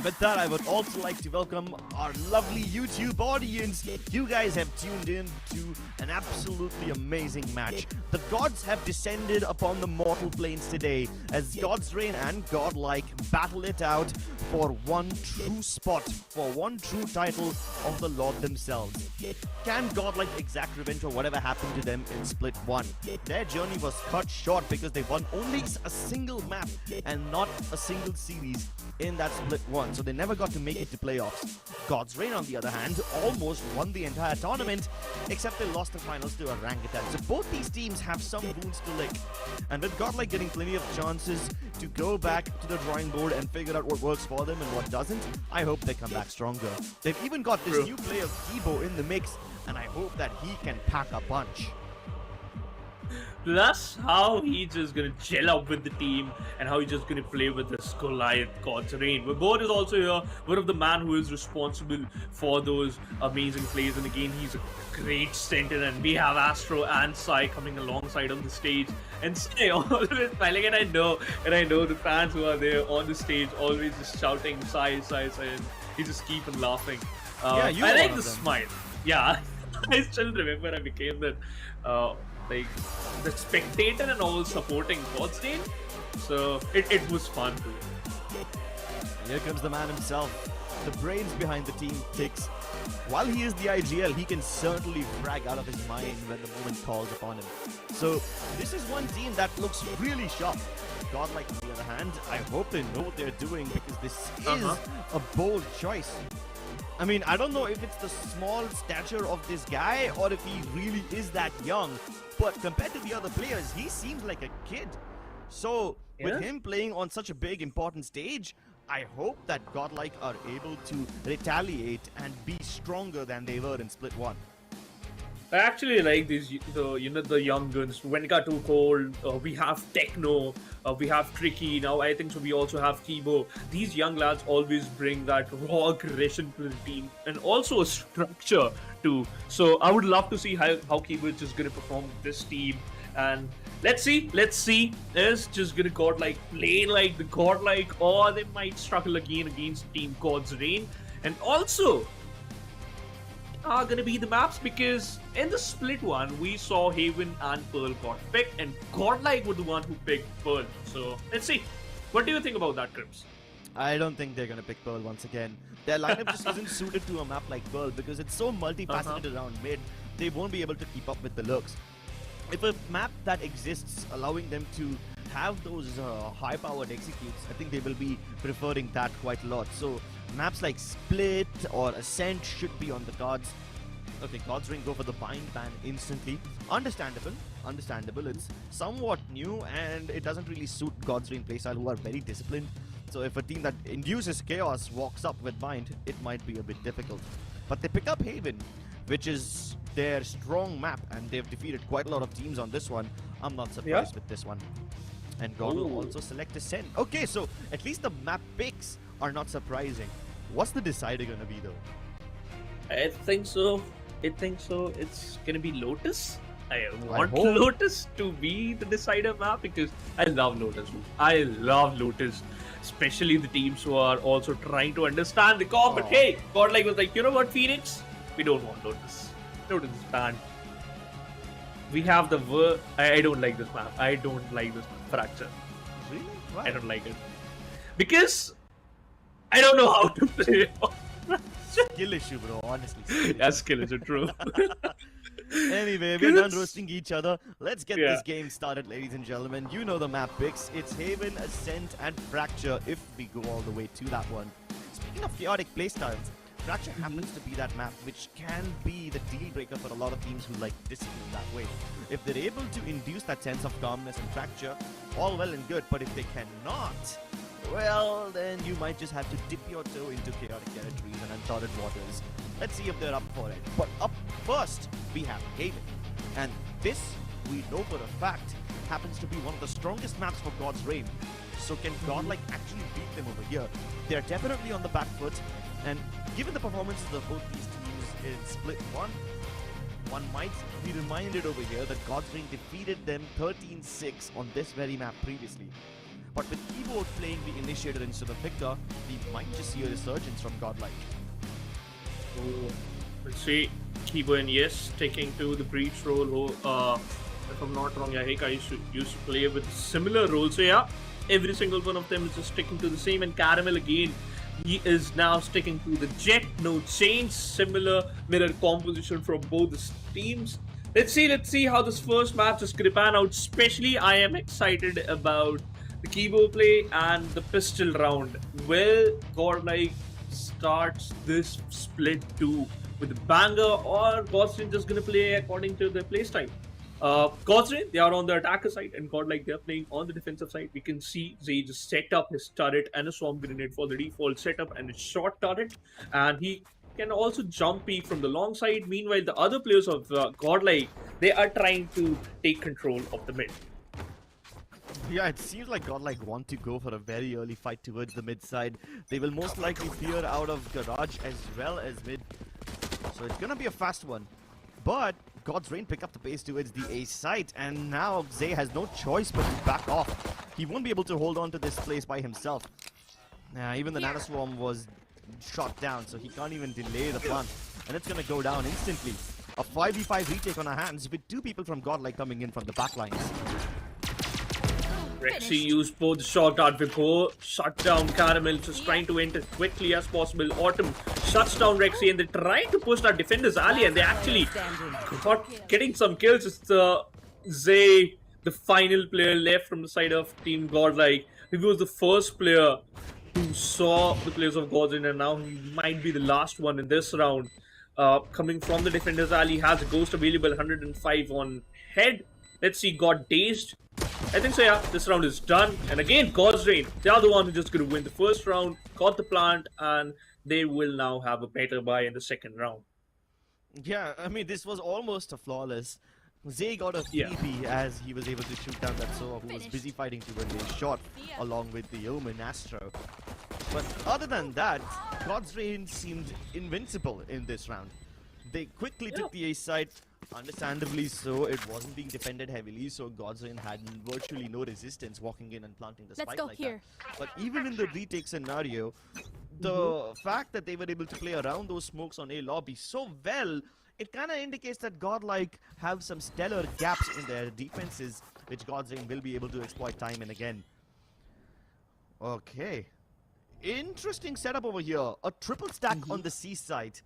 with that, I would also like to welcome our lovely YouTube audience. You guys have tuned in to an absolutely amazing match. The gods have descended upon the mortal planes today as God's Reign and Godlike battle it out for one true spot, for one true title of the Lord themselves. Can Godlike exact revenge for whatever happened to them in Split 1? Their journey was cut short because they won only a single map and not a single series in that Split 1, so they never got to make it to playoffs. God's Reign, on the other hand, almost won the entire tournament, except they lost the finals to Orangutan. So both these teams have some wounds to lick, and with Godlike getting plenty of chances to go back to the drawing board and figure out what works for them and what doesn't, I hope they come back stronger. They've even got this new player Kibo in the mix, and I hope that he can pack a punch. That's how he's just gonna gel up with the team and how he's just gonna play with this Goliath God's Reign. But Bod is also here, one of the man who is responsible for those amazing plays. And again, he's a great center, and we have Astro and Sai coming alongside on the stage. And Sai always smiling, and I know the fans who are there on the stage always just shouting Sai, Sai, Sai, and he just keep on laughing. Yeah, I like the smile. Yeah, I still remember I became that. Like the spectator and all supporting God's Reign, so it was fun too. Here comes the man himself, the brains behind the team Tix. While he is the IGL, he can certainly frag out of his mind when the moment calls upon him. So this is one team that looks really sharp. Godlike, on the other hand, I hope they know what they're doing, because this is a bold choice. I mean, I don't know if it's the small stature of this guy or if he really is that young, but compared to the other players, he seems like a kid. So, with him playing on such a big, important stage, I hope that Godlike are able to retaliate and be stronger than they were in Split 1. I actually like these, the young guns. When it got too cold, we have Techno, we have Tricky. Now I think so. We also have Kibo. These young lads always bring that raw aggression to the team and also a structure too. So I would love to see how Kibo is just gonna perform with this team. And let's see. Is just gonna Godlike play like the Godlike, or they might struggle again against Team God's Reign. And also, are going to be the maps, because in the Split 1 we saw Haven and Pearl got picked, and Godlike were the one who picked Pearl. So let's see. What do you think about that, Crips? I don't think they're going to pick Pearl once again. Their lineup just isn't suited to a map like Pearl, because it's so multifaceted around mid. They won't be able to keep up with the looks. If a map that exists allowing them to have those high-powered executes, I think they will be preferring that quite a lot. So maps like Split or Ascent should be on the cards. Okay, God's Reign go for the bind ban instantly. Understandable. It's somewhat new, and it doesn't really suit God's Reign playstyle, who are very disciplined. So if a team that induces chaos walks up with bind, it might be a bit difficult. But they pick up Haven, which is their strong map, and they've defeated quite a lot of teams on this one. I'm not surprised with this one. And God will also select Ascent. Okay, so at least the map picks are not surprising. What's the decider gonna be though? I think so. It's gonna be Lotus. I want Lotus to be the decider map, because I love Lotus. Especially the teams who are also trying to understand the comp. But hey, Godlike was like, you know what, Phoenix? We don't want Lotus. Lotus is banned. We have the I don't like this map. I don't like this map. Fracture. Really? Why? I don't like it. Because I don't know how to play. Skill issue, bro, honestly. Yeah, skill issue, true. Anyway, we're done roasting each other. Let's get this game started, ladies and gentlemen. You know the map picks. It's Haven, Ascent, and Fracture, if we go all the way to that one. Speaking of chaotic playstyles, Fracture happens to be that map which can be the deal breaker for a lot of teams who like discipline that way. If they're able to induce that sense of calmness and Fracture, all well and good, but if they cannot, well, then you might just have to dip your toe into chaotic territories and uncharted waters. Let's see if they're up for it. But up first, we have Haven. And this, we know for a fact, happens to be one of the strongest maps for God's Reign. So can Godlike actually beat them over here? They're definitely on the back foot. And given the performances of both these teams in Split 1, one might be reminded over here that God's Reign defeated them 13-6 on this very map previously. But with Keyboard playing the initiator instead of Victor, we might just see a resurgence from Godlike. Oh, let's see. Kibo and Yes taking to the breach role. If I'm not wrong, yeah, Heka used to play with similar roles. So yeah, every single one of them is just sticking to the same. And Caramel again, he is now sticking to the Jet. No change. Similar mirror composition from both the teams. Let's see how this first match is going to pan out. Especially, I am excited about the Kibo play and the pistol round. Will Godlike starts this split 2 with a banger, or Godlike just gonna play according to their playstyle? Godlike, they are on the attacker side, and Godlike, they're playing on the defensive side. We can see Zay just set up his turret and a swarm grenade for the default setup and a short turret, and he can also jump peek from the long side. Meanwhile, the other players of Godlike, they are trying to take control of the mid. Yeah, it seems like Godlike want to go for a very early fight towards the mid side. They will most likely fear out of Garage as well as mid. So it's gonna be a fast one. But God's Rain pick up the pace towards the A site, and now Zay has no choice but to back off. He won't be able to hold on to this place by himself. Even the Nano Swarm was shot down, so he can't even delay the plant. And it's gonna go down instantly. A 5v5 retake on our hands with 2 people from Godlike coming in from the back lines. Rexy used both shot dart before, shut down Caramel, just trying to enter as quickly as possible. Autumn shuts down Rexy, and they're trying to push that defender's alley, and they actually got getting some kills. It's Zay, the final player left from the side of Team Godlike. He was the first player who saw the players of Godlike, and now he might be the last one in this round. Coming from the defender's alley, has a ghost available, 105 on head. Let's see, got dazed. I think so, yeah, this round is done. And again, God's Rain, they are the one who's just going to win the first round, got the plant, and they will now have a better buy in the second round. Yeah, I mean, this was almost a flawless. Zay got a freebie as he was able to shoot down that Sova who was busy fighting to win the shot along with the Omen Astro. But other than that, God's Rain seemed invincible in this round. They quickly took the A side. Understandably so, it wasn't being defended heavily, so God's Rain had virtually no resistance walking in and planting the spike like that. But even in the retake scenario, the fact that they were able to play around those smokes on A lobby so well, it kind of indicates that Godlike have some stellar gaps in their defenses, which God's Rain will be able to exploit time and again. Okay. Interesting setup over here. A triple stack on the C side.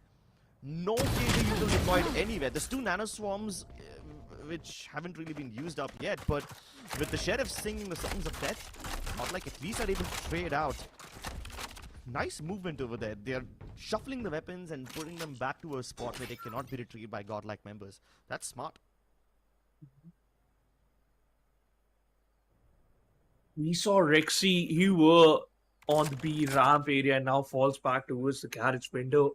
No KD usual deployed anywhere. There's 2 Nano Swarms, which haven't really been used up yet, but with the Sheriff singing the songs of death, Godlike at least are able to trade out. Nice movement over there. They're shuffling the weapons and putting them back to a spot where they cannot be retrieved by Godlike members. That's smart. We saw Rexy, he were on the B ramp area and now falls back towards the garage window.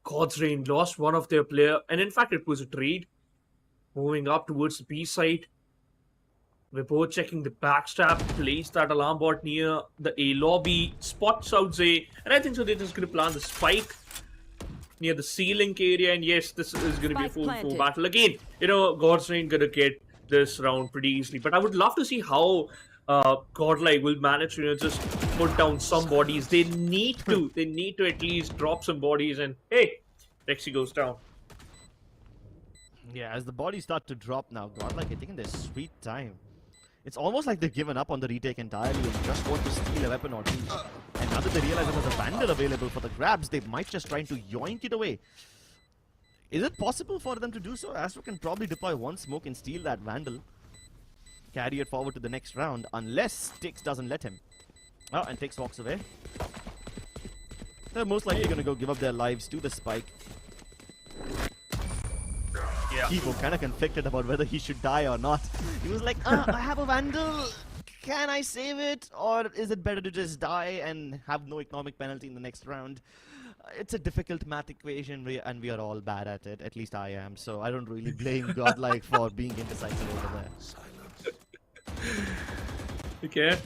God's Rain lost one of their player, and in fact it was a trade. Moving up towards the B side. We're both checking the backstab, place that alarm bot near the A lobby, spots out Zay, and I think so they're just going to plant the spike near the C-Link area, and yes, this is going to be a 4v4 battle. Again, you know, God's Rain going to get this round pretty easily, but I would love to see how Godlike will manage to, you know, just put down some bodies. They need to at least drop some bodies, and hey, Rexy goes down. Yeah, as the bodies start to drop now, Godlike are taking their sweet time. It's almost like they've given up on the retake entirely and just want to steal a weapon or two. And now that they realize that there's a Vandal available for the grabs, they might just try to yoink it away. Is it possible for them to do so? Astro can probably deploy one smoke and steal that Vandal. Carry it forward to the next round, unless Tix doesn't let him. Oh, and Tix walks away. They're most likely going to go give up their lives to the spike. Yeah. Kibo kind of conflicted about whether he should die or not. He was like, I have a Vandal. Can I save it? Or is it better to just die and have no economic penalty in the next round? It's a difficult math equation, and we are all bad at it. At least I am. So I don't really blame Godlike for being indecisive over there. Okay.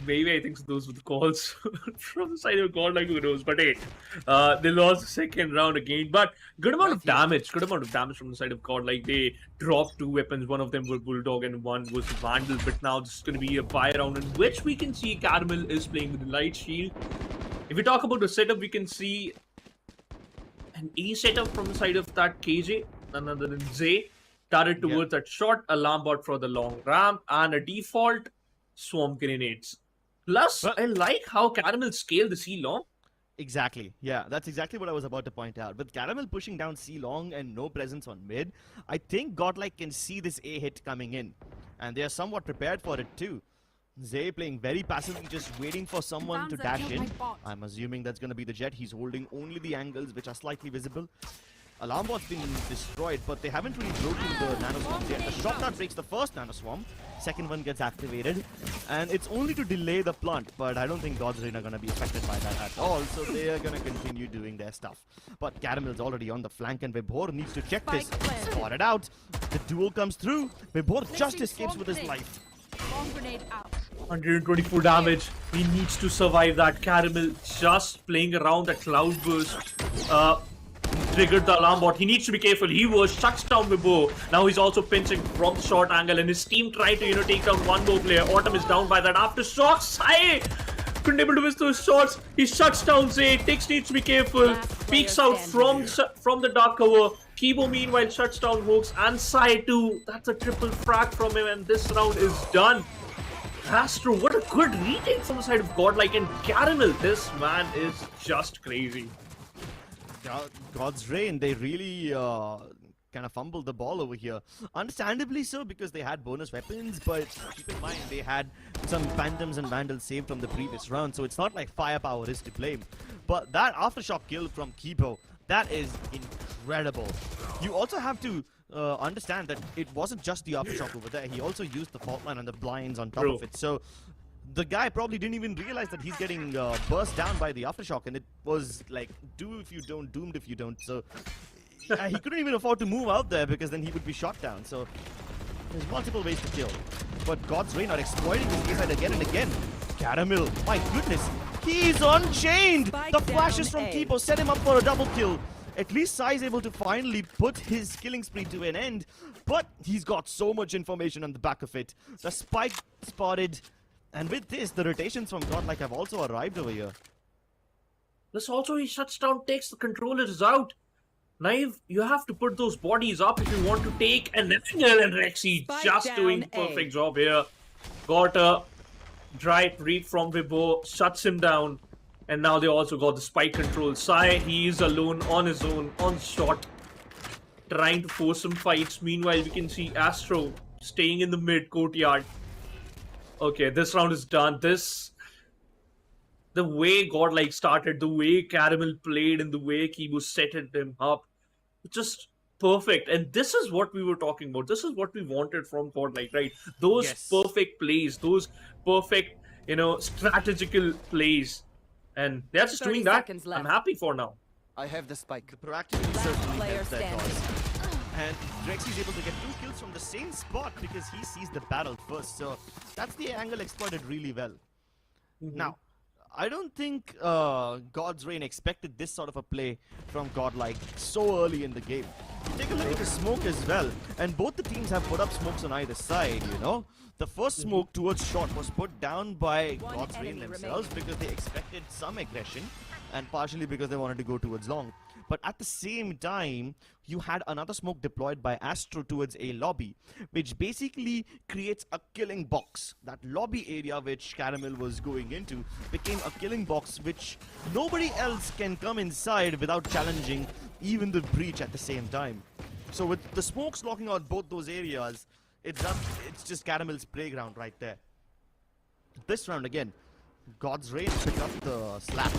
Maybe I think those were the calls from the side of Godlike, who knows. But hey, they lost the second round again. But good amount of damage. Good amount of damage from the side of Godlike. They dropped 2 weapons. One of them was Bulldog and one was Vandal. But now this is going to be a buy round in which we can see Caramel is playing with the Light Shield. If we talk about the setup, we can see an A setup from the side of that KJ, none other than Zay. Turret towards that shot, alarm bot for the long ramp, and a default swarm grenades. Plus, I like how Caramel scaled the C long. Exactly. Yeah, that's exactly what I was about to point out. With Caramel pushing down C long and no presence on mid, I think Godlike can see this A hit coming in. And they are somewhat prepared for it too. Zay playing very passively, just waiting for someone to dash in. I'm assuming that's going to be the Jet. He's holding only the angles which are slightly visible. Alarm bot's been destroyed, but they haven't really broken the nano swarms yet. The shot dart breaks the first nano swarm. Second one gets activated. And it's only to delay the plant, but I don't think God's Rain are going to be affected by that at all. So they are going to continue doing their stuff. But Caramel's already on the flank, and Vibhor needs to check this. Spot it out. The duel comes through. Vibhor just escapes with his life. 124 damage. He needs to survive that. Caramel just playing around that cloudburst. Triggered the alarm bot. He needs to be careful. He was shuts down Vibhor. Now he's also pinching from the short angle, and his team tried to take down one more player. Autumn is down by that aftershock. Sai couldn't able to miss those shots. He shuts down Zay. Tix needs to be careful. Peeks out from the dark cover. Kibo meanwhile shuts down Hoax and Sai too. That's a triple frag from him, and this round is done. Astro, what a good retake from the side of Godlike, and Caramel. This man is just crazy. God's Rain, they really kind of fumbled the ball over here. Understandably so, because they had bonus weapons, but keep in mind they had some Phantoms and Vandals saved from the previous round, so it's not like firepower is to blame. But that aftershock kill from Kibo, that is incredible. You also have to understand that it wasn't just the aftershock over there. He also used the fault line and the blinds on top of it. So the guy probably didn't even realize that he's getting burst down by the aftershock, and it was like, do if you don't, doomed if you don't. So he couldn't even afford to move out there, because then he would be shot down. So there's multiple ways to kill. But God's Rain are exploiting this side again and again. Caramel, my goodness, he's unchained! The flashes from Kibo set him up for a double kill. At least Sai is able to finally put his killing spree to an end, but he's got so much information on the back of it. The spike spotted, and with this, the rotations from Godlike have also arrived over here. This also, he shuts down, takes the controllers out. Naive, you have to put those bodies up if you want to take an Nathaniel, and Rexy just doing perfect job here. Got a dry read from Vibhor, shuts him down. And now they also got the spike control. Sai, he is alone on his own, on shot, trying to force some fights. Meanwhile, we can see Astro staying in the mid courtyard. Okay, this round is done. The way Godlike started, the way Caramel played, and the way Kibo set him up, just perfect. And this is what we were talking about. This is what we wanted from Godlike, right? Those perfect plays, those perfect, strategical plays. And they're just doing that. I'm happy for now. I have the spike. The proactivity certainly helps their cause. And Drexy is able to get 2 kills from the same spot because he sees the battle first. So that's the angle exploited really well. Now, I don't think God's Rain expected this sort of a play from Godlike so early in the game. You take a look at the smoke as well, and both the teams have put up smokes on either side, The first smoke towards short was put down by God's Rain themselves because they expected some aggression, and partially because they wanted to go towards long. But at the same time, you had another smoke deployed by Astro towards a lobby, which basically creates a killing box. That lobby area which Caramel was going into became a killing box which nobody else can come inside without challenging even the breach at the same time. So with the smokes locking out both those areas, it's just Caramel's playground right there. This round again, God's Rain picked up the slap.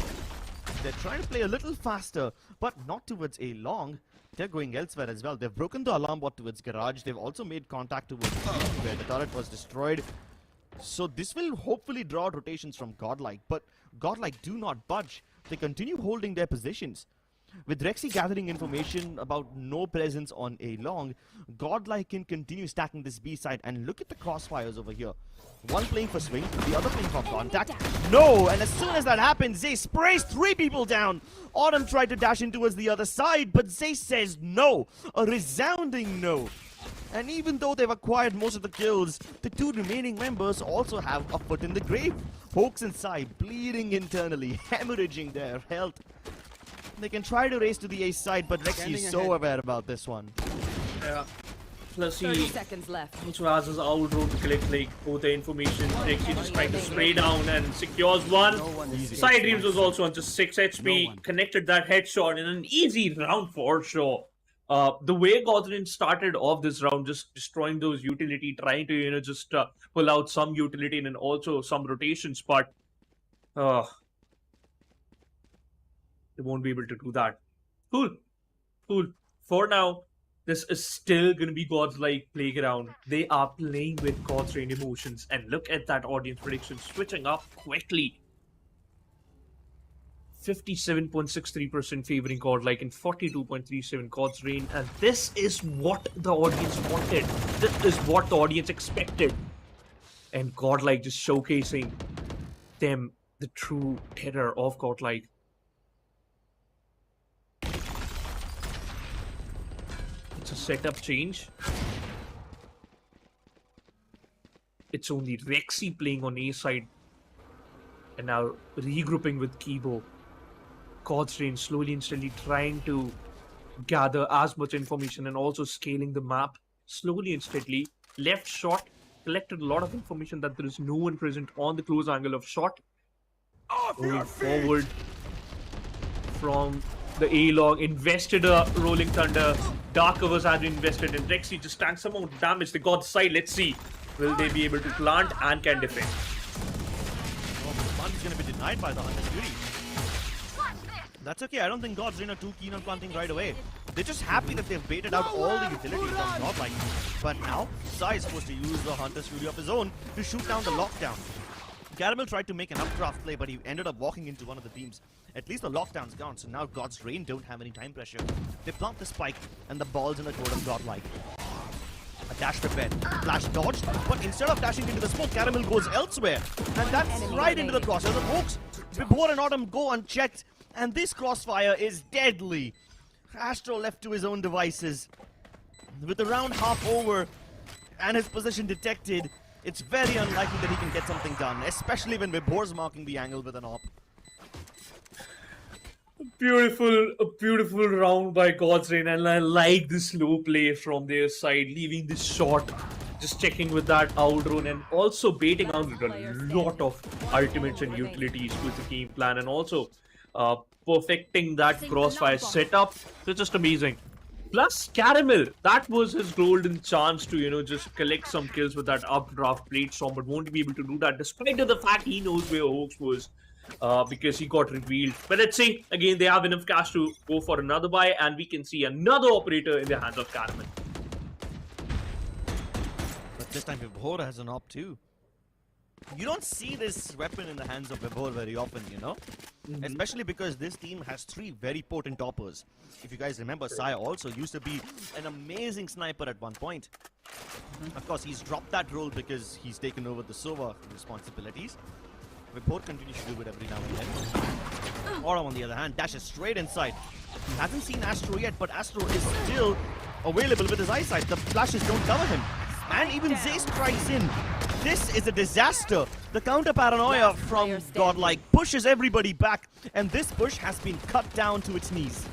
They're trying to play a little faster, but not towards a long. They're going elsewhere as well. They've broken the alarm bot towards garage. They've also made contact towards where the turret was destroyed. So this will hopefully draw rotations from Godlike, but Godlike do not budge. They continue holding their positions. With Rexy gathering information about no presence on A long, Godlike can continue stacking this B side, and look at the crossfires over here. One playing for swing, the other playing for contact. No! And as soon as that happens, Zay sprays 3 people down. Autumn tried to dash in towards the other side, but Zay says no. A resounding no. And even though they've acquired most of the kills, the 2 remaining members also have a foot in the grave. Hawks inside, bleeding internally, hemorrhaging their health. They can try to race to the ace side, but Rexy is so aware about this one. Yeah. Plus 30 he seconds left. also has his owl drone to collect like both the information. Rexy just trying to spray down and secures one. Side Dreams was also on just 6 HP, connected that headshot in an easy round for sure. The way Godlike started off this round, just destroying those utility, trying to just pull out some utility and also some rotations, but they won't be able to do that. Cool. For now, this is still going to be Godlike playground. They are playing with God's Rain emotions, and look at that audience prediction switching up quickly. 57.63% favoring Godlike and 42.37 God's Rain, and this is what the audience wanted. This is what the audience expected. And Godlike just showcasing them the true terror of Godlike. It's a setup change. It's only Rexy playing on A side and now regrouping with Kibo. God's Rain slowly and steadily trying to gather as much information and also scaling the map slowly and steadily. Left shot, collected a lot of information that there is no one present on the close angle of shot. Going forward from the A-Log, invested a Rolling Thunder. Dark Covers has been invested in. Rexy just tanks some amount of damage. They got the side. Let's see. Will they be able to plant and can defend? Oh, the plant is going to be denied by the Hunter's Fury. That's okay. I don't think God's Rain are too keen on planting right away. They're just happy that they've baited out all the utilities on Godlike. But now, Sai is supposed to use the Hunter's Fury of his own to shoot down the lockdown. Caramel tried to make an updraft play, but he ended up walking into one of the beams. At least the lockdown's gone, so now God's Rain don't have any time pressure. They plant the spike, and the ball's in the court of Godlike. A dash prepared. Flash dodged, but instead of dashing into the smoke, Caramel goes elsewhere. And that's right into the crosshairs of Hawks. Vibhor and Autumn go unchecked, and this crossfire is deadly. Astro left to his own devices. With the round half over and his position detected, it's very unlikely that he can get something done, especially when Vibhor's marking the angle with an AWP. A beautiful round by God's Rain, and I like the slow play from their side, leaving this shot, just checking with that owl drone, and also baiting out a lot of ultimates and utilities with the game plan, and also perfecting that crossfire setup. So just amazing. Plus Caramel, that was his golden chance to just collect some kills with that updraft plate storm, but won't be able to do that despite the fact he knows where Hawks was. Because he got revealed. But let's see, again, they have enough cash to go for another buy, and we can see another operator in the hands of Caramel. But this time Vibhor has an AWP too. You don't see this weapon in the hands of Vibhor very often, Especially because this team has 3 very potent toppers. If you guys remember, Sai also used to be an amazing sniper at one point. Of course, he's dropped that role because he's taken over the Sova responsibilities. Vibhor continues to do it every now and then. Autumn, on the other hand, dashes straight inside. He hasn't seen Astro yet, but Astro is still available with his eyesight. The flashes don't cover him. And even Zay strikes in. This is a disaster. The counter paranoia from Godlike pushes everybody back, and this push has been cut down to its knees.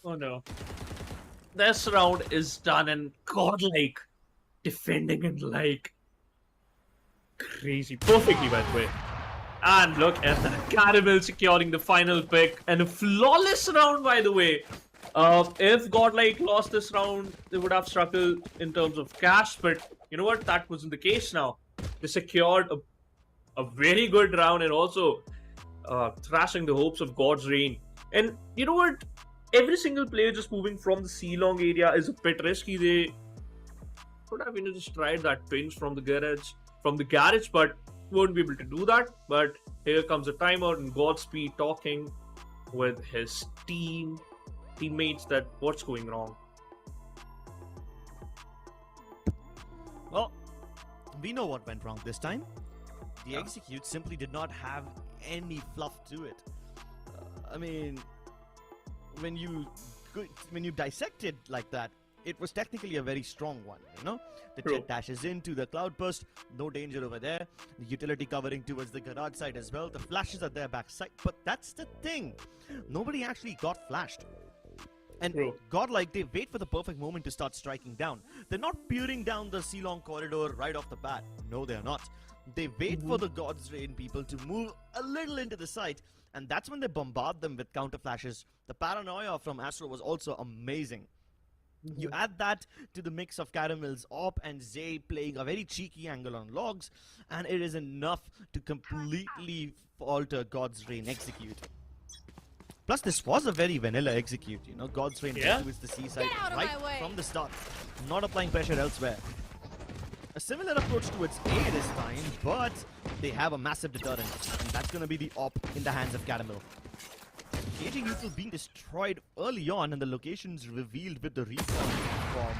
Oh no. This round is done, and Godlike defending it like crazy. Perfectly, by the way. And look at that. Caramel securing the final pick, and a flawless round, by the way. If Godlike lost this round, they would have struggled in terms of cash, but you know what? That wasn't the case now. They secured a very good round, and also thrashing the hopes of God's Rain. And you know what? Every single player just moving from the C-long area is a bit risky. They could have just tried that pinch from the garage, but won't be able to do that. But here comes a timeout, and Godspeed talking with his teammates that what's going wrong. Well, we know what went wrong this time. The execute simply did not have any fluff to it. I mean, when you dissect it like that, it was technically a very strong one, you know? The jet dashes into the cloudburst, no danger over there. The utility covering towards the garage side as well. The flashes are there backside, but that's the thing. Nobody actually got flashed. And Godlike, they wait for the perfect moment to start striking down. They're not peering down the C-long corridor right off the bat. No, they're not. They wait for the God's Rain people to move a little into the site, and that's when they bombard them with counter flashes. The paranoia from Astro was also amazing. You add that to the mix of Caramel's Op and Zay playing a very cheeky angle on logs, and it is enough to completely alter God's Rain execute. Plus, this was a very vanilla execute, you know, God's Rain towards the seaside right from the start, not applying pressure elsewhere. A similar approach towards A this time, but they have a massive deterrent, and that's going to be the Op in the hands of Caramel. KG neutral being destroyed early on, and the locations revealed with the refund from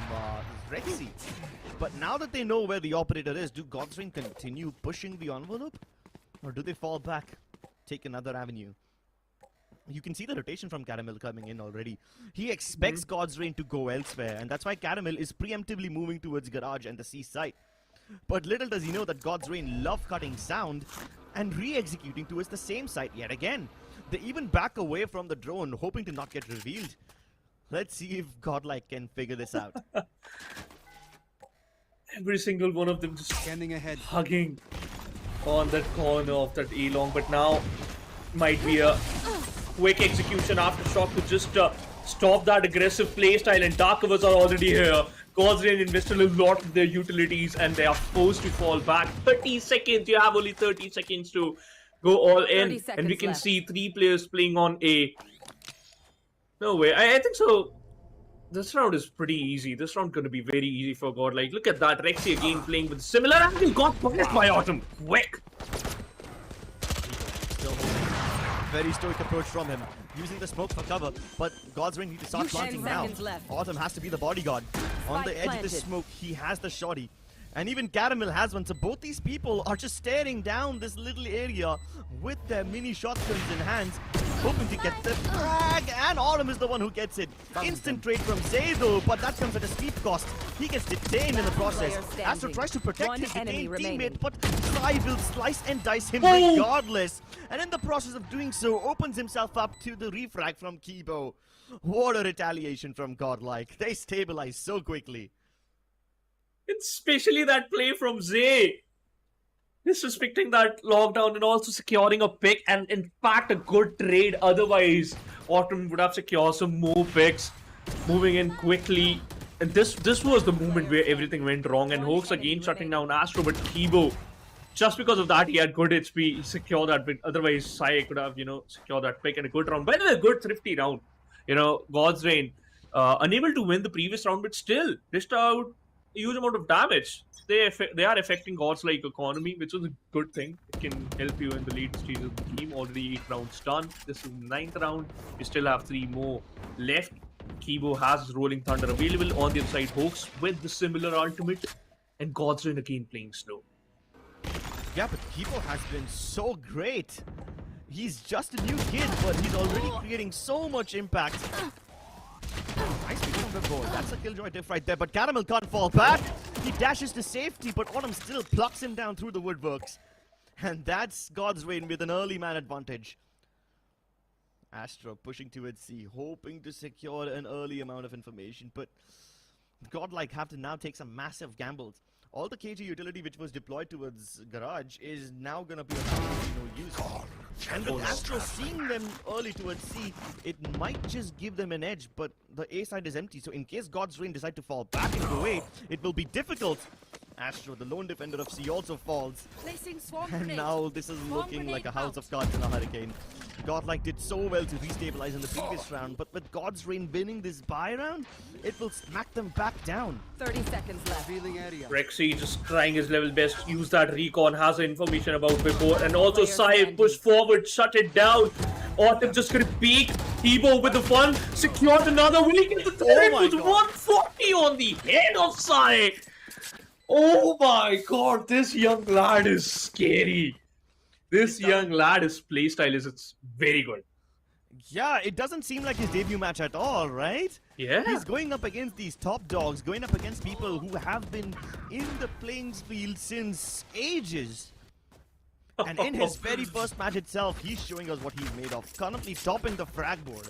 Rexy. But now that they know where the operator is, do God's Rain continue pushing the envelope? Or do they fall back, take another avenue? You can see the rotation from Caramel coming in already. He expects God's Rain to go elsewhere, and that's why Caramel is preemptively moving towards Garage and the seaside. But little does he know that God's Rain love cutting sound and re-executing towards the same site yet again. They even back away from the drone, hoping to not get revealed. Let's see if Godlike can figure this out. Every single one of them just scanning ahead, hugging on that corner of that A-long, but now might be a quick execution aftershock to just stop that aggressive playstyle, and Dark Covers are already here. God's Rain invested a lot of their utilities, and they are forced to fall back. 30 seconds, you have only 30 seconds to go all in, and we can see 3 players playing on A. No way, I think so. This round is pretty easy. This round gonna be very easy for Godlike. Look at that, Rexy again playing with similar angle. Got punished by Autumn, quick. Still holding. Very stoic approach from him, using the smoke for cover, but God's Rain need to start planting now. Autumn has to be the bodyguard. On the edge of the smoke, he has the shoddy. And even Caramel has one, so both these people are just staring down this little area with their mini shotguns in hands, hoping to get the frag, and Autumn is the one who gets it. Instant trade from Zay though, but that comes at a steep cost. He gets detained in the process. Astro tries to protect his detained teammate, but Sai will slice and dice him regardless. And in the process of doing so, opens himself up to the refrag from Kibo. What a retaliation from Godlike. They stabilize so quickly. Especially that play from Zay. Disrespecting that lockdown and also securing a pick, and in fact a good trade. Otherwise, Autumn would have secured some more picks, moving in quickly. And this was the moment where everything went wrong, and Hoax again shutting down Astro, but Kibo, just because of that, he had good HP, he secured that pick. Otherwise, Sai could have, secured that pick and a good round. By the way, a good thrifty round. God's Rain, unable to win the previous round, but still dished out a huge amount of damage. They are affecting God's Like economy, which is a good thing. It can help you in the late stages of the game. Already 8 rounds done. This is the 9th round. We still have 3 more left. Kibo has his Rolling Thunder available. On the other side, Hoax with the similar ultimate, and God's Rain again playing slow. Yeah, but Kibo has been so great. He's just a new kid, but he's already creating so much impact. Nice pick from the board. That's a killjoy diff right there, but Caramel can't fall back. He dashes to safety, but Autumn still plucks him down through the woodworks. And that's God's Rain with an early man advantage. Astro pushing towards C, hoping to secure an early amount of information, but Godlike have to now take some massive gambles. All the KG utility which was deployed towards Garage is now going to be of no use. And with Astro seeing them early towards C, it might just give them an edge, but the A side is empty, so in case God's Rain decide to fall back into A, it will be difficult. Astro, the lone defender of C, also falls. And now this is looking like a house of cards in a hurricane. Godlike did so well to restabilize in the previous round, but with God's Rain winning this buy round, it will smack them back down. 30 seconds left. Rexy just trying his level best, use that recon, has the information about before, and also Sai push forward, shut it down. Autumn just gonna peek. Tebow with the one. Secured another. Will he get the third? Oh my It was God. 140 on the head of Sai. Oh my god, this young lad is scary. This young lad's playstyle is it's very good. Yeah, it doesn't seem like his debut match at all, right? Yeah. He's going up against these top dogs, going up against people who have been in the playing field since ages. And in his very first match itself, he's showing us what he's made of. Currently topping the frag board.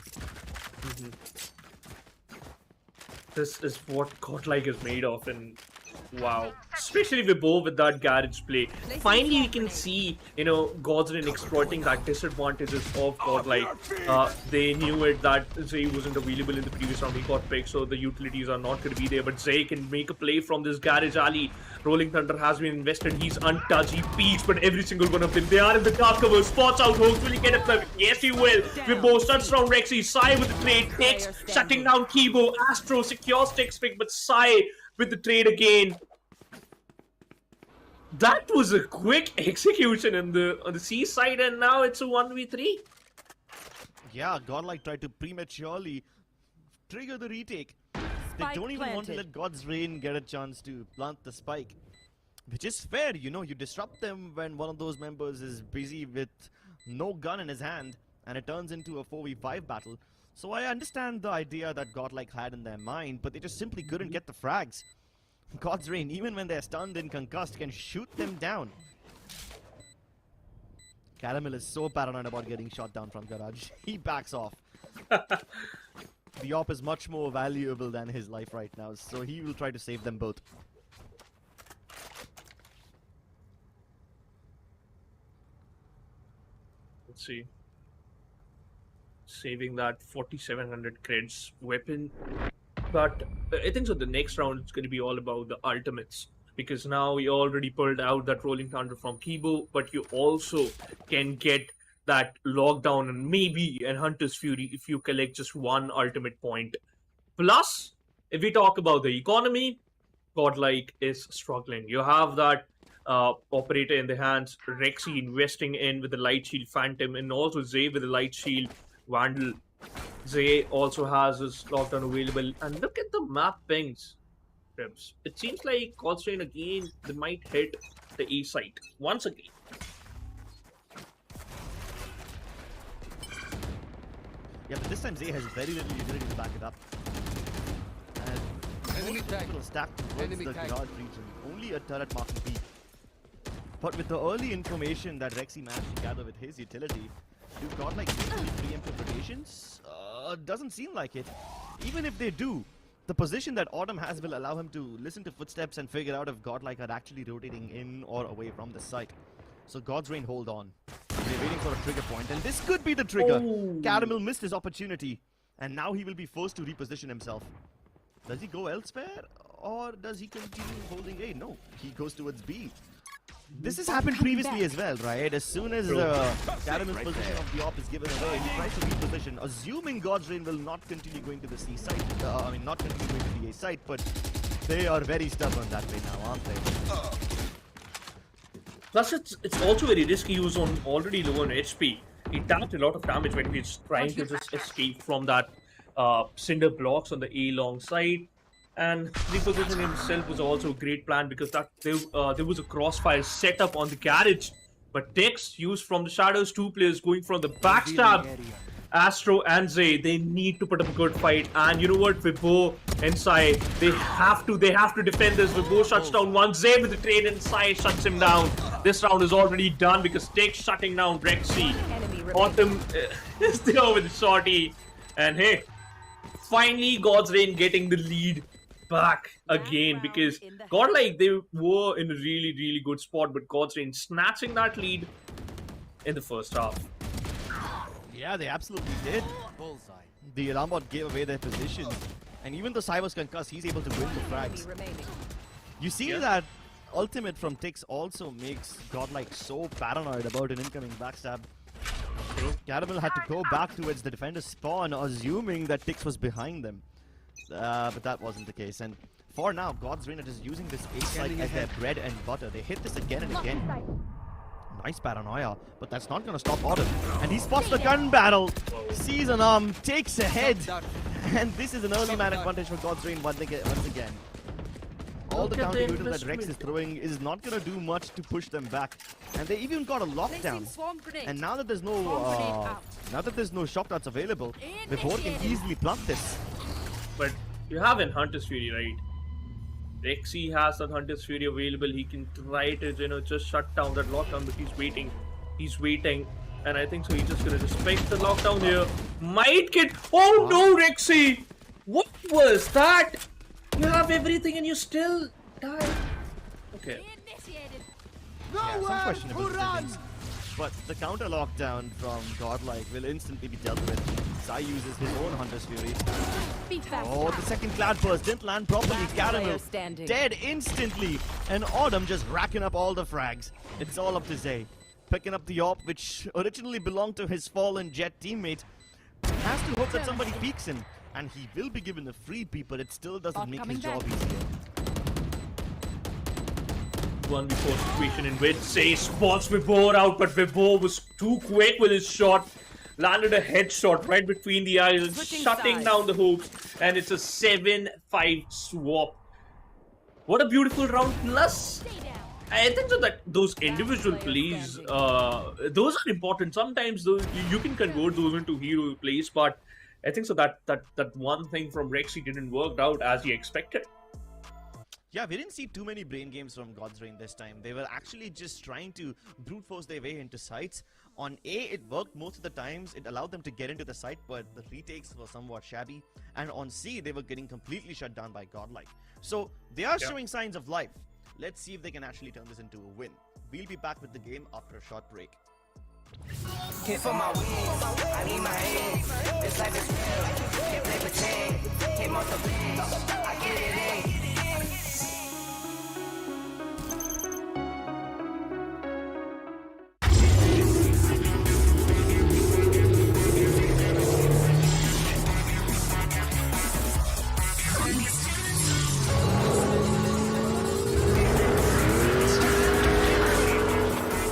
This is what Godlike is made of, and wow. Especially Vibo with that garage play. Finally, we can see, Godsrin exploiting that disadvantages of Godlike. They knew it that Zay wasn't available in the previous round. He got picked, so the utilities are not going to be there. But Zay can make a play from this garage alley. Rolling Thunder has been invested. He's untouched. He peeks, but every single one of them, they are in the dark cover. Spots out Hogs. Will he get up? Yes, he will. Vibo shuts down Rexy. Sai with the trade. Tex shutting down Kibo. Astro secures Tex pick, but Sai with the trade again. That was a quick execution on the C side, and now it's a 1v3. Yeah, Godlike tried to prematurely trigger the retake. They don't even want to let God's Rain get a chance to plant the spike. Which is fair, you disrupt them when one of those members is busy with no gun in his hand, and it turns into a 4v5 battle. So I understand the idea that Godlike had in their mind, but they just simply couldn't get the frags. God's Rain, even when they're stunned and concussed, can shoot them down. Caramel is so paranoid about getting shot down from Garage. He backs off. The op is much more valuable than his life right now, so he will try to save them both. Let's see. Saving that 4700 creds weapon. But I think so the next round it's going to be all about the ultimates. Because now you already pulled out that Rolling Thunder from Kibo, but you also can get that lockdown and maybe an Hunter's Fury if you collect just one ultimate point. Plus, if we talk about the economy, Godlike is struggling. You have that operator in the hands, Rexy investing in with the Light Shield Phantom, and also Zay with the Light Shield Vandal. Zay also has his lockdown available, and look at the map pings. It seems like Godstrain again, they might hit the A site once again. Yeah, but this time Zay has very little utility to back it up. And Enemy tag. little stacked towards Enemy the tag. garage region. Only a turret marking B. But with the early information that Rexy managed to gather with his utility, do Godlike usually preemptive rotations? Doesn't seem like it. Even if they do, the position that Autumn has will allow him to listen to footsteps and figure out if Godlike are actually rotating in or away from the site. So God's Rain hold on. They're waiting for a trigger point, and this could be the trigger. Oh. Caramel missed his opportunity, and now he will be forced to reposition himself. Does he go elsewhere, or does he continue holding A? No, he goes towards B. This has happened previously as well, right? As soon as Caramel's position of the op is given away, he tries to reposition, assuming God's Rain will not continue going to the C site. Not continue going to the A site, but they are very stubborn that way now, aren't they? Plus, it's also very risky. He was on already low on HP. He tapped a lot of damage when he's trying to just escape from that cinder blocks on the A long side. And repositioning himself was also a great plan because that there was a crossfire set up on the garage. But Tex used from the shadows, two players going from the backstab. Astro and Zay, they need to put up a good fight. And you know what, Vibo and Sai, they have to defend this. Vibo shuts down one, Zay with the trade, and Sai shuts him down. This round is already done because Tex shutting down Rexy. Autumn is there with the shorty. And hey, finally God's Rain getting the lead back again because Godlike, they were in a really, really good spot, but God's Rain snatching that lead in the first half. Yeah, they absolutely did. Bullseye. The alarm bot gave away their positions, and even though Sai was concussed, he's able to win the frags. You see that ultimate from Tix also makes Godlike so paranoid about an incoming backstab. Caramel had to go back towards the defender's spawn, assuming that Tix was behind them. But that wasn't the case, and for now, God's Rain are just using this A site as their bread and butter. They hit this again and again. Nice paranoia, but that's not gonna stop Autumn. And he spots the gun battle, sees an arm, takes ahead, and this is an early man advantage for God's Reign once again. All the counter units that Rex is throwing is not gonna do much to push them back, and they even got a lockdown. And now that there's no shock darts available, Vibor can easily plant this. But you have an Hunter's Fury, right? Rexy has that Hunter's Fury available. He can try to, just shut down that lockdown, but he's waiting. He's waiting. And I think so he's just gonna respect the lockdown here. Might get... Oh no, Rexy! What was that? You have everything and you still die. Okay. Yeah, some questionable decisions. But the counter lockdown from Godlike will instantly be dealt with. Sai uses his own Hunter's Fury. Oh, the second cloud burst didn't land properly. Caramel dead instantly. And Autumn just racking up all the frags. It's all up to Zay. Picking up the AWP, which originally belonged to his fallen Jet teammate. Has to hope that somebody peeks him. And he will be given a freebie, but it still doesn't make his job easier. 1v4 situation in which Zay spots Vibor out, but Vibor was too quick with his shot. Landed a headshot right between the eyes, shutting down the hoops, and it's a 7-5 swap. What a beautiful round. Plus, I think so that those individual plays, those are important. Sometimes those, you can convert those into hero plays, but I think so that one thing from Rexy didn't work out as he expected. Yeah, we didn't see too many brain games from God's Reign this time. They were actually just trying to brute force their way into sites. On A, it worked most of the times. It allowed them to get into the site, but the retakes were somewhat shabby. And on C, they were getting completely shut down by Godlike. So they are showing signs of life. Let's see if they can actually turn this into a win. We'll be back with the game after a short break. Hit for my wins, I need my hands. This life is real, can't play pretend. Came off the bench, I get it in.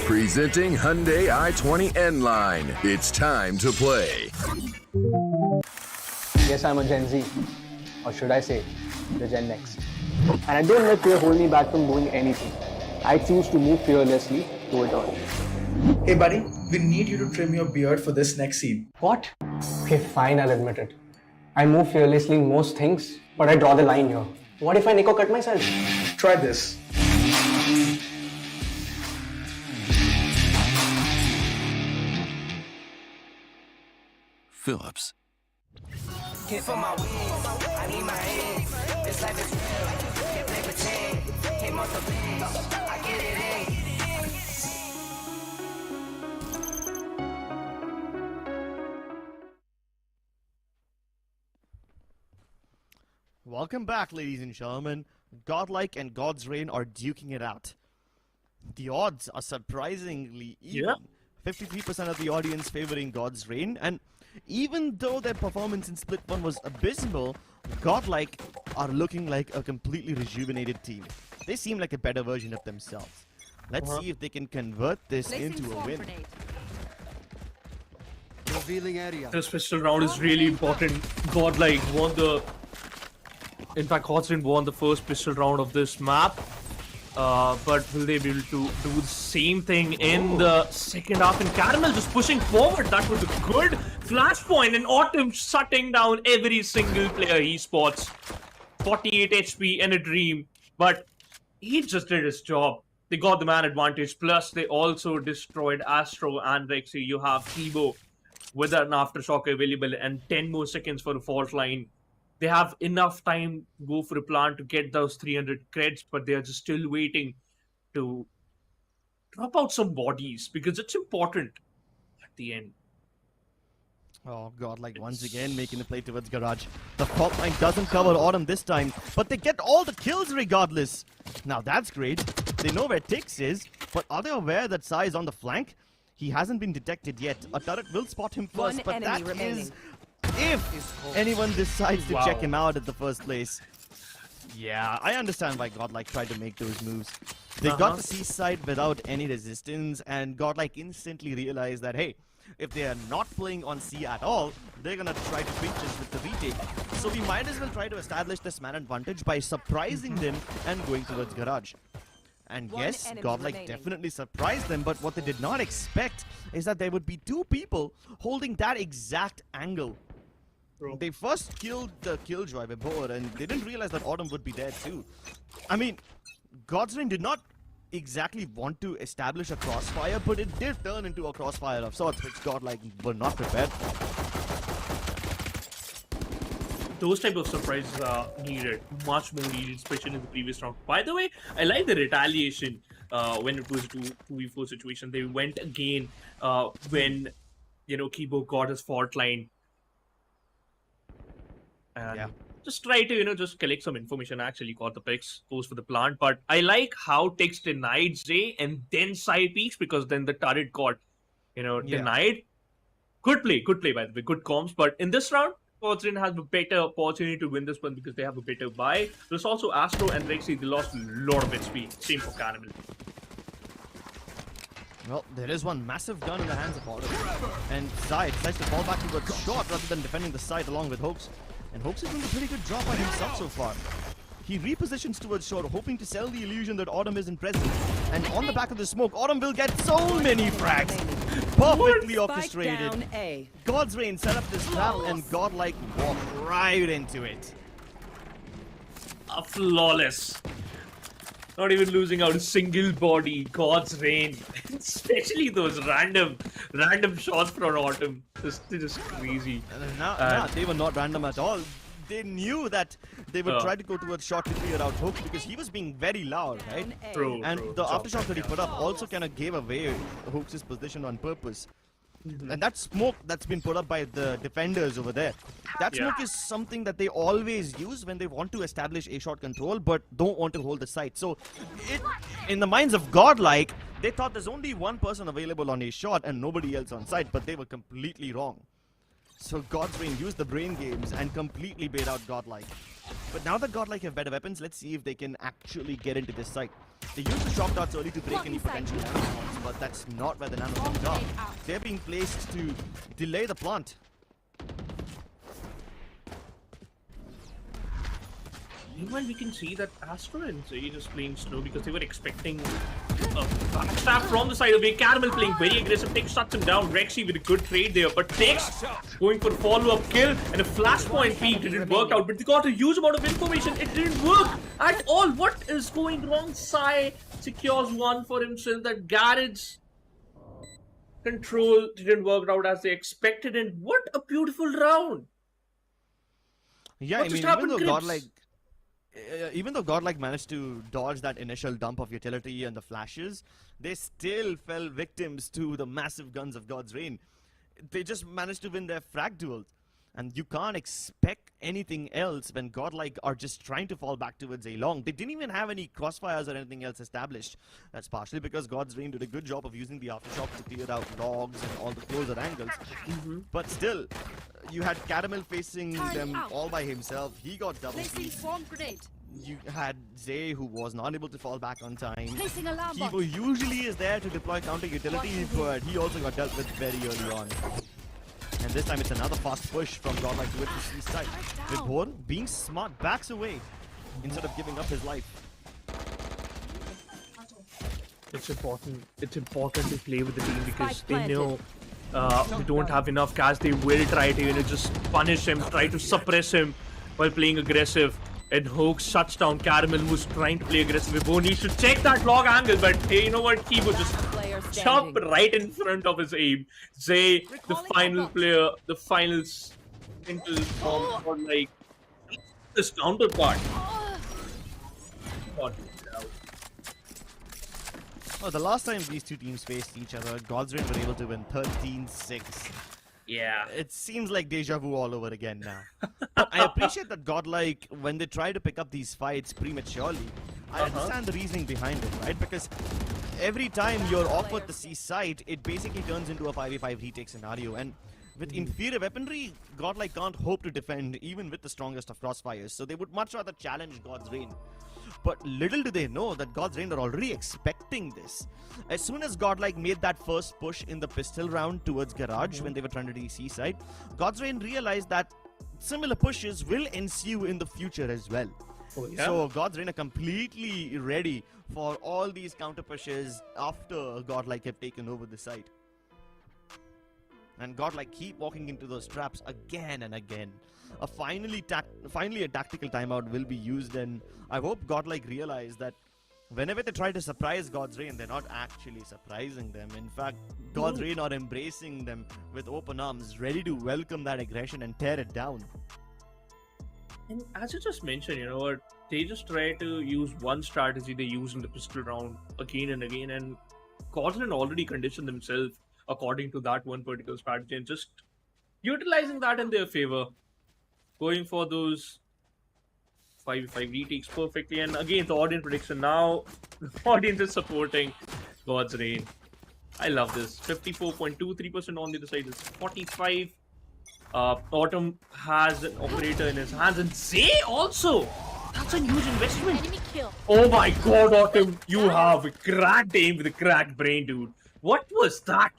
Presenting Hyundai i20 N-Line. It's time to play. Yes, I'm a Gen Z. Or should I say, the Gen Next. And I don't let fear hold me back from doing anything. I choose to move fearlessly through it all. Hey buddy, we need you to trim your beard for this next scene. What? Okay, fine, I'll admit it. I move fearlessly in most things, but I draw the line here. What if I Nico cut myself? Try this. Phillips. Hit for my wins, I need my hands. This life is real, can't play pretend. Came off the bench, I get it in. Welcome back, ladies and gentlemen. Godlike and God's Reign are duking it out. The odds are surprisingly even. Yeah. 53% of the audience favoring God's Reign, and even though their performance in Split 1 was abysmal, Godlike are looking like a completely rejuvenated team. They seem like a better version of themselves. Let's see if they can convert this into a win. Revealing area. This pistol round is really important. Godlike won the... In fact, God's Reign won the first pistol round of this map. But will they be able to do the same thing in the second half? And Caramel just pushing forward. That was a good flashpoint. And Autumn shutting down every single player he spots. 48 HP and a dream. But he just did his job. They got the man advantage. Plus, they also destroyed Astro and Rexy. You have Kibo with an aftershock available and 10 more seconds for a fault line. They have enough time to go for a plan to get those 300 creds, but they are just still waiting to drop out some bodies because it's important at the end. Oh, Godlike once again making a play towards Garage. The fault line doesn't cover Autumn this time, but they get all the kills regardless. Now that's great. They know where Tix is, but are they aware that Sai is on the flank? He hasn't been detected yet. A turret will spot him first, but that is if anyone decides to check him out at the first place. Yeah, I understand why Godlike tried to make those moves. They got the C side without any resistance, and Godlike instantly realized that, hey, if they are not playing on C at all, they're gonna try to breach us with the retake. So we might as well try to establish this man advantage by surprising them and going towards Garage. And yes, Godlike definitely surprised them, but what they did not expect is that there would be two people holding that exact angle. They first killed the Killjoy before, and they didn't realize that Autumn would be there too. I mean, Godsrain did not exactly want to establish a crossfire, but it did turn into a crossfire of sorts, which Godlike were not prepared for. Those type of surprises are needed, much more needed, especially in the previous round. By the way, I like the retaliation when it was a 2v4 situation. They went again when, you know, Kibo got his fault line. And just try to, you know, just collect some information. Actually got the picks, goes for the plant. But I like how Tex denied Zay and then side peeks, because then the turret got, you know, denied. Good play by the way, good comms. But in this round, Godsrain has a better opportunity to win this one because they have a better buy. There's also Astro and Rexy. They lost a lot of HP. Same for Caramel. Well, there is one massive gun in the hands of Autumn. And Zai decides to fall back towards short rather than defending the side along with Hoax. And Hoax is doing a pretty good job by himself so far. He repositions towards short, hoping to sell the illusion that Autumn isn't present. And on the back of the smoke, Autumn will get so many frags. Perfectly orchestrated. Godsrain set up this trap and Godlike walked right into it. A flawless. Not even losing out a single body. Godsrain. Especially those random shots from Autumn. Just crazy. No, they were not random at all. They knew that they would try to go towards short to clear out Hoax because he was being very loud, right? And the aftershock that he put up also kind of gave away Hoax's position on purpose. And that smoke that's been put up by the defenders over there, that smoke is something that they always use when they want to establish A-shot control but don't want to hold the site. So, in the minds of Godlike, they thought there's only one person available on A-shot and nobody else on site, but they were completely wrong. So Godsrain used the brain games and completely bait out Godlike. But now that Godlike have better weapons, let's see if they can actually get into this site. They used the shock darts early to break any potential nanobombs, but that's not where the nanobombs are. They're being placed to delay the plant. Meanwhile, we can see that Astro and Zay just playing slow because they were expecting a backstab from the side of A. Caramel playing very aggressive. Tex shuts him down. Rexy with a good trade there. But Tex going for a follow-up kill and a flashpoint peek didn't work out. But they got a huge amount of information. It didn't work at all. What is going wrong? Sai secures one for himself. That garage control didn't work out as they expected. And what a beautiful round. Yeah, what I mean, even though Godlike managed to dodge that initial dump of utility and the flashes, they still fell victims to the massive guns of Godsrain. They just managed to win their frag duels. And you can't expect anything else when Godlike are just trying to fall back towards A long. They didn't even have any crossfires or anything else established. That's partially because Godsrain did a good job of using the aftershock to clear out logs and all the closer angles. But still, you had Caramel facing them all by himself. He got double teamed. You had Zay, who was not able to fall back on time. Kibo usually is there to deploy counter utility, but he also got dealt with very early on. And this time it's another fast push from Godlike towards the C side. Vibhor, being smart, backs away instead of giving up his life. It's important to play with the team because they know they don't have enough cash. They will try to, you know, just punish him, try to suppress him while playing aggressive. And Hoax shuts down Caramel, who's trying to play aggressive. Vibhor needs to check that log angle, but hey, you know what? Kibo just chopped right in front of his aim. Zay, the final player, the finals into form for like this counterpart. Oh, the last time these two teams faced each other, Godsrain were able to win 13-6. Yeah. It seems like deja vu all over again now. But I appreciate that Godlike, when they try to pick up these fights prematurely, I understand the reasoning behind it, right? Because every time you're offered the C site, it basically turns into a 5v5 retake scenario. And With inferior weaponry, Godlike can't hope to defend even with the strongest of crossfires, so they would much rather challenge God's Reign. But little do they know that God's Reign are already expecting this. As soon as Godlike made that first push in the pistol round towards Garage when they were trying to do seaside, God's Reign realized that similar pushes will ensue in the future as well. Oh, yeah? So God's Reign are completely ready for all these counter pushes after Godlike have taken over the site. And Godlike keep walking into those traps again and again. Finally a tactical timeout will be used, and I hope Godlike realize that whenever they try to surprise God's Reign, they're not actually surprising them. In fact, God's Reign are embracing them with open arms, ready to welcome that aggression and tear it down. And as you just mentioned, you know what, they just try to use one strategy they use in the pistol round again and again, and God's Reign already conditioned themselves according to that one particular strategy and just utilizing that in their favor, going for those 5v5 retakes perfectly. And again, the audience prediction now, the audience is supporting God's Reign. I love this. 54.23% on the other side is 45. Autumn has an operator in his hands, and Zay also. That's a huge investment. Enemy kill. Oh my god, Autumn, you have a cracked aim with a cracked brain, dude. What was that?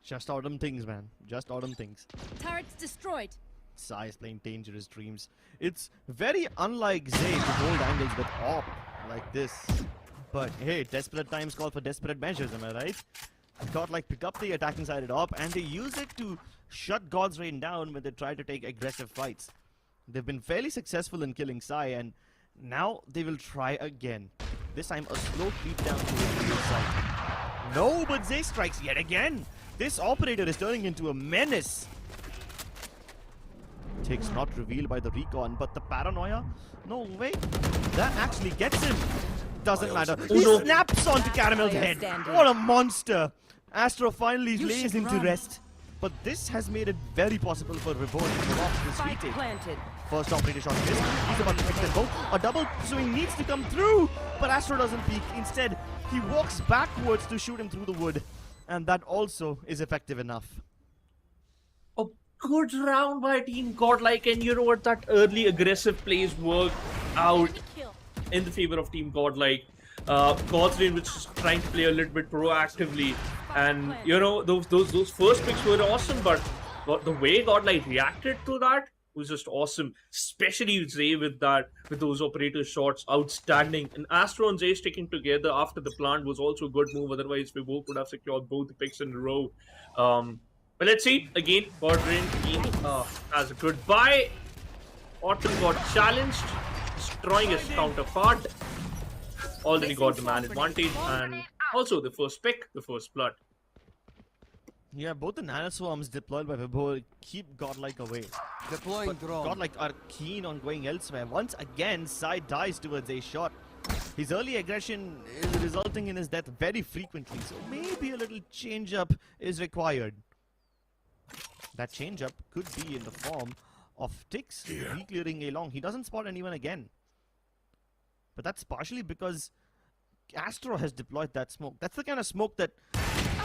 Just Autumn things, man. Just Autumn things. Turrets destroyed. Sai is playing Dangerous Dreams. It's very unlike Zay to hold angles with AWP like this. But hey, desperate times call for desperate measures, am I right? Godlike pick up the attacking side at AWP and they use it to shut God's Reign down when they try to take aggressive fights. They've been fairly successful in killing Sai, and now they will try again. This time a slow creep down to the real side. No, but Zay strikes yet again. This operator is turning into a menace. Tick's not revealed by the recon, but the paranoia? No way. That actually gets him. Doesn't matter. He snaps onto Caramel's head. What a monster. Astro finally lays him to rest. But this has made it very possible for Reborn to pull off this retake. First operator shot missed. He's about to fix them both. A double swing needs to come through, but Astro doesn't peek. Instead, he walks backwards to shoot him through the wood. And that also is effective enough. A good round by Team Godlike, and you know what? That early aggressive plays work out in the favor of Team Godlike. God's Reign, which is trying to play a little bit proactively, and you know those first picks were awesome, but the way Godlike reacted to that was just awesome. Especially Zay with those operator shots, outstanding. And Astro and Zay sticking together after the plant was also a good move. Otherwise, we both would have secured both the picks in a row. But let's see again. God's Reign has a good buy. Autumn got challenged, destroying his counterpart. Already got the man advantage, and also the first pick, the first blood. Yeah, both the nanoswarms deployed by Vibhor keep Godlike away. Deploying drone. Godlike are keen on going elsewhere. Once again, Sai dies towards a shot. His early aggression is resulting in his death very frequently, so maybe a little change-up is required. That change-up could be in the form of Tix re-clearing A long. He doesn't spot anyone again. But that's partially because Astro has deployed that smoke. That's the kind of smoke that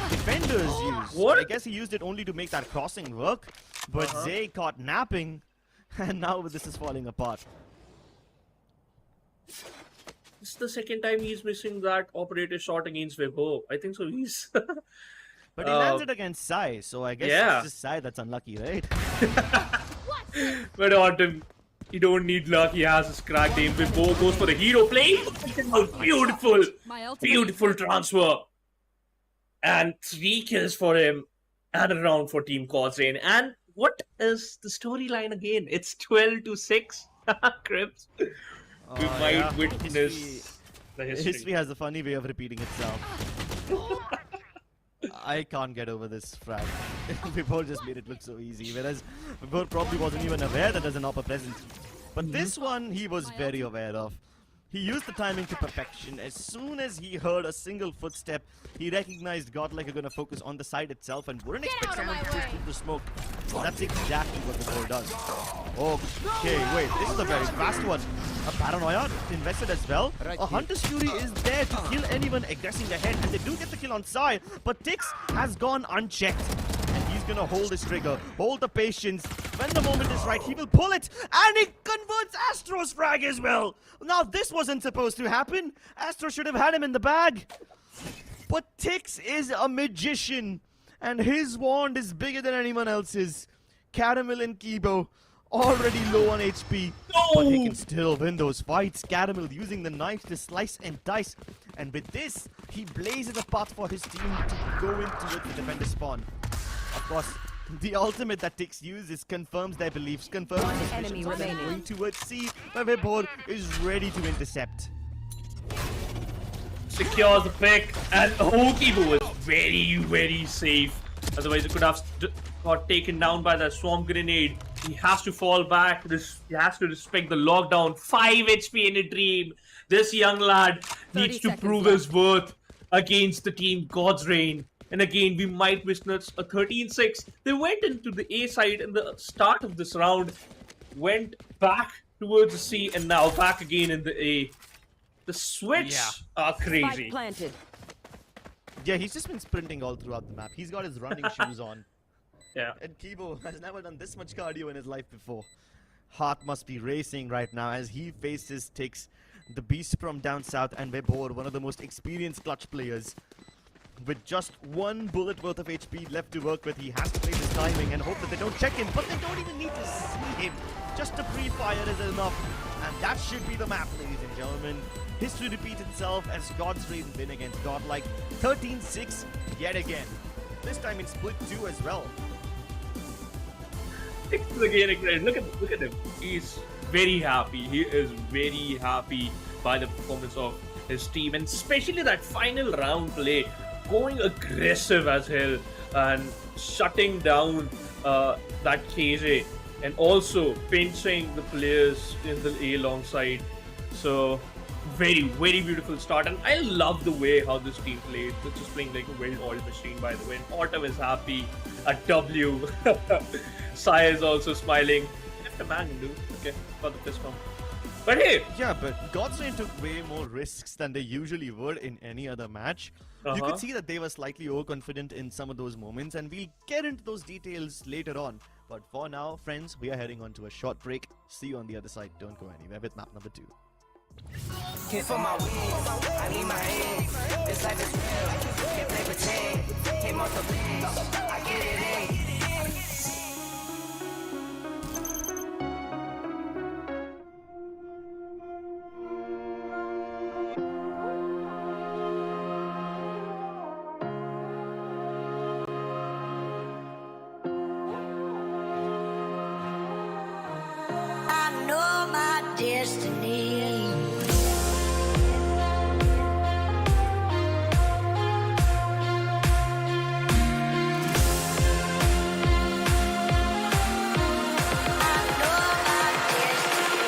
defenders use. What? I guess he used it only to make that crossing work. But Zay caught napping, and now this is falling apart. This is the second time he's missing that operator shot against Vibhor. I think so. He's. But he lands it against Sai, so I guess it's just Sai that's unlucky, right? But Autumn, you don't need luck. He has his cracked aim. Vibhor goes for the hero play. Beautiful, beautiful transfer. And 3 kills for him, and a round for Team God's Reign. And what is the storyline again? It's 12-6. Crips. We might witness the history. History has a funny way of repeating itself. I can't get over this frag. Vibhor just made it look so easy, whereas Vibhor probably wasn't even aware that there's an AWP present. But this one, he was very aware of. He used the timing to perfection. As soon as he heard a single footstep, he recognized Godlike are going to focus on the side itself and wouldn't expect someone to push through the smoke. That's exactly what Vibhor does. Okay, wait, this is a very fast one. A Paranoia invested as well. A Hunter's Fury is there to kill anyone aggressing ahead, and they do get the kill on Sai, but Tix has gone unchecked. And he's gonna hold his trigger, hold the patience. When the moment is right, he will pull it, and he converts Astro's frag as well. Now this wasn't supposed to happen. Astro should have had him in the bag. But Tix is a magician, and his wand is bigger than anyone else's. Caramel and Kibo already low on HP, but he can still win those fights. Caramel using the knife to slice and dice, and with this, he blazes a path for his team to go into the defender spawn. Of course, the ultimate that Tix uses confirms their beliefs, confirms the enemy suspicions, and remaining. going towards C, where Vibhor is ready to intercept. Secures the pick, and Kibo was very safe. Otherwise, it could have got taken down by that swarm grenade. He has to fall back. He has to respect the lockdown. 5 HP in a dream. This young lad 30 needs to seconds prove left. his worth against the team God's Reign. And again, we might witness a 13-6. They went into the A side in the start of this round, went back towards the C, and now back again in the A. The switch are crazy. Spike planted. Yeah, he's just been sprinting all throughout the map. He's got his running shoes on. Yeah. And Kibo has never done this much cardio in his life before. Heart must be racing right now as he faces Tix, the beast from down south, and Vibhor, one of the most experienced clutch players. With just 1 bullet worth of HP left to work with, he has to play this timing and hope that they don't check him, but they don't even need to see him. Just a pre-fire is enough, and that should be the map, ladies and gentlemen. History repeats itself as God's Reign win against Godlike. 13-6 yet again. This time in split 2 as well. Again, look at him. He's very happy. He is very happy by the performance of his team, and especially that final round play, going aggressive as hell and shutting down that KJ, and also pinching the players in the A alongside. So very beautiful start, and I love the way how this team played. They're just playing like a well-oiled machine, by the way. And Autumn is happy at W. Sai is also smiling. Left a man, dude. Okay, for the fist bump. But hey, Yeah, but God's Reign took way more risks than they usually would in any other match. You could see that they were slightly overconfident in some of those moments, and we'll get into those details later on. But for now, friends, we are heading on to a short break. See you on the other side. Don't go anywhere with map number 2. Came for my wins, I need my hands. This life is real, can't play pretend. Came off the bench, I get it in. I know my destiny. I know my destiny.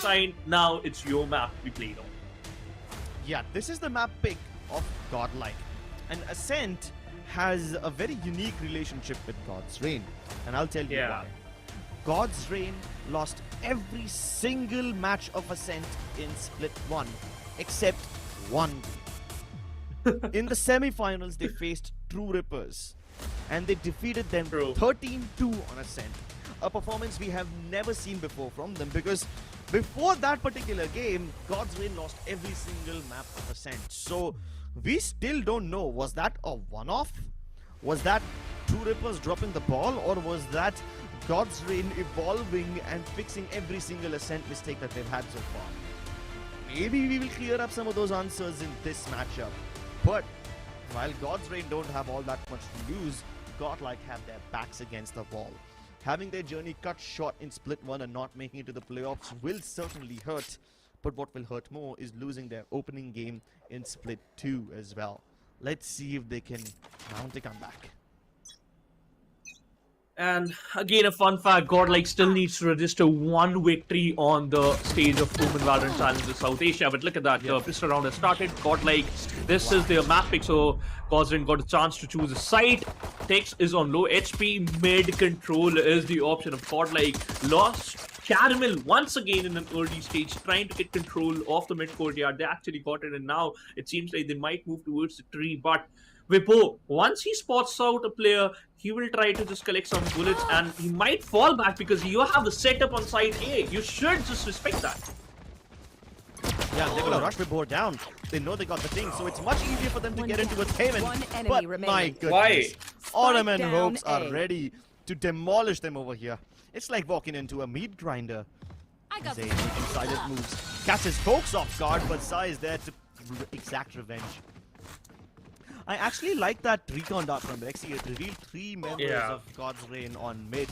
assigned. Now it's your map to be played on. Yeah, this is the map pick of Godlike. And Ascent has a very unique relationship with God's Reign. And I'll tell you Yeah. why. God's Reign lost every single match of Ascent in Split 1 except one. In the semi-finals, they faced True Rippers and they defeated them True. 13-2 on Ascent. A performance we have never seen before from them, because before that particular game, God's Reign lost every single map of Ascent. So we still don't know, was that a one-off? Was that True Rippers dropping the ball, or was that God's Reign evolving and fixing every single Ascent mistake that they've had so far? Maybe we will clear up some of those answers in this matchup. But while God's Reign don't have all that much to lose, Godlike have their backs against the wall. Having their journey cut short in Split 1 and not making it to the playoffs will certainly hurt. But what will hurt more is losing their opening game in Split 2 as well. Let's see if they can mount a comeback. And again, a fun fact, Godlike still needs to register one victory on the stage of NODWIN Valorant Challenge in South Asia. But look at that, the pistol round has started. Godlike, this is their map pick, so Godlike got a chance to choose a site. Tex is on low HP, mid control is the option of Godlike. Lost Caramel once again in an early stage, trying to get control of the mid courtyard. They actually got it, and now it seems like they might move towards the tree, but Vipo, once he spots out a player, he will try to just collect some bullets and he might fall back because you have the setup on side A. You should just respect that. Yeah, they're gonna rush Vipo down. They know they got the thing, so it's much easier for them to get into its haven. One enemy But remaining. my goodness, Why? Ottoman down Rogues are A. ready to demolish them over here. It's like walking into a meat grinder. I got Zay making silent moves. Catches folks off guard, but Sai is there to exact revenge. I actually like that recon dart from Rexy. It revealed 3 members Yeah. of God's Reign on mid.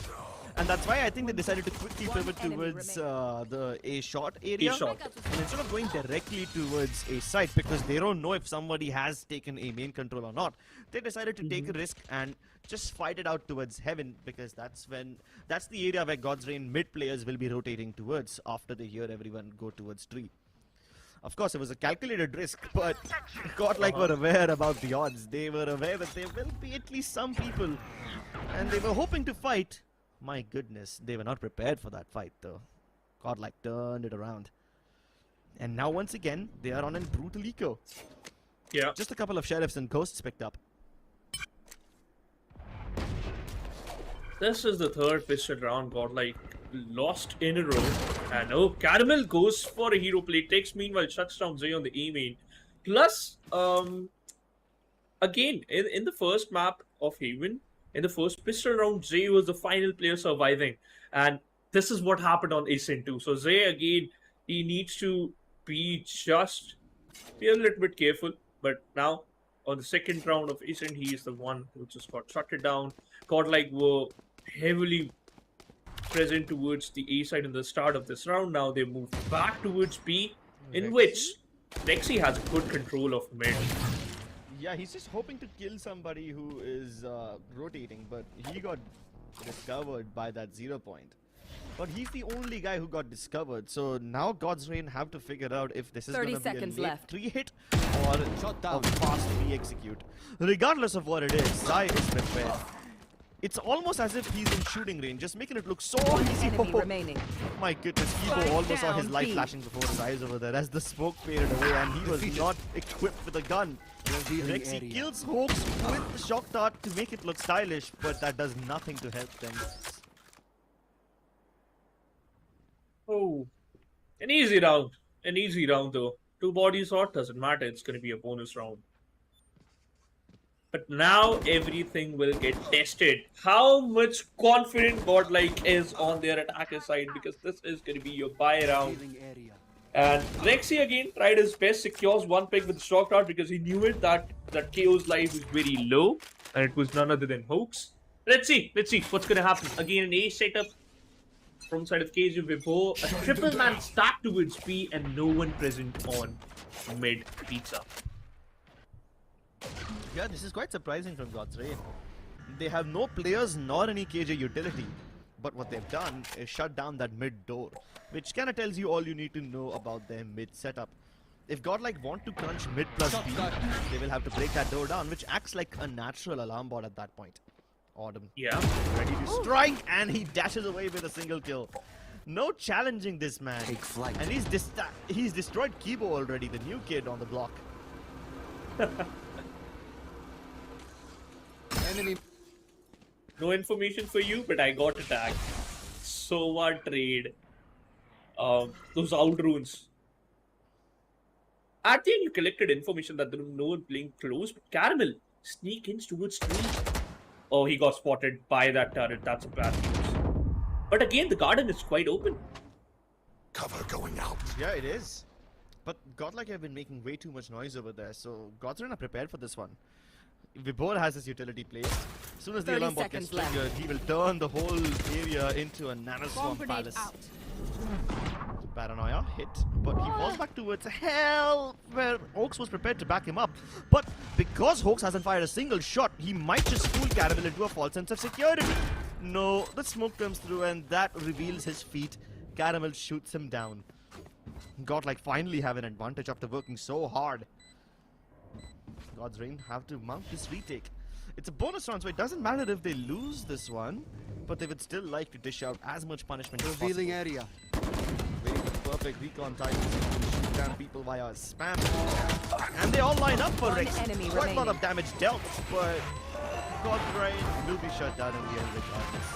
And that's why I think they decided to quickly pivot towards the A short area. A-short. And instead of going directly towards a site, because they don't know if somebody has taken a main control or not, they decided to take a risk and just fight it out towards heaven, because that's the area where God's Reign mid players will be rotating towards after they hear everyone go towards tree. Of course, it was a calculated risk, but Godlike were aware about the odds. They were aware that there will be at least some people, and they were hoping to fight. My goodness, they were not prepared for that fight, though. Godlike turned it around. And now, once again, they are on a brutal eco. Yeah. Just a couple of sheriffs and ghosts picked up. This is the third pistol round. Godlike lost in a row. And oh, Caramel goes for a hero play. Takes meanwhile shuts down Zay on the A main. Plus, again, in the first map of Haven, in the first pistol round, Zay was the final player surviving. And this is what happened on Ascent 2. So Zay, again, he needs to be a little bit careful. But now, on the second round of Ascent, he is the one who just got shutted down. Godlike were heavily present towards the A side in the start of this round. Now they move back towards B, in which Rexy has good control of mid. Yeah, he's just hoping to kill somebody who is rotating, but he got discovered by that 0 point. But he's the only guy who got discovered, so now God's Reign have to figure out if this is 30 going to be a seconds late left. 3 hit or a fast 3 execute. Regardless of what it is, Sai is prepared. It's almost as if he's in shooting range, just making it look so easy. Enemy remaining. My goodness, Kibo Spike almost saw his down, light B. flashing before his eyes over there as the smoke faded away and he was not equipped with a gun. Rexy kills Hawks with the shock dart to make it look stylish, but that does nothing to help them. Oh, an easy round. An easy round though. 2 bodies shot, doesn't matter. It's going to be a bonus round. But now everything will get tested. How much confident Godlike is on their attacker side, because this is going to be your buy round. And Rexy again tried his best, secures 1 pick with the shock dart because he knew it that KO's life was very low, and it was none other than Hoax. Let's see what's going to happen. Again, an A setup from side of KJ Vibo, a triple man stack towards B, and no one present on mid pizza. Yeah, this is quite surprising from God's Reign. They have no players nor any KJ utility. But what they've done is shut down that mid door, which kind of tells you all you need to know about their mid setup. If Godlike want to crunch mid plus B, they will have to break that door down, which acts like a natural alarm bot at that point. Autumn. Yeah. Ready to strike, and he dashes away with a single kill. No challenging this man. Take flight. And he's destroyed Kibo already, the new kid on the block. Enemy. No information for you, but I got attacked. Sova trade. Those out runes. I think you collected information that there was no one playing close, but Caramel sneak in towards tree. Oh, he got spotted by that turret. That's a bad news. But again, the garden is quite open. Cover going out. Yeah, it is. But Godlike have been making way too much noise over there, so Godsren are prepared for this one. Vibor has his utility placed. As soon as the 30 alarm bot gets seconds triggered, he will turn the whole area into a nanoswarm palace. Paranoia hit, but he falls back towards hell, where Hoax was prepared to back him up. But because Hoax hasn't fired a single shot, he might just fool Caramel into a false sense of security. No, the smoke comes through and that reveals his feet. Caramel shoots him down. Godlike finally have an advantage after working so hard. God's Reign have to mount this retake. It's a bonus round, so it doesn't matter if they lose this one, but they would still like to dish out as much punishment as possible. Revealing area. Waiting for the perfect recon time to shoot down people via spam. And they all line up for One Rex. enemy Quite a lot of remaining. damage dealt, but God's Reign will be shut down in the end regardless.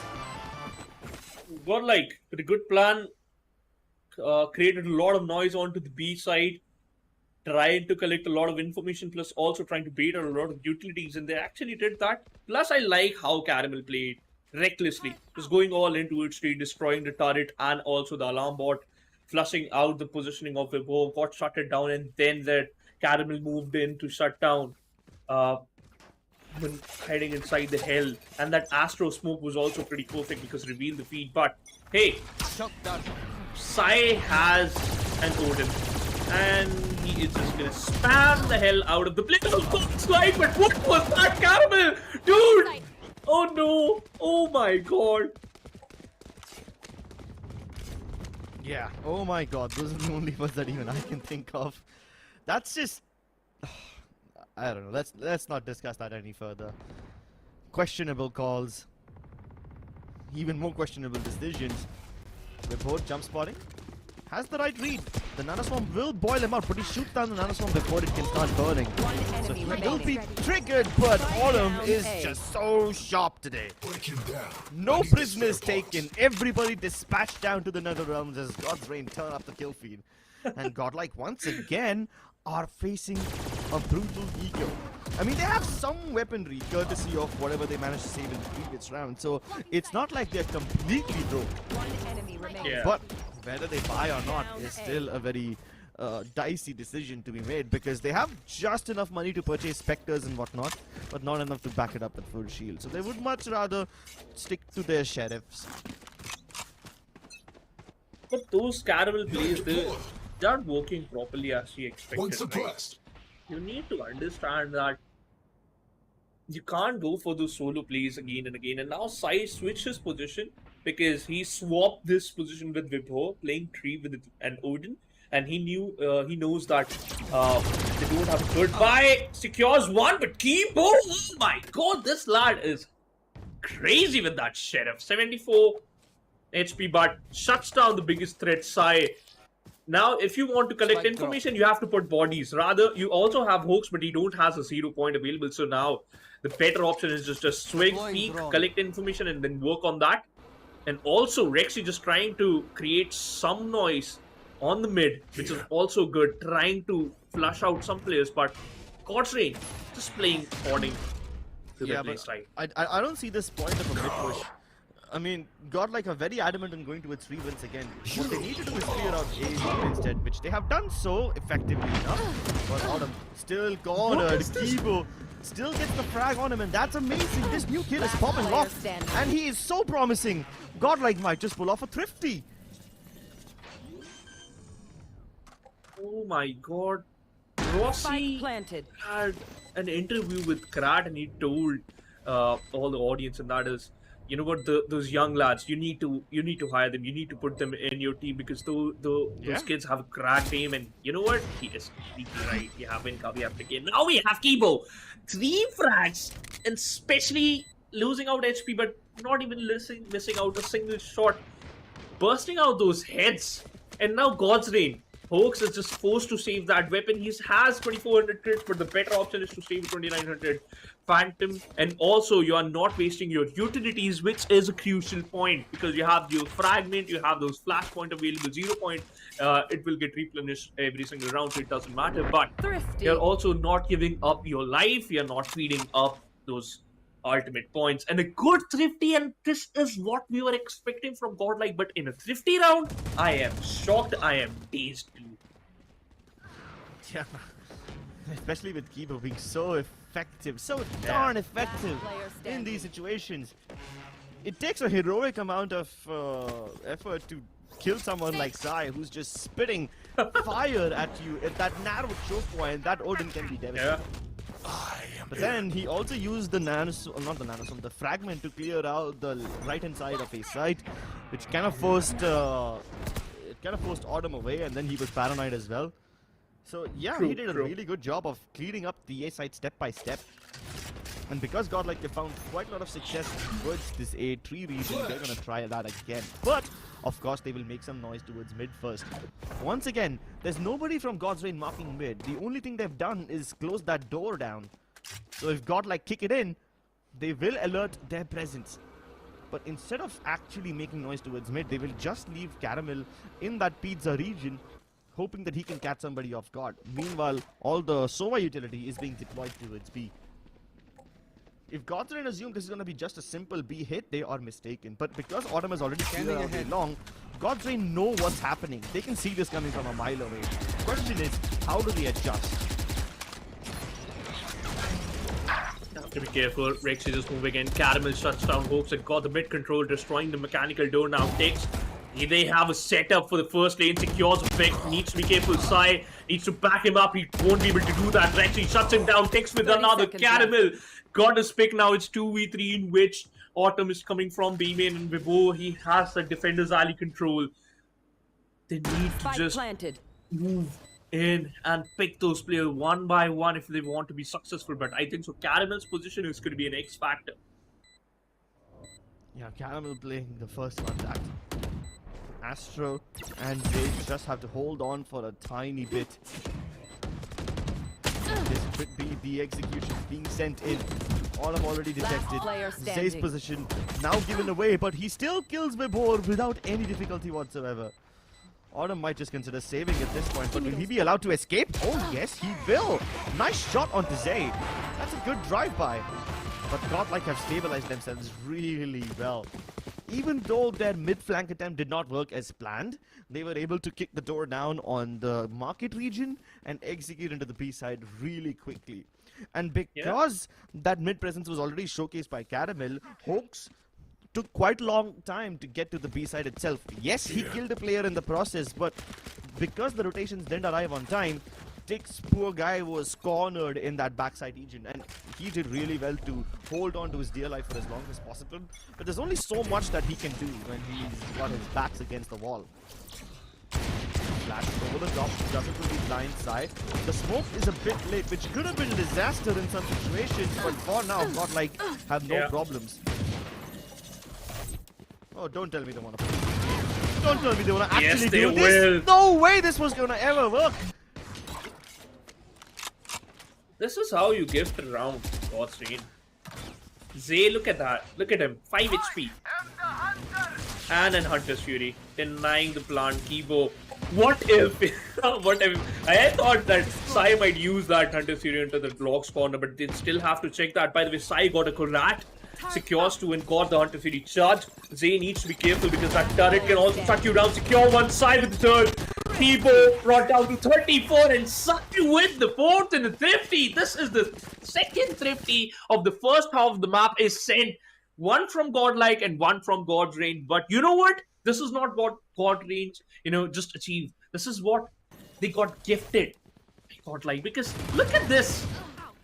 Godlike, with a good plan, created a lot of noise onto the B side, trying to collect a lot of information, plus also trying to bait out a lot of utilities, and they actually did that. Plus, I like how Caramel played recklessly, just going all into it, straight destroying the turret and also the alarm bot, flushing out the positioning of Vibor, got shut it down, and then that Caramel moved in to shut down. When hiding inside the hell, and that Astro smoke was also pretty perfect because revealed the feed. But hey, Sai has an Odin, and he is just gonna spam the hell out of the play. Slide, but what was that, Caramel? Dude! Oh no! Oh my god! Yeah, oh my god, those are the only ones that even I can think of. That's just... I don't know, let's not discuss that any further. Questionable calls. Even more questionable decisions. They're both jump spotting. Has the right read. The nanoswarm will boil him out, but he shoots down the nanoswarm before it can start burning. So he will be triggered, but Autumn is just so sharp today. No prisoners taken. Everybody dispatched down to the nether realms as God's Reign turn up the kill feed. And Godlike once again are facing a brutal ego. I mean, they have some weaponry courtesy of whatever they managed to save in the previous round, so it's not like they're completely broke. Yeah. But whether they buy or not is still a very dicey decision to be made, because they have just enough money to purchase specters and whatnot, but not enough to back it up with full shield. So they would much rather stick to their sheriffs. But those Caramel plays, they aren't working properly as we expected. Right? You need to understand that you can't go for those solo plays again and again. And now Sai switched his position because he swapped this position with Vibor, playing Tree with an Odin, and he knows that they don't have goodbye. Secures one, but Kibo, oh my god, this lad is crazy with that sheriff. 74 HP, but shuts down the biggest threat, Sai. Now, if you want to collect information, you have to put bodies. Rather, you also have Hoax, but he don't has a 0 point available. So now, the better option is just a swing, peek, collect information, and then work on that. And also, Rexy just trying to create some noise on the mid, which is also good. Trying to flush out some players, but God's Reign just playing according to the play style. I don't see this point of a mid push. I mean, Godlike are very adamant on going towards 3 wins again. What they need to do is clear out A instead, which they have done so effectively enough. But Autumn still cornered. Kibo still gets the frag on him, and that's amazing. This new kid is popping off, and he is so promising. Godlike might just pull off a thrifty. Oh my god. Rossi planted. had an interview with Krat, and he told all the audience, and that is, you know what, those young lads, you need to hire them. You need to put them in your team because those kids have a cracked aim. And you know what? He is completely right. We have Tricky. Now we have Kibo. 3 frags, and especially losing out HP, but not even missing out a single shot. Bursting out those heads. And now God's Reign. Hoax is just forced to save that weapon. He has 2400 crits, but the better option is to save 2900 Phantom. And also, you are not wasting your utilities, which is a crucial point, because you have your fragment, you have those flashpoint available, 0 point. It will get replenished every single round, so it doesn't matter. But you're also not giving up your life. You're not feeding up those ultimate points. And a good Thrifty, and this is what we were expecting from Godlike. But in a Thrifty round, I am shocked. I am dazed too. Yeah, especially with Kibo being so effective, so darn effective in these situations. It takes a heroic amount of effort to kill someone like Sai, who's just spitting fire at you at that narrow choke point. That Odin can be devastating. But then he also used the the fragment to clear out the right-hand side of his site, which kind of forced Autumn away, and then he was paranoid as well. So yeah, he did a really good job of clearing up the A side step by step. And because Godlike, they found quite a lot of success towards this A3 region, they're gonna try that again. But of course, they will make some noise towards mid first. Once again, there's nobody from God's Reign marking mid. The only thing they've done is close that door down. So if Godlike kick it in, they will alert their presence. But instead of actually making noise towards mid, they will just leave Caramel in that pizza region, hoping that he can catch somebody off guard. Meanwhile, all the Sova utility is being deployed towards B. If God's Reign assume this is going to be just a simple B hit, they are mistaken. But because Autumn is already cleared all day long, God's Reign know what's happening. They can see this coming from a mile away. The question is, how do they adjust? Have to be careful. Rex is just moving in. Caramel shuts down Hoax and got the mid control, destroying the mechanical door. Now takes. They have a setup for the first lane. Secures Vic. Needs to be careful. Sai needs to back him up. He won't be able to do that. Rex, he shuts him down. Takes with another. Caramel got his pick. Now it's 2v3 in which Autumn is coming from B-main, and Vivo, he has the defender's alley control. They need to just move in and pick those players one by one if they want to be successful. But I think so Caramel's position is going to be an X factor. Yeah, Caramel playing the first contact. Astro and they just have to hold on for a tiny bit. This could be the execution being sent in. Autumn already detected. Zay's position now given away, but he still kills Vibhor without any difficulty whatsoever. Autumn might just consider saving at this point, but will he be allowed to escape? Oh yes, he will. Nice shot onto Zay. That's a good drive-by. But Godlike have stabilized themselves really well. Even though their mid-flank attempt did not work as planned, they were able to kick the door down on the market region and execute into the B side really quickly. And because that mid-presence was already showcased by Caramel, Hoax took quite a long time to get to the B side itself. Yes, he killed a player in the process, but because the rotations didn't arrive on time, Tick's poor guy was cornered in that backside region, and he did really well to hold on to his dear life for as long as possible. But there's only so much that he can do when he's got his backs against the wall. Flash over the top, doesn't really blind side. The smoke is a bit late, which could have been a disaster in some situations, but for now, Godlike have no problems. Oh, don't tell me they want to play. Don't tell me they want to actually do this. No way this was going to ever work. This is how you gift a round, God's Reign. Zay, look at that. Look at him. 5 HP. And then Hunter's Fury. Denying the plant. Kibo. What if... what if... I thought that Sai might use that Hunter's Fury into the Glock's corner, but they still have to check that. By the way, Sai got a Korat. Secures 2 and got the Hunter Fury charge. Zay needs to be careful because that turret can also shut you down. Secure one side with the third. Kibo brought down to 34 and sucked you with the fourth and the Thrifty. This is the second Thrifty of the first half of the map is sent. One from Godlike and one from God's Reign. But you know what? This is not what God Reign, just achieved. This is what they got gifted by Godlike. Because look at this.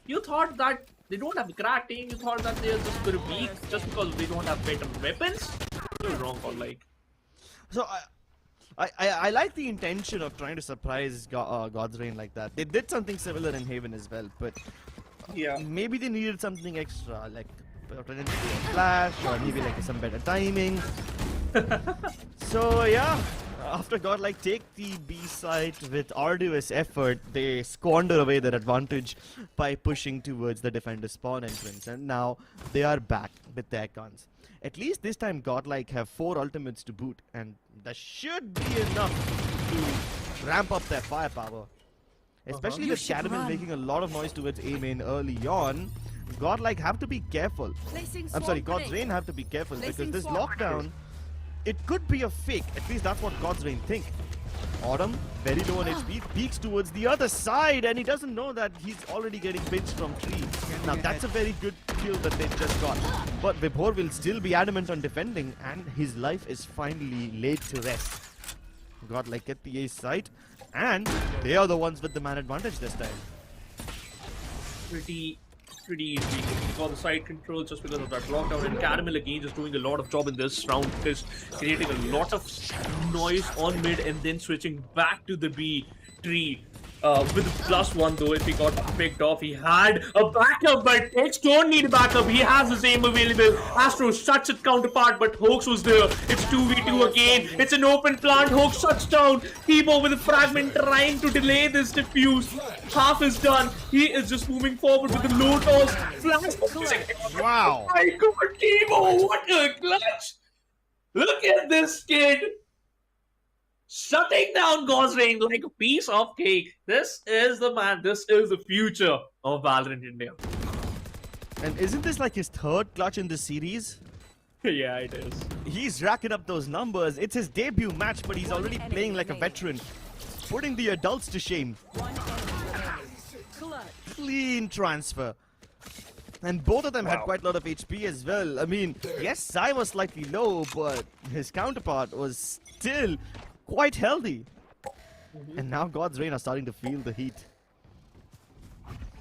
You thought that They don't have a crack team. You thought that they're just very weak just because they don't have better weapons? You're wrong, Godlike. So I like the intention of trying to surprise God's Reign like that. They did something similar in Haven as well, but Yeah. maybe they needed something extra, like put in a flash or maybe like some better timing. So yeah, after Godlike take the B site with arduous effort, they squander away their advantage by pushing towards the defender spawn entrance, and now they are back with their guns. At least this time Godlike have 4 ultimates to boot, and that should be enough to ramp up their firepower. Especially with Caramel making a lot of noise towards A main early on, Godlike have to be careful. I'm sorry, God's Reign have to be careful because this lockdown, it could be a fake. At least that's what God's Reign think. Autumn, very low on HP, peeks towards the other side, and he doesn't know that he's already getting pinched from tree. Now that's a very good kill that they just got. But Vibhor will still be adamant on defending, and his life is finally laid to rest. Godlike get the ace site, and they are the ones with the man advantage this time. Pretty easy. He got the side control just because of that lockdown, and Caramel again just doing a lot of job in this round, just creating a lot of noise on mid and then switching back to the B tree. With +1 though, if he got picked off, he had a backup, but X don't need a backup. He has the same available. Astro shuts its counterpart, but Hoax was there. It's 2v2 again. It's an open plant. Hoax shuts down. Tebow with a fragment trying to delay this diffuse. Half is done. He is just moving forward with the low toss. Flash. Wow. Oh my god, Tebow, what a clutch! Look at this kid! Shutting down God's Reign like a piece of cake. This is the man. This is the future of Valorant India. And isn't this like his 3rd clutch in this series? Yeah, it is. He's racking up those numbers. It's his debut match, but he's already playing like a veteran, putting the adults to shame. Clean transfer. And both of them had quite a lot of HP as well. I mean, yes, Sai was slightly low, but his counterpart was still quite healthy. And now God's Reign are starting to feel the heat.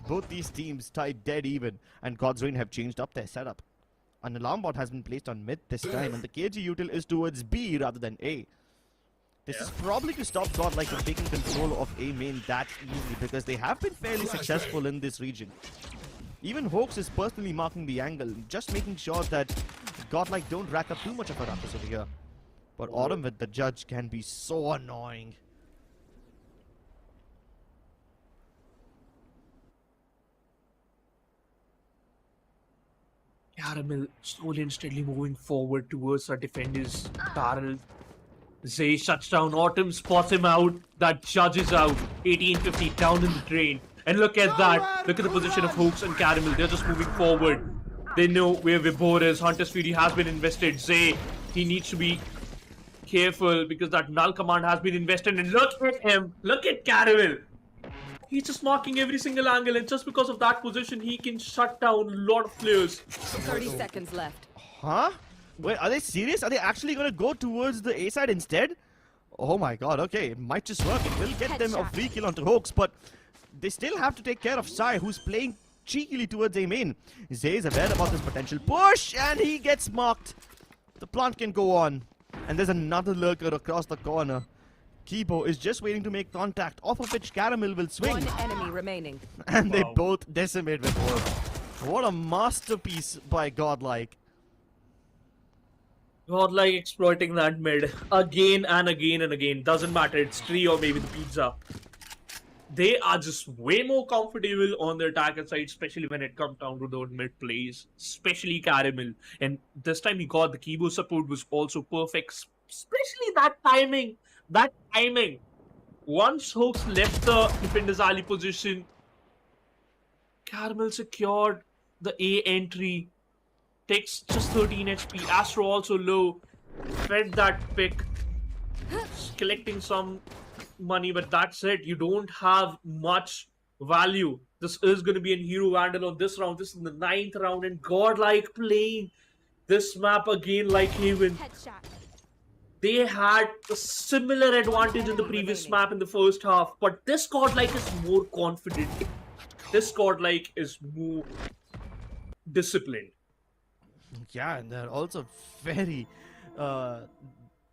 Both these teams tied dead even, and God's Reign have changed up their setup. An alarm bot has been placed on mid this time, and the KG util is towards B rather than A. This is probably to stop Godlike from taking control of A main that easily, because they have been fairly successful in this region. Even Hoax is personally marking the angle, just making sure that Godlike don't rack up too much of a ruckus over here. But Autumn with the judge can be so annoying. Caramel slowly and steadily moving forward towards our defender's barrel. Zay shuts down Autumn, spots him out. That judge is out. 1850 down in the drain. And look at that. Look at the position of Hoax and Caramel. They're just moving forward. They know where Vibhor is. Hunter's Fury has been invested. Zay, he needs to be careful because that null command has been invested. And look at him. Look at Caramel. He's just marking every single angle, and just because of that position, he can shut down a lot of players. 30 seconds left. Huh? Wait, are they serious? Are they actually going to go towards the A side instead? Oh my god, okay. It might just work. It will get them a free kill onto Hoax, but they still have to take care of Sai, who's playing cheekily towards A main. Zay is aware about this potential push, and he gets marked. The plant can go on. And there's another lurker across the corner. Kibo is just waiting to make contact, off of which Caramel will swing. One enemy remaining. And they both decimate with wood. What a masterpiece by Godlike. Godlike exploiting that mid again and again and again. Doesn't matter, it's tree or maybe the pizza. They are just way more comfortable on the attacker side, especially when it comes down to those mid plays, especially Caramel. And this time he got the Kibo support was also perfect, especially that timing. That timing. Once Hoax left the defender's alley position, Caramel secured the A entry. Takes just 13 HP. Astro also low. Fed that pick. Collecting some money, but that's it. You don't have much value. This is going to be a Hero Vandal on this round. This is the 9th round, and Godlike playing this map again like Haven. They had a similar advantage in the previous map in the first half, but this Godlike is more confident. This Godlike is more disciplined. Yeah, and they're also very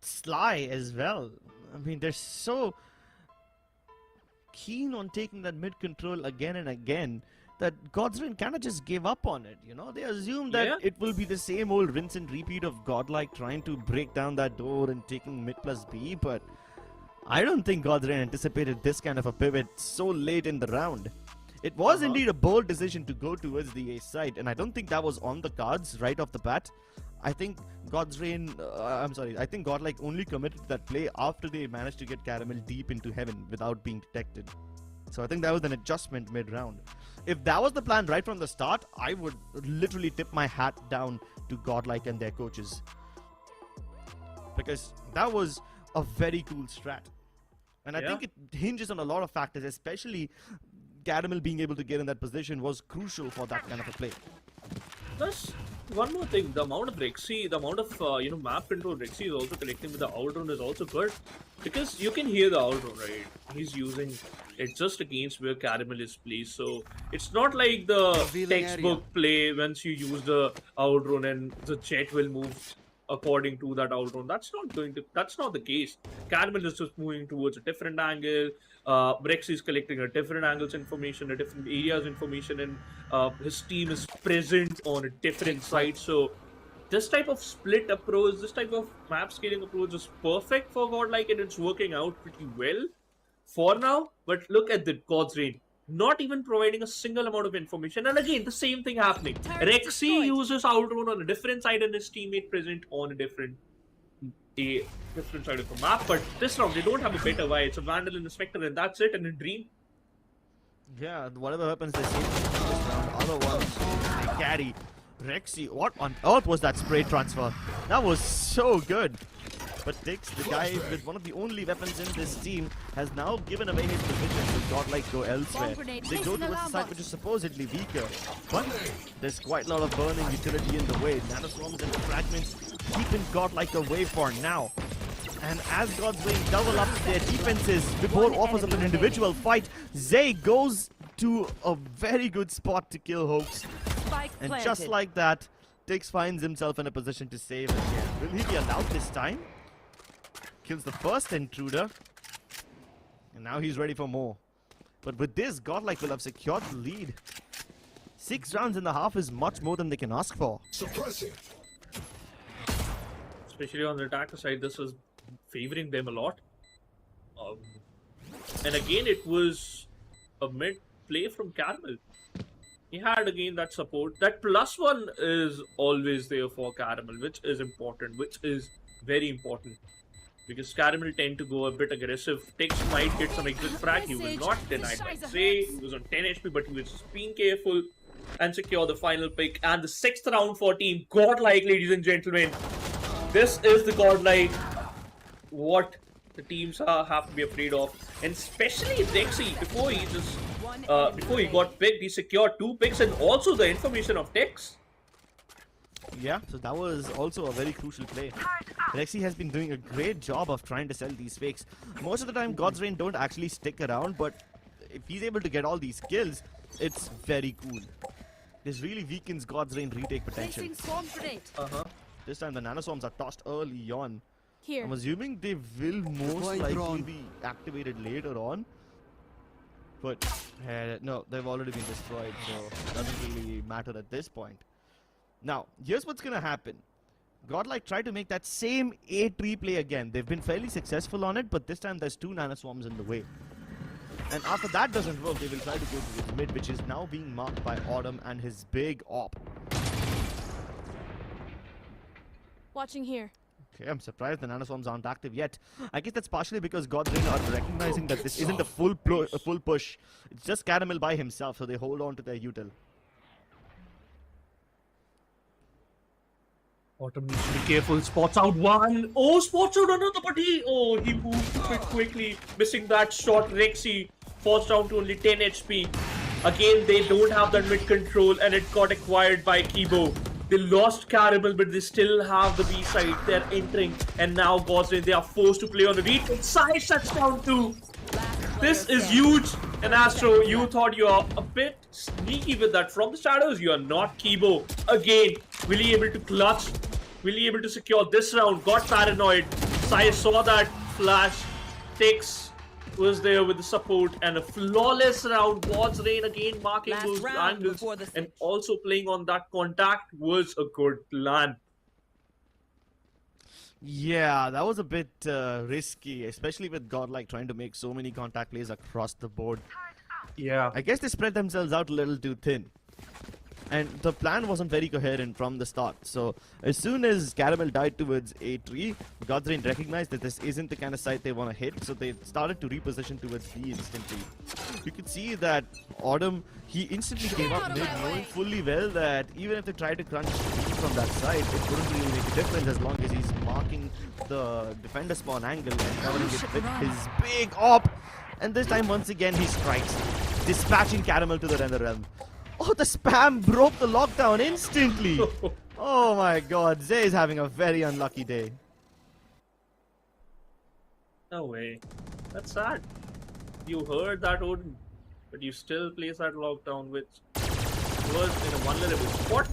sly as well. I mean, they're so keen on taking that mid control again and again that Godsrain kind of just gave up on it. You know, they assumed that Yeah. it will be the same old rinse and repeat of Godlike trying to break down that door and taking mid plus B, but I don't think Godsrain anticipated this kind of a pivot so late in the round. It was indeed a bold decision to go towards the A side, and I don't think that was on the cards right off the bat. I think I think Godlike only committed to that play after they managed to get Caramel deep into heaven without being detected. So I think that was an adjustment mid-round. If that was the plan right from the start, I would literally tip my hat down to Godlike and their coaches. Because that was a very cool strat. And I think it hinges on a lot of factors, especially Caramel being able to get in that position was crucial for that kind of a play. Plus, one more thing, the amount of Rexy, the amount of map control Rexy is also collecting with the outrun is also good, because you can hear the outrun, right? He's using it just against where Caramel is placed, so it's not like the textbook play once you use the outrun and the jet will move according to that outrun. That's not the case. Caramel is just moving towards a different angle. Rex is collecting a different angles information, a different areas information, and his team is present on a different side. So this type of split approach, this type of map scaling approach is perfect for Godlike, and it's working out pretty well for now. But look at the Godsrain, not even providing a single amount of information. And again, the same thing happening. Rexy uses outrun on a different side and his teammate present on a different side of the map. But this round, they don't have a better why. It's a Vandal and a Spectre, and that's it. And a Dream. Yeah, whatever weapons they see this round, other ones they carry. Rexy, what on earth was that spray transfer? That was so good. But Dix, the guy with one of the only weapons in this team, has now given away his position to Godlike go elsewhere. They go towards the side which is supposedly weaker, but there's quite a lot of burning utility in the way. Nanoswarms and fragments keeping Godlike away for now. And as Godsrain double up their defenses before offers up an individual fight, Zay goes to a very good spot to kill Hoax. And just like that, Dix finds himself in a position to save again. Will he be allowed this time? Kills the first intruder. And now he's ready for more. But with this, Godlike will have secured the lead. 6 rounds and a half is much more than they can ask for. Suppressing. Especially on the attacker side, this is favoring them a lot. And again, it was a mid play from Caramel. He had again that support. That +1 is always there for Caramel, which is important, which is very important. Because Caramel tend to go a bit aggressive. Tex might get some exit frag, he will not, denied by Zay. He was on 10 HP, but he was just being careful and secure the final pick. And the 6th round for team Godlike, ladies and gentlemen. This is the Godlike, what the teams have to be afraid of. And especially Rexy, before he got picked, he secured 2 picks and also the information of Tex. Yeah, so that was also a very crucial play. Rexy has been doing a great job of trying to sell these fakes. Most of the time, Godsrain don't actually stick around, but if he's able to get all these kills, it's very cool. This really weakens Godsrain retake potential. This time the nanoswarms are tossed early on. Here. I'm assuming they will most likely be activated later on. But no, they've already been destroyed, so it doesn't really matter at this point. Now, here's what's gonna happen. Godlike tried to make that same A-tree play again. They've been fairly successful on it, but this time there's 2 nanoswarms in the way. And after that doesn't work, they will try to go to the mid, which is now being marked by Autumn and his big op. Watching here. Okay, I'm surprised the nanoswarms aren't active yet. I guess that's partially because Godsrain are recognizing that this isn't a full push. It's just Caramel by himself, so they hold on to their util. Autumn needs to be careful. Spots out one. Oh, spots out another, but he moved a bit quickly, missing that shot. Rexy falls down to only 10 HP. Again, they don't have that mid control, and it got acquired by Kibo. They lost Caramel, but they still have the B side. They're entering, and now Godsrain, they are forced to play on the beat. And Sai shuts down too. This is huge. And Astro, you thought you are a bit sneaky with that. From the shadows, you are not. Kibo, again, will he able to clutch? Will he able to secure this round? Got paranoid. Sai saw that flash. Tix was there with the support, and a flawless round. God's Rain again marking Last those round angles before the and switch. also playing on that contact was a good plan. Yeah, that was a bit risky, especially with Godlike trying to make so many contact plays across the board. Yeah. I guess they spread themselves out a little too thin. And the plan wasn't very coherent from the start. So as soon as Caramel died towards A3, Godsrain recognized that this isn't the kind of site they want to hit, so they started to reposition towards B instantly. You could see that Autumn, he instantly gave up mid, knowing fully well that even if they tried to crunch B from that side, it wouldn't really make a difference as long as he's marking the defender spawn angle and covering it with his big op. And this time, once again, he strikes, dispatching Caramel to the Render Realm. Oh, the spam broke the lockdown instantly. Oh my god, Zay is having a very unlucky day. No way. That's sad. You heard that, Odin, but you still place that lockdown, which was in a vulnerable spot.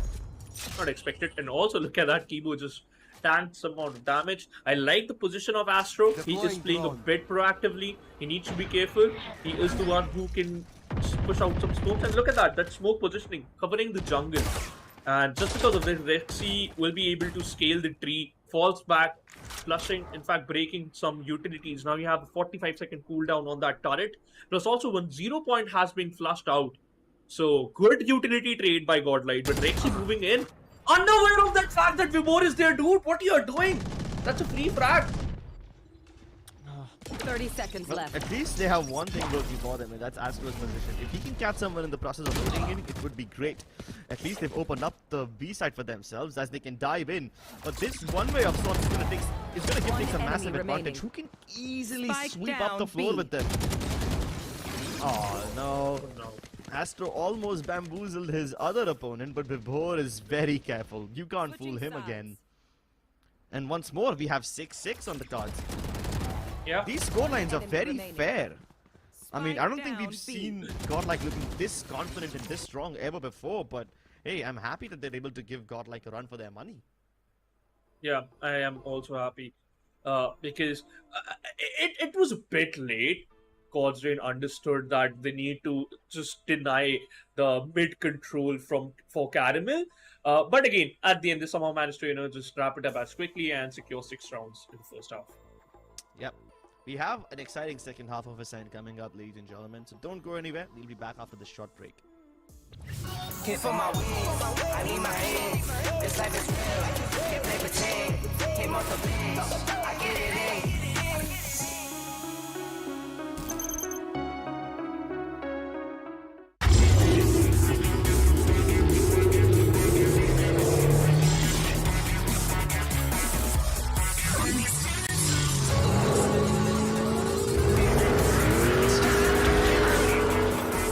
Not expected. And also look at that, Kibo just tanked some amount of damage. I like the position of Astro. He is playing a bit proactively. He needs to be careful. He is the one who can push out some smokes, and look at that smoke positioning covering the jungle, and just because of this, Rexy will be able to scale the tree, falls back, flushing, in fact breaking some utilities. Now you have a 45-second cooldown on that turret, plus also when 0 point has been flushed out, so good utility trade by Godlike. But Rexy moving in, unaware of that fact that Vibor is there. Dude, what you are doing? That's a free frag. 30 seconds Well, left. at least they have one thing working for them, and that's Astro's position. If he can catch someone in the process of loading in, it would be great. At least they've opened up the B side for themselves as they can dive in. But this one way of sorts is going to give Tix a massive advantage. Who can easily Spike sweep up the down floor B. with them? Oh no. No. Astro almost bamboozled his other opponent, but Vibor is very careful. You can't fool him again. And once more, we have 6-6 on the cards. Yeah. These scorelines are very remaining. fair. I mean, I don't think down we've B. seen Godlike looking this confident and this strong ever before, but hey, I'm happy that they're able to give Godlike a run for their money. Yeah, I am also happy because it was a bit late. Godsrain understood that they need to just deny the mid control for Caramel. But again, at the end, they somehow managed to just wrap it up as quickly and secure 6 rounds in the first half. Yep. We have an exciting second half of Ascent coming up, ladies and gentlemen, so don't go anywhere. We'll be back after this short break. Can't feel my wings, I need my hands. This life is real, can't play pretend. Came off the bench, I get it in.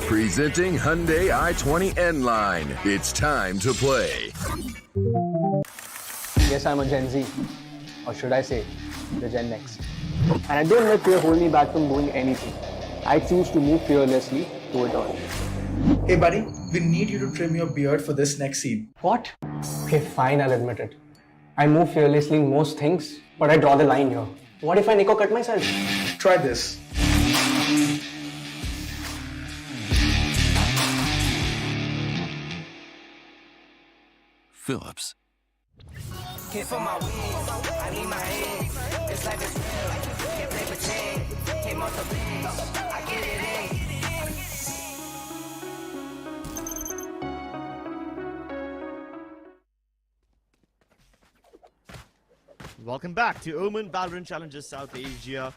Presenting Hyundai i20 N-Line. It's time to play. Yes, I'm a Gen Z. Or should I say, the Gen Next. And I don't let fear hold me back from doing anything. I choose to move fearlessly to it all. Hey buddy, we need you to trim your beard for this next scene. What? Okay, fine, I'll admit it. I move fearlessly in most things, but I draw the line here. What if I Nico cut myself? Try this. Phillips. Can't feel my wings, I need my hands. This life is real, can't play pretend. Came off the bench, I get it in. Welcome back to NODWIN Valorant Challenges South Asia.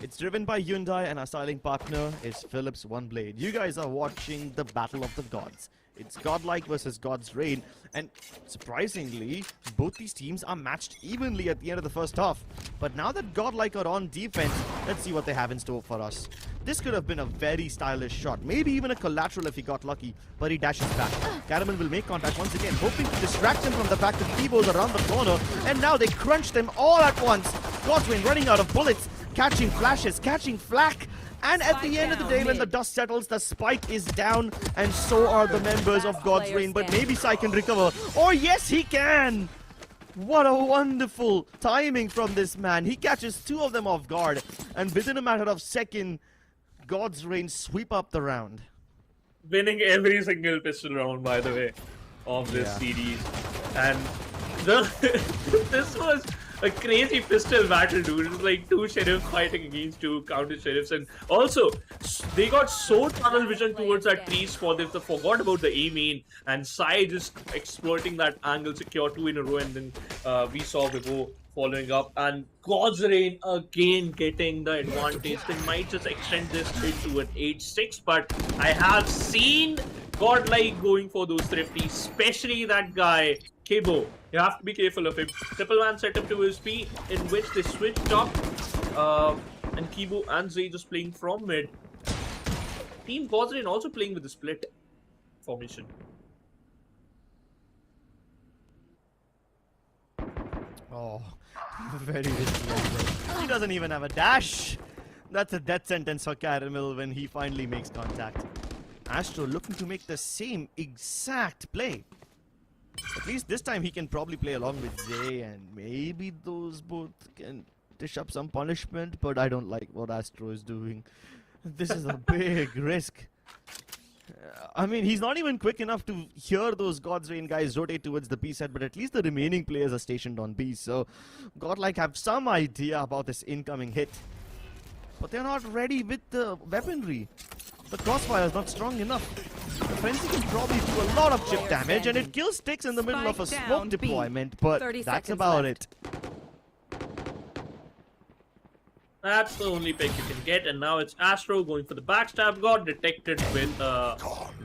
It's driven by Hyundai and our styling partner is Philips One Blade. You guys are watching the Battle of the Gods. It's Godlike versus God's Reign, and surprisingly, both these teams are matched evenly at the end of the first half. But now that Godlike are on defense, let's see what they have in store for us. This could have been a very stylish shot, maybe even a collateral if he got lucky, but he dashes back. Caramel will make contact once again, hoping to distract him from the fact that T-Bows around the corner, and now they crunch them all at once. Godwin running out of bullets, catching flashes, catching flak, And at the end of the day, when the dust settles, the spike is down, and so are the members of God's Reign. But maybe Sai can recover. Oh, yes, he can! What a wonderful timing from this man. He catches two of them off guard, and within a matter of seconds, God's Reign sweep up the round. Winning every single pistol round, by the way, of this series. And this was a crazy pistol battle, dude. It was like two sheriffs fighting against two counter sheriffs, and also they got so tunnel vision towards that tree spot that they forgot about the A main, and Sai just exploiting that angle, secure 2 in a row, and then we saw Vivo following up, and God's Reign again getting the advantage. They might just extend this into an 8-6, but I have seen Godlike going for those thrifty, especially that guy Kibo. You have to be careful of him. Triple man setup to his feet, in which they switched up, and Kibo and Zay just playing from mid. Team God's Reign also playing with the split formation. Oh, very risky. He doesn't even have a dash. That's a death sentence for Caramel when he finally makes contact. Astro looking to make the same exact play. At least this time he can probably play along with Zay, and maybe those both can dish up some punishment, but I don't like what Astro is doing. This is a big risk. I mean, he's not even quick enough to hear those God's Reign guys rotate towards the B side, but at least the remaining players are stationed on B, so Godlike have some idea about this incoming hit. But they're not ready with the weaponry. The crossfire is not strong enough. The frenzy can probably do a lot of chip damage, and it kills Styx in the middle of a smoke deployment, but that's about it. That's the only pick you can get, and now it's Astro going for the backstab. Got detected with a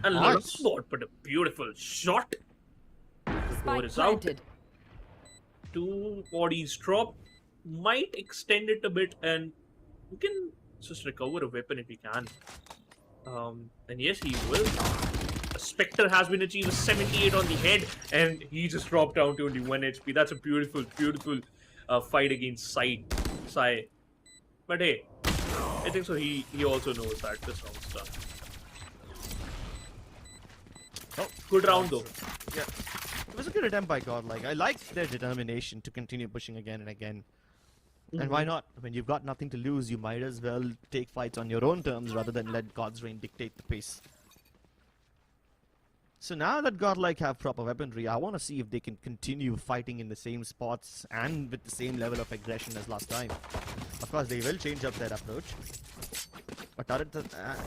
lot of spot, but a beautiful shot. The board is out. Two bodies drop. Might extend it a bit, and you can just recover a weapon if you can. And yes, he will. A Spectre has been achieved, a 78 on the head, and he just dropped down to only 1 HP. That's a beautiful, beautiful fight against Sai. But hey, I think so. He also knows that this round's done. Oh, good round though. Yeah, it was a good attempt by Godlike. I liked their determination to continue pushing again and again. And why not? When you've got nothing to lose, you might as well take fights on your own terms rather than let God's Reign dictate the pace. So now that Godlike have proper weaponry, I want to see if they can continue fighting in the same spots and with the same level of aggression as last time. Of course, they will change up their approach. A turret,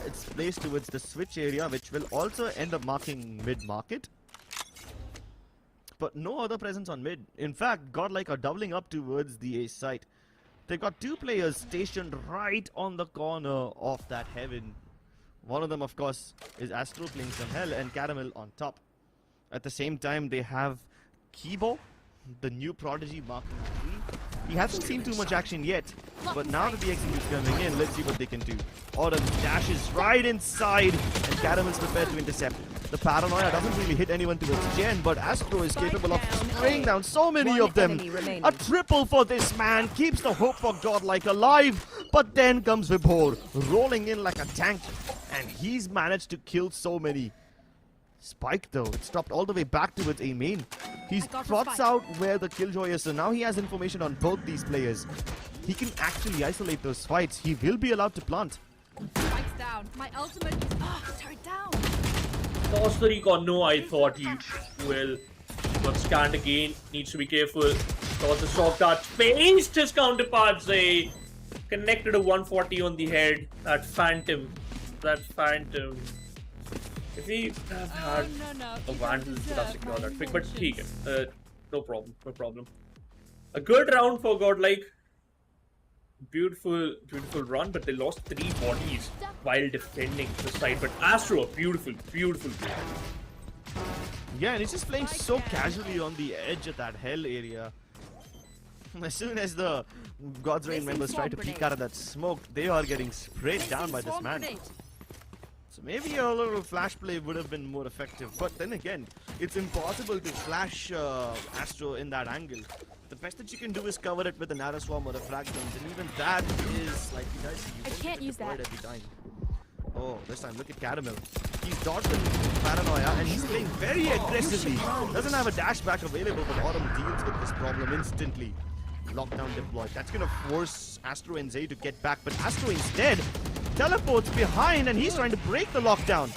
it's placed towards the switch area, which will also end up marking mid-market. But no other presence on mid. In fact, Godlike are doubling up towards the A site. They've got two players stationed right on the corner of that heaven. One of them, of course, is Astro playing some hell, and Caramel on top. At the same time, they have Kibo, the new prodigy marking 3. He hasn't seen too much action yet, but now that the execute's coming in, let's see what they can do. Autumn dashes right inside, and Caramel's prepared to intercept. The paranoia doesn't really hit anyone towards Jen, but Astro is capable of spraying down so many of them. A triple for this man keeps the hope for Godlike alive, but then comes Vibhor, rolling in like a tank, and he's managed to kill so many. Spike though, it stopped all the way back towards A main. He's plots out where the killjoy is, so now he has information on both these players. He can actually isolate those fights. He will be allowed to plant. Spike's down. My ultimate is turret down. Toss the recon. No, I thought he will. But scanned again. Needs to be careful. Toss the shock dart. Faced his counterpart. They connected a 140 on the head. That phantom. If he had a Vandal, he would have secured that pick. But no problem. A good round for Godlike. Beautiful run, but they lost 3 bodies while defending the side. But Astro, a beautiful play. Yeah, and he's just playing so casually on the edge of that hell area. As soon as the God's Reign members try to peek out of that smoke, they are getting sprayed down by this man. So maybe a little flash play would have been more effective, but then again, it's impossible to flash Astro in that angle. The best that you can do is cover it with an arrow swarm or a fragment, and even that is like you guys. I can't use that. Every time. Oh, this time look at Caramel. He's dodged the paranoia and he's playing very aggressively. Doesn't have a dash back available, but Autumn deals with this problem instantly. Lockdown deployed. That's gonna force Astro and Zay to get back, but Astro instead teleports behind and he's trying to break the lockdown.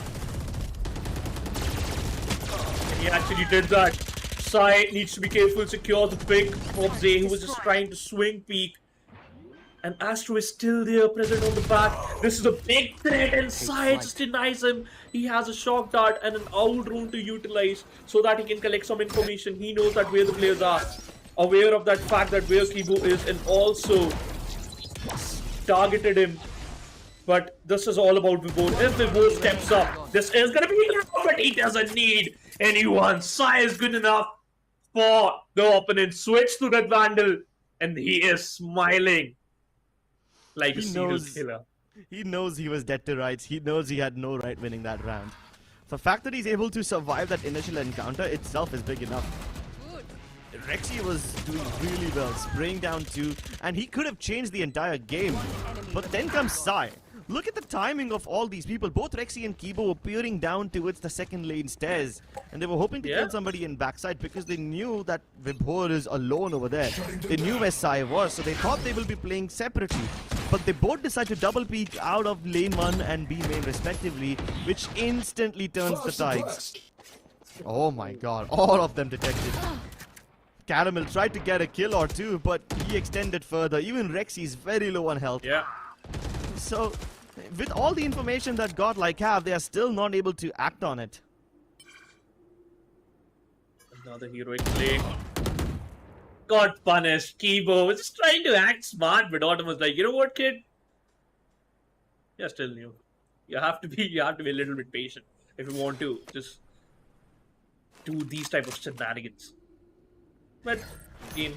He actually did that. Sai needs to be careful, secure the pick of Zay, who was just trying to swing peek. And Astro is still there, present on the back. This is a big threat, and Sai just denies him. He has a shock dart and an owl drone to utilize so that he can collect some information. He knows that where the players are, aware of that fact that where Kibo is, and also targeted him. But this is all about Vibhor. If Vibhor steps up, this is gonna be enough, but he doesn't need anyone. Sai is good enough for the opponent. Switch to that Vandal, and he is smiling like a serial killer. He knows he was dead to rights. He knows he had no right winning that round. The fact that he's able to survive that initial encounter itself is big enough. Rexy was doing really well, spraying down 2, and he could have changed the entire game. But then comes Sai. Look at the timing of all these people. Both Rexy and Kibo were peering down towards the second lane stairs. And they were hoping to kill somebody in backside because they knew that Vibhor is alone over there. They knew where Sai was, so they thought they will be playing separately. But they both decide to double peek out of lane 1 and B main respectively, which instantly turns the tides. Oh my god, all of them detected. Caramel tried to get a kill or two, but he extended further. Even Rexy is very low on health. Yeah. So, with all the information that Godlike have, they are still not able to act on it. Another heroic play. Got punished. Kibo was just trying to act smart, but Autumn was like, you know what, kid? You're still new. You have to be a little bit patient if you want to just do these type of shenanigans. But again,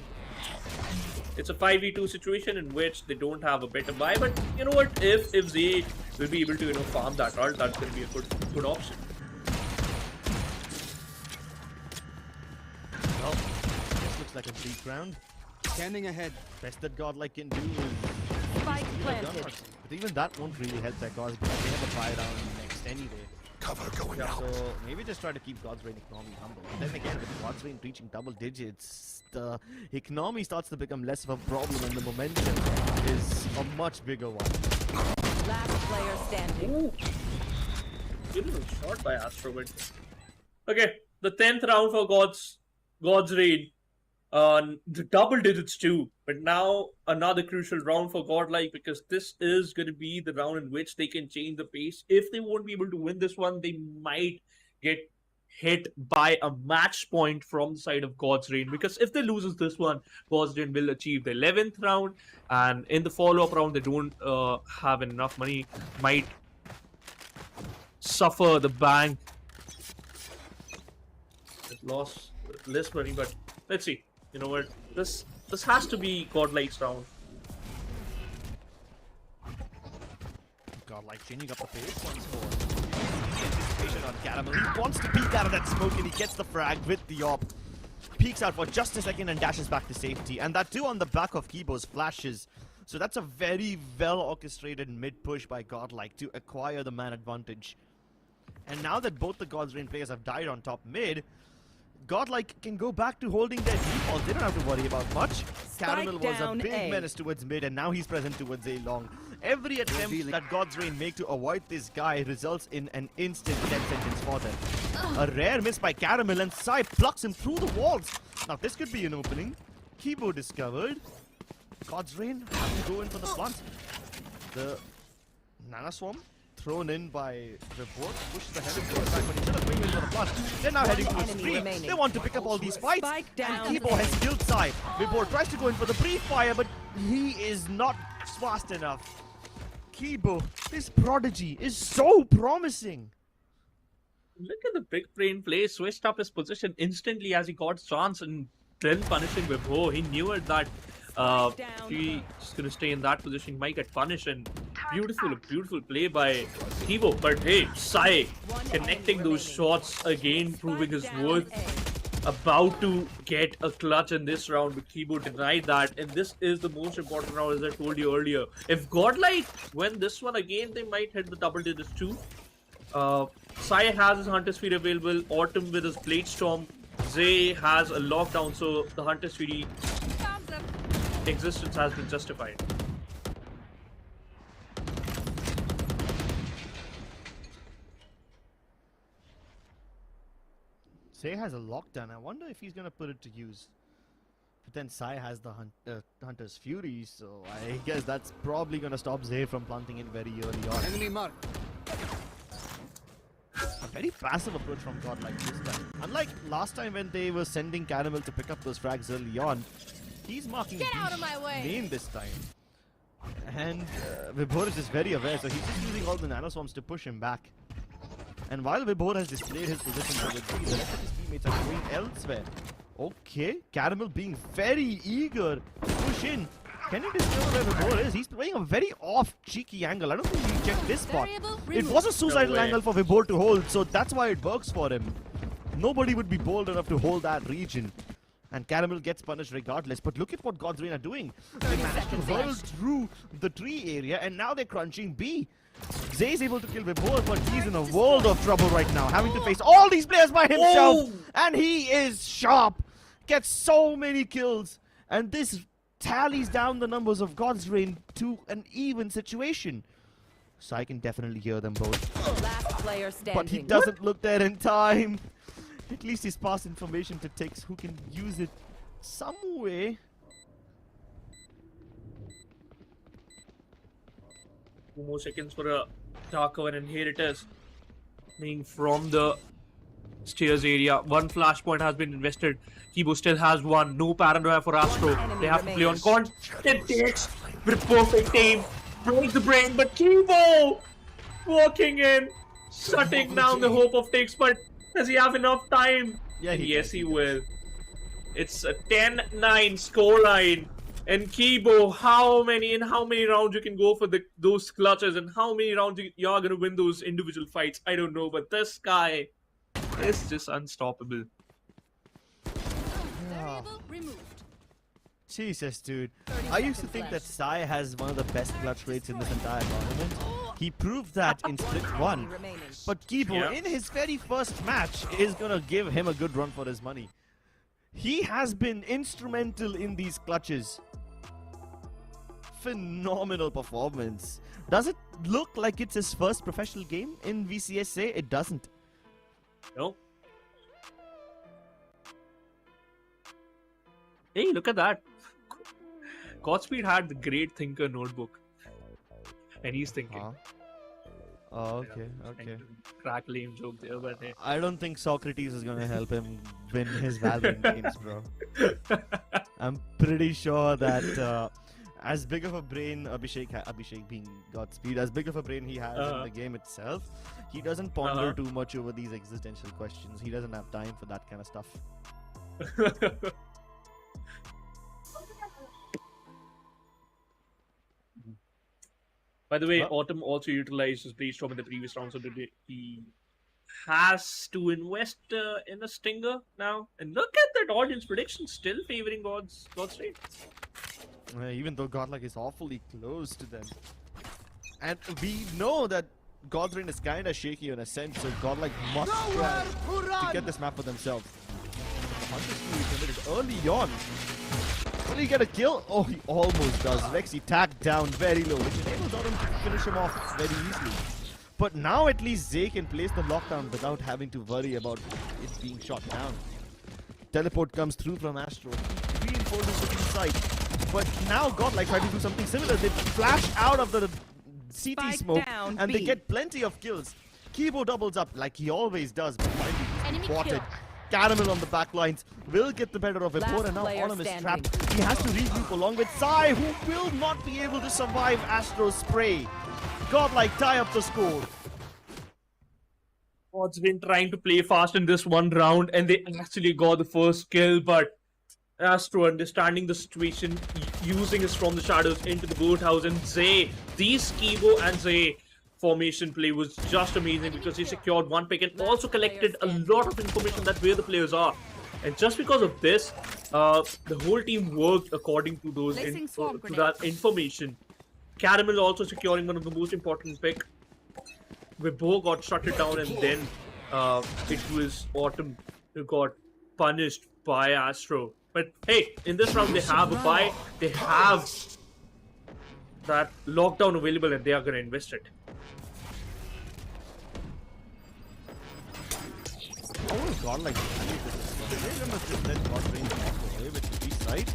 it's a 5v2 situation in which they don't have a better buy. But you know what? If Zay will be able to farm that ult, that's gonna be a good option. Well, this looks like a bleak round. Scanning ahead. Best that Godlike can do is Spike planted. but even that won't really help their cause because they have a buy round next anyway. Cover going out. So maybe just try to keep God's Reign economy humble. But then again, with God's Reign reaching double digits, the economy starts to become less of a problem and the momentum is a much bigger one. Last player standing. Ooh. Good little shot by Astro, but okay, the 10th round for God's Reign. The double digits too, but now another crucial round for Godlike because this is going to be the round in which they can change the pace. If they won't be able to win this one, they might get hit by a match point from the side of God's Reign, because if they loses this one, God's Reign will achieve the 11th round, and in the follow-up round they don't have enough money, might suffer the bank. Lost less money, but let's see. You know what? This has to be Godlike's round. Godlike changing up the pace once more. The anticipation on Caramel. He wants to peek out of that smoke and he gets the frag with the op. Peeks out for just a second and dashes back to safety. And that too on the back of Kibo's flashes. So that's a very well orchestrated mid push by Godlike to acquire the man advantage. And now that both the God's Reign players have died on top mid, Godlike can go back to holding their default. They don't have to worry about much. Caramel was a big menace towards mid and now he's present towards A long. Every attempt that God's Reign make to avoid this guy results in an instant death sentence for them. A rare miss by Caramel and Sai plucks him through the walls. Now this could be an opening. Kibo discovered. God's Reign have to go in for the plant. The Nana Swarm thrown in by Vibhor, pushes the heaven to back, but instead of going in for the plant, they're now heading towards Free. They want to pick up all these fights, and Kibo has killed Sai. Vibhor tries to go in for the brief fire, but he is not fast enough. Kibo, this prodigy, is so promising. Look at the big brain play, switched up his position instantly as he got chance and then punishing Vibhor. He knew it that he's gonna stay in that position, might get punished, and beautiful play by Kibo. But hey, Sai connecting those shots again, proving his worth. about to get a clutch in this round, but Kibo denied that. And this is the most important round, as I told you earlier. If Godlike win this one again, they might hit the double digits too. Sai has his Hunter's Fury available, Autumn with his Blade Storm, Zay has a lockdown, so the Hunter's Fury Found them. existence has been justified. Say has a lockdown. I wonder if he's gonna put it to use. But then Sai has the Hunter's Fury, so I guess that's probably gonna stop Zay from planting in very early on. Enemy mark. A very passive approach from Godlike this time. Unlike last time when they were sending Caramel to pick up those frags early on, he's marking Get out of my way. main this time. And Vibhor is just very aware, so he's just using all the nanoswarms to push him back. And while Vibhor has displayed his position over three, the rest of his teammates are going elsewhere. Okay, Caramel being very eager to push in. Can you discover where Vibhor is? He's playing a very off, cheeky angle. I don't think he checked this spot. Variable It removed. was a suicidal No way. angle for Vibhor to hold, so that's why it works for him. Nobody would be bold enough to hold that region. And Caramel gets punished regardless. But look at what God's Reign are doing. They managed to whirl through the tree area, and now they're crunching B. Zay is able to kill Vibhor, but he's in a world of trouble right now, having to face all these players by himself. And he is sharp. Gets so many kills. And this tallies down the numbers of God's Reign to an even situation. So I can definitely hear them both. Last player standing. But he doesn't look there in time. At least he's passed information to Tix, who can use it some way. 2 more seconds for a dark cover, and here it is. Being from the stairs area. 1 flashpoint has been invested. Kibo still has 1. No paranoia for Astro. They have to play on constant takes with perfect aim. Break the brain, but Kibo walking in, shutting down the hope of takes. But does he have enough time? Yeah, And he yes, does, he he will. It's a 10-9 scoreline. And Kibo, how many rounds you can go for those clutches, and how many rounds you're gonna win those individual fights? I don't know, but this guy is just unstoppable. Variable removed. Jesus, dude. 30 I used to seconds think that left. Sai has one of the best clutch rates in this entire tournament. He proved that in split 1. remaining. But Kibo, Yeah. in his very first match, is gonna give him a good run for his money. He has been instrumental in these clutches. Phenomenal performance. Does it look like it's his first professional game in VCSA? It doesn't. No. Hey, look at that. Godspeed had the Great Thinker notebook. And he's thinking. Oh, okay, okay. Crack lame joke there, but hey. I don't think Socrates is gonna help him win his Valorant games, bro. I'm pretty sure that as big of a brain Abhishek being Godspeed, as big of a brain he has in the game itself, he doesn't ponder too much over these existential questions. He doesn't have time for that kind of stuff. By the way, Autumn also utilized his Blade Storm in the previous round, so today he has to invest in a Stinger now. And look at that audience prediction, still favoring God's Reign. Even though Godlike is awfully close to them. And we know that God's Reign is kinda shaky in a sense, so Godlike must try to get this map for themselves. Hunter's Fury committed early on. Will he get a kill? Oh, he almost does. Rexy tagged down very low, which enables Autumn to finish him off very easily. But now at least Zay can place the lockdown without having to worry about it being shot down. Teleport comes through from Astro. Reinforces the inside. But now Godlike try to do something similar. They flash out of the CT Spike smoke down, and B. they get plenty of kills. Kibo doubles up like he always does, but finally he's Enemy spotted. kill. Caramel on the back lines will get the better of Vibhor, Last and now player Autumn is standing. trapped. He has to regroup along with Sai, who will not be able to survive Astro's spray. Godlike tie up the score. God's been trying to play fast in this one round, and they actually got the first kill, but Astro understanding the situation, using his From the Shadows into the boathouse, and Zay, these Kibo and Zay formation play was just amazing because he secured 1 pick and also collected a lot of information that where the players are. And just because of this, the whole team worked according to those Placing swarm to that information. Caramel also securing one of the most important pick. Webo got shut it down, and then it was Autumn who got punished by Astro. But hey, in this round they have a buy, they have that lockdown available, and they are gonna invest it. Oh god, like the way must just let God Rain walk away with the B side.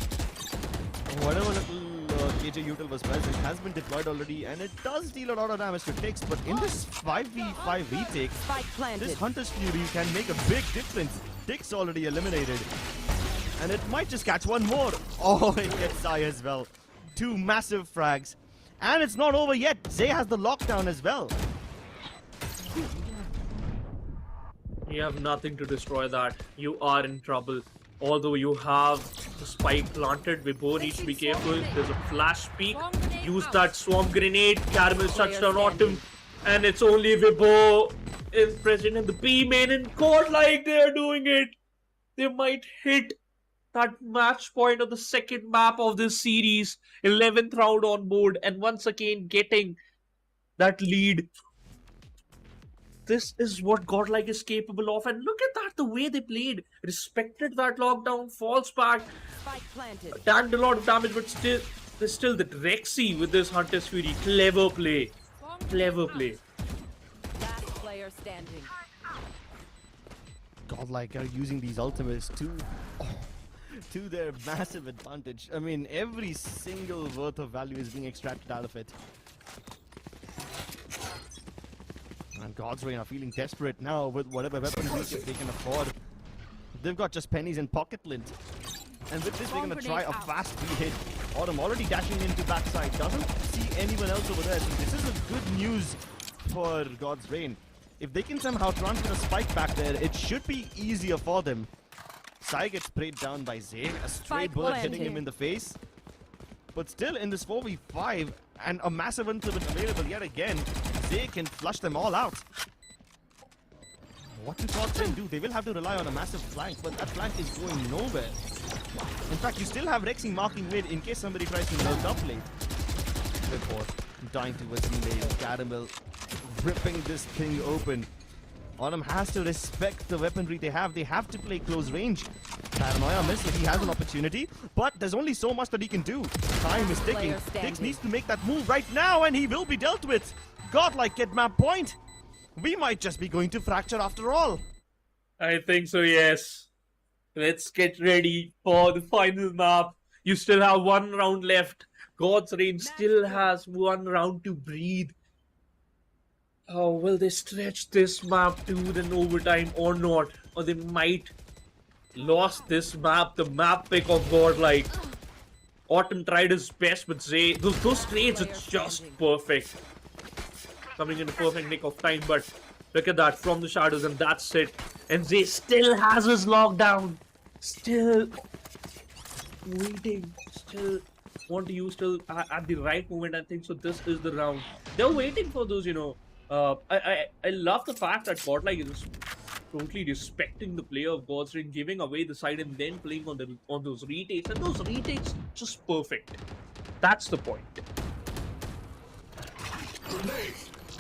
Whatever little KJ util was present has been deployed already, and it does deal a lot of damage to Tix. But in this 5v5 retake, this Hunter's Fury can make a big difference. Tix already eliminated, and it might just catch one more. Oh, it gets Zai as well. Two massive frags, and it's not over yet. Zay has the lockdown as well. You have nothing to destroy that. You are in trouble. Although you have the spike planted, we both need to be careful. There's a flash peek. Use that swarm grenade. Caramel shuts down Autumn. And it's only Vibo is present in the B main, and Godlike, they are doing it. They might hit that match point of the second map of this series. 11th round on board, and once again getting that lead. This is what Godlike is capable of, and look at that, the way they played. Respected that lockdown, falls back, tanked a lot of damage, but still, there's still the Rexy with this Hunter's Fury. Clever play. Clever play. Last player standing. Godlike are using these ultimates to their massive advantage. I mean, every single worth of value is being extracted out of it. And God's Rain are feeling desperate now with whatever weapons they can afford. They've got just pennies and pocket lint. And with this, they're going to try a fast hit. Autumn already dashing into backside. Doesn't see anyone else over there. So this is a good news for God's Rain. If they can somehow transfer a spike back there, it should be easier for them. Sai gets sprayed down by Zay. A straight bullet hitting him in the face. But still in this 4v5 and a massive ultimate available yet again, Zay can flush them all out. What do God's Rain do? They will have to rely on a massive flank, but that flank is going nowhere. In fact, you still have Rexy marking mid in case somebody tries to lurk up late. Before dying towards mid, Caramel ripping this thing open. Autumn has to respect the weaponry they have. They have to play close range. Paranoia missed, he has an opportunity, but there's only so much that he can do. Time is ticking. Tix needs to make that move right now, and he will be dealt with. Godlike get map point. We might just be going to fracture after all. I think so, yes. Let's get ready for the final map. You still have one round left. God's Rain still has one round to breathe. Oh, will they stretch this map to an overtime or not? Or they might lost this map, the map pick of Godlike. Autumn tried his best, but Zay, those trades are just perfect. Coming in the perfect nick of time, but look at that, from the shadows, and that's it. And Zay still has his lockdown. Still waiting. Still want to use at the right moment. I think so. This is the round. They're waiting for those, I love the fact that Godlike is totally respecting the player of God's Rain, giving away the side and then playing on those retakes, and those retakes just perfect. That's the point.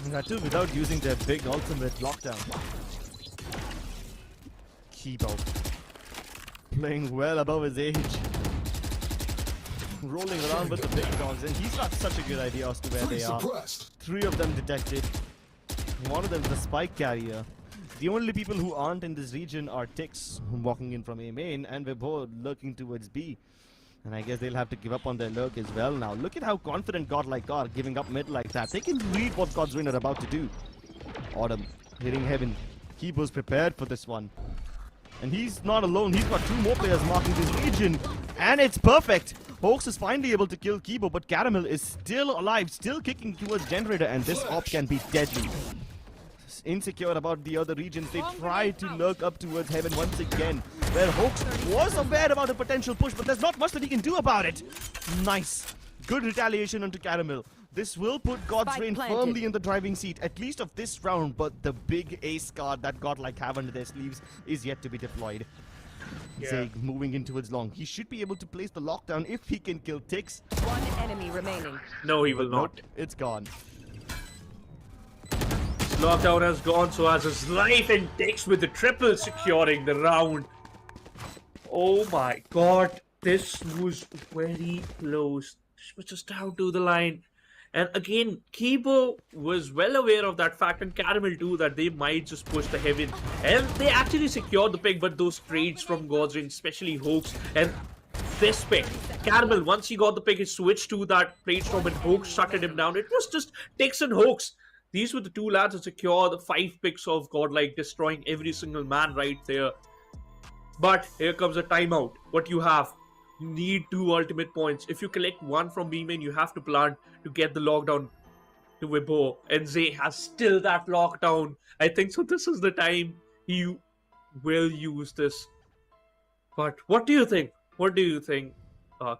That too without using their big ultimate lockdown. Kibo playing well above his age. Rolling around with the big dogs, and he's got such a good idea as to where they are. 3 of them detected. One of them is the spike carrier. The only people who aren't in this region are Tix, walking in from A main, and we're both lurking towards B. And I guess they'll have to give up on their lurk as well now. Look at how confident Godlike are giving up mid like that. They can read what God's Rain are about to do. Autumn hitting heaven. Kibo's prepared for this one. And he's not alone. He's got 2 more players marking this region. And it's perfect. Hoax is finally able to kill Kibo, but Caramel is still alive, still kicking towards Generator, and this op can be deadly. Insecure about the other regions, they try to lurk up towards heaven once again, where Hoax was aware about a potential push, but there's not much that he can do about it. Nice. Good retaliation onto Caramel. This will put God's Rain firmly in the driving seat, at least of this round, but the big ace card that Godlike have under their sleeves is yet to be deployed. Yeah. Zay moving in towards long. He should be able to place the lockdown if he can kill Tix. One enemy remaining. No, he will not. Nope, it's gone. Lockdown has gone, so has his life, and Dex with the triple securing the round. Oh my god, this was very close. This was just down to the line. And again, Kibo was well aware of that fact, and Caramel too, that they might just push the heaven. And they actually secured the pick, but those trades from Godrin, especially Hoax, and this pick. Caramel, once he got the pick, he switched to that trade storm, and Hoax shutted him down. It was just Dex and Hoax. These were the two lads that secured the 5 picks of Godlike, destroying every single man right there. But here comes a timeout. What you have? You need 2 ultimate points. If you collect 1 from B-main, you have to plant to get the lockdown to Wibo. And Zay has still that lockdown. I think so. This is the time he will use this. But what do you think? What do you think,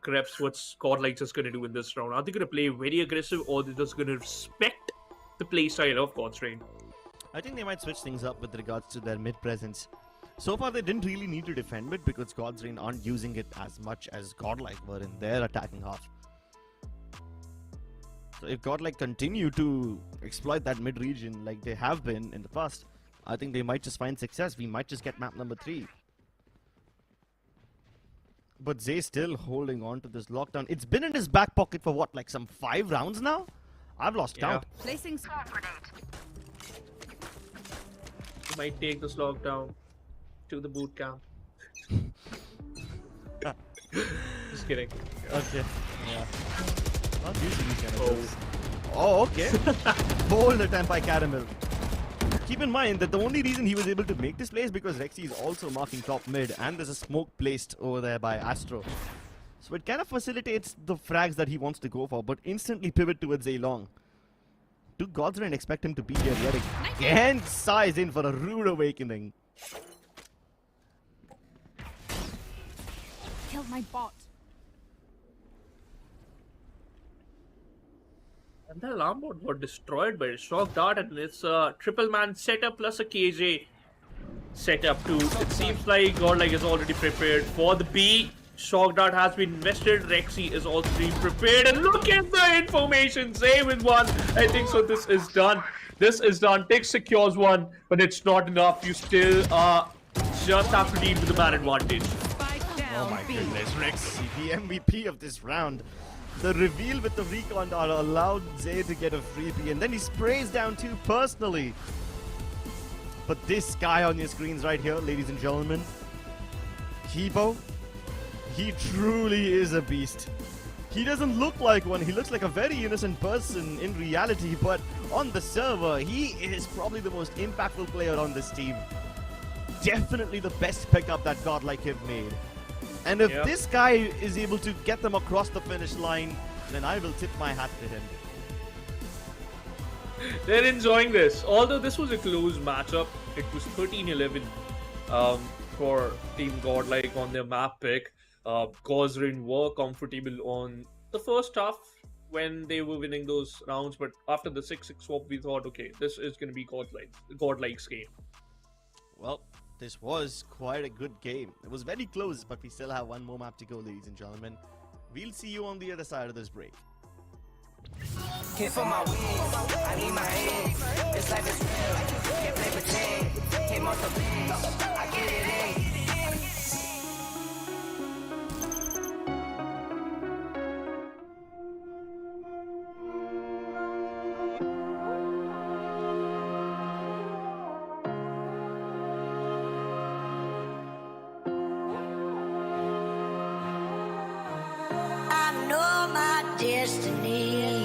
Krebs? What's Godlike just going to do in this round? Are they going to play very aggressive, or are they just going to respect the playstyle of God's Reign? I think they might switch things up with regards to their mid presence. So far, they didn't really need to defend it because God's Reign aren't using it as much as Godlike were in their attacking half. So if Godlike continue to exploit that mid region like they have been in the past, I think they might just find success. We might just get map number 3. But Zay still holding on to this lockdown. It's been in his back pocket for what, like some 5 rounds now? I've lost count. Placing smoke grenade. He might take this lockdown to the boot camp. Just kidding. Okay. Yeah. Not using these kind of moves. Oh, okay. Bold attempt by Caramel. Keep in mind that the only reason he was able to make this play is because Rexy is also marking top mid, and there's a smoke placed over there by Astro. So it kind of facilitates the frags that he wants to go for, but instantly pivot towards Zaylong. Do God's Reign expect him to be here yet again? Size in for a rude awakening. Killed my bot. And the alarm bot got destroyed by a shock dart, and it's a triple man setup plus a KJ setup too. It seems like Godlike is already prepared for the B. Shock dart has been invested. Rexy is also being prepared, and look at the information. Zay with 1. I think so. This is done. This is done. Tix secures 1, but it's not enough. You still just have to deal with the man advantage. Oh my goodness, Rexy, the MVP of this round. The reveal with the recon dart allowed Zay to get a freebie, and then he sprays down 2 personally. But this guy on your screens right here, ladies and gentlemen, Kibo, he truly is a beast. He doesn't look like one. He looks like a very innocent person in reality, but on the server, he is probably the most impactful player on this team. Definitely the best pickup that Godlike have made. And if this guy is able to get them across the finish line, then I will tip my hat to him. They're enjoying this. Although this was a close matchup, it was 13-11 for Team Godlike on their map pick. Gozrin were comfortable on the first half when they were winning those rounds, but after the 6-6 swap, we thought, okay, this is going to be Godlike's game. Well, this was quite a good game. It was very close, but we still have 1 more map to go, ladies and gentlemen. We'll see you on the other side of this break. Hit for my wins, I need my hands. This life is real, can't play pretend. Came off the bench, I get it in. I know my destiny.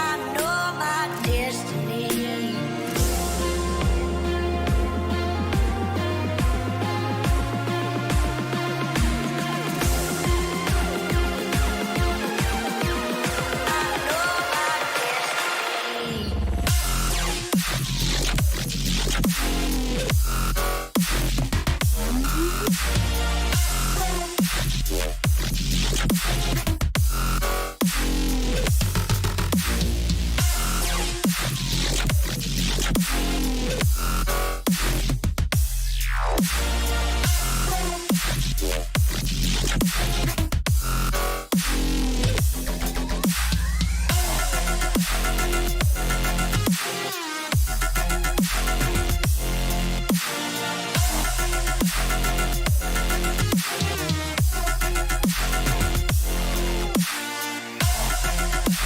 I know my destiny. I know my destiny.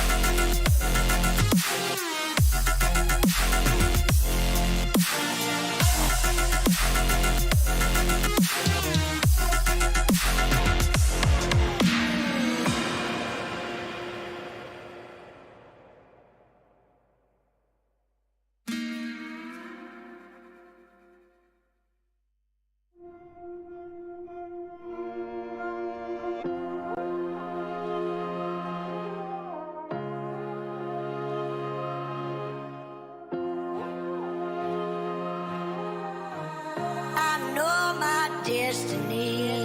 I know my destiny. I know my destiny.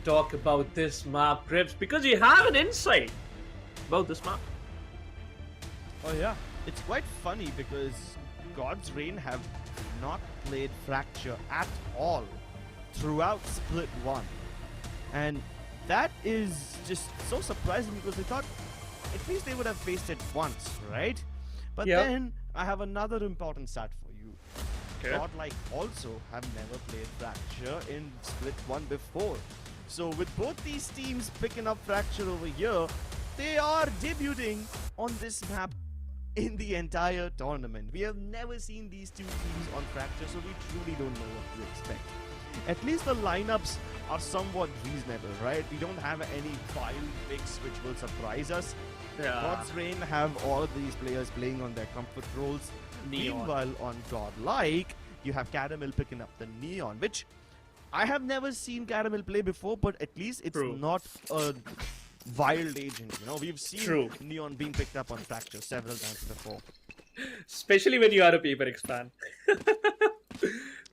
talk about this map, Grips, because you have an insight about this map. Oh yeah, it's quite funny because God's Reign have not played Fracture at all throughout Split 1. And that is just so surprising because they thought at least they would have faced it once, right? But Yep. then I have another important stat for you. Okay. Godlike also have never played Fracture in Split 1 before. So with both these teams picking up Fracture over here, they are debuting on this map in the entire tournament. We have never seen these two teams on Fracture, so we truly don't know what to expect. At least the lineups are somewhat reasonable, right? We don't have any wild picks which will surprise us. Yeah. God's Reign have all of these players playing on their comfort roles. Neon. Meanwhile, on Godlike, you have Caramel picking up the Neon, which I have never seen Caramel play before, but at least it's True. not a wild agent, you know. We've seen True. Neon being picked up on Fracture several times before. Especially when you are a Paper X fan.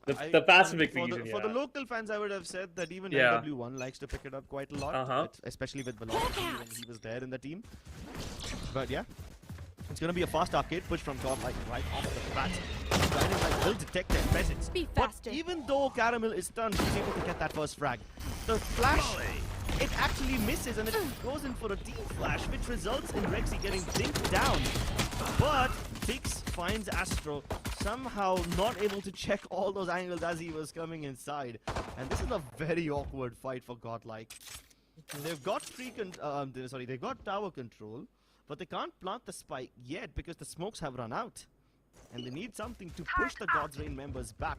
the Pacific for region, for the local fans, I would have said that even Yeah. NW1 likes to pick it up quite a lot, especially with Velocity when he was there in the team. But yeah, it's going to be a fast arcade push from Godlike right off the bat. Dynamite will detect their presence. Be But faster. even though Caramel is stunned, he's able to get that first frag. The flash, it actually misses and it goes in for a team flash, which results in Rexy getting dinked down. But Tix finds Astro, somehow not able to check all those angles as he was coming inside. And this is a very awkward fight for Godlike. They've got they've got tower control, but they can't plant the spike yet because the smokes have run out. And they need something to push the God's Reign members back.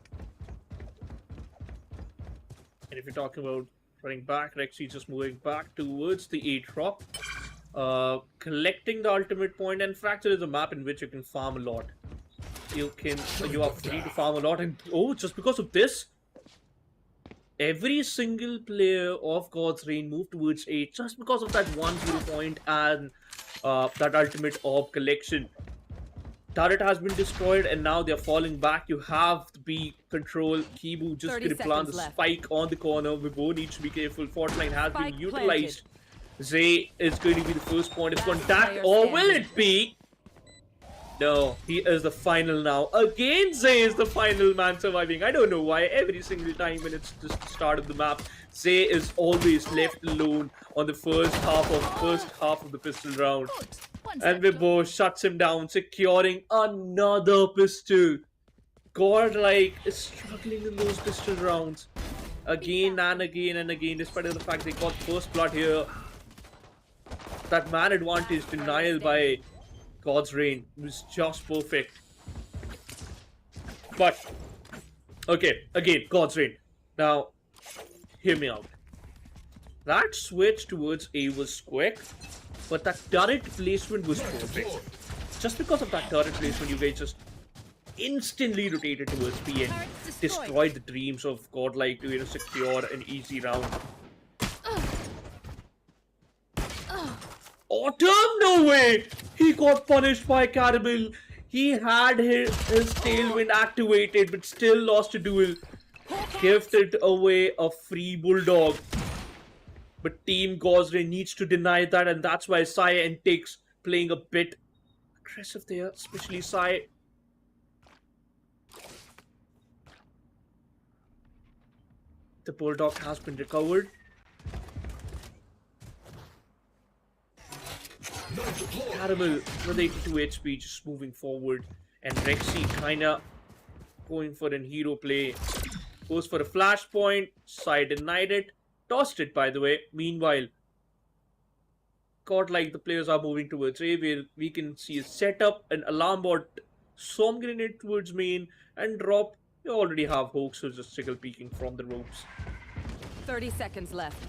And if you're talking about running back, Rexy just moving back towards the A drop, collecting the ultimate point, and Fracture is a map in which you can farm a lot. You are free to farm a lot, and just because of this, every single player of God's Reign moved towards A just because of that 1-0 point and that ultimate orb collection. Turret has been destroyed and now they're falling back. You have to be control. Kibu just 30 going to plant the seconds left. spike on the corner. Vivo needs to be careful. Fault line has Spike been utilized. Zay is going to be the first point of Last contact, player or standing. will it be? No, he is the final now. Again, Zay is the final man surviving. I don't know why. Every single time when it's just the start of the map, Zay is always left alone on the first half of the pistol round. One And sec. Vibo shuts him down, securing another pistol. Godlike is struggling in those pistol rounds. Again and again and again, despite the fact they got first blood here. That man advantage denial by God's Reign was just perfect. But, okay, again, God's Reign. Now, hear me out. That switch towards A was quick, but that turret placement was perfect. Just because of that turret placement, you guys just instantly rotated towards B and Turret's destroyed. destroyed the dreams of Godlike to secure an easy round. Autumn? No way! He got punished by Caramel. He had his tailwind activated, but still lost a duel. Gifted away a free bulldog. But Team Gosre needs to deny that, and that's why Sai and Tix playing a bit aggressive there, especially Sai. The bulldog has been recovered. Caramel with 82 HP just moving forward, and Rexy kinda going for an hero play. Goes for a flashpoint, Sai denied it, tossed it by the way. Meanwhile, Godlike the players are moving towards A, where we can see a setup, an alarm bot, some grenade towards main, and drop. You already have Hoax who's just still peeking from the ropes. 30 seconds left.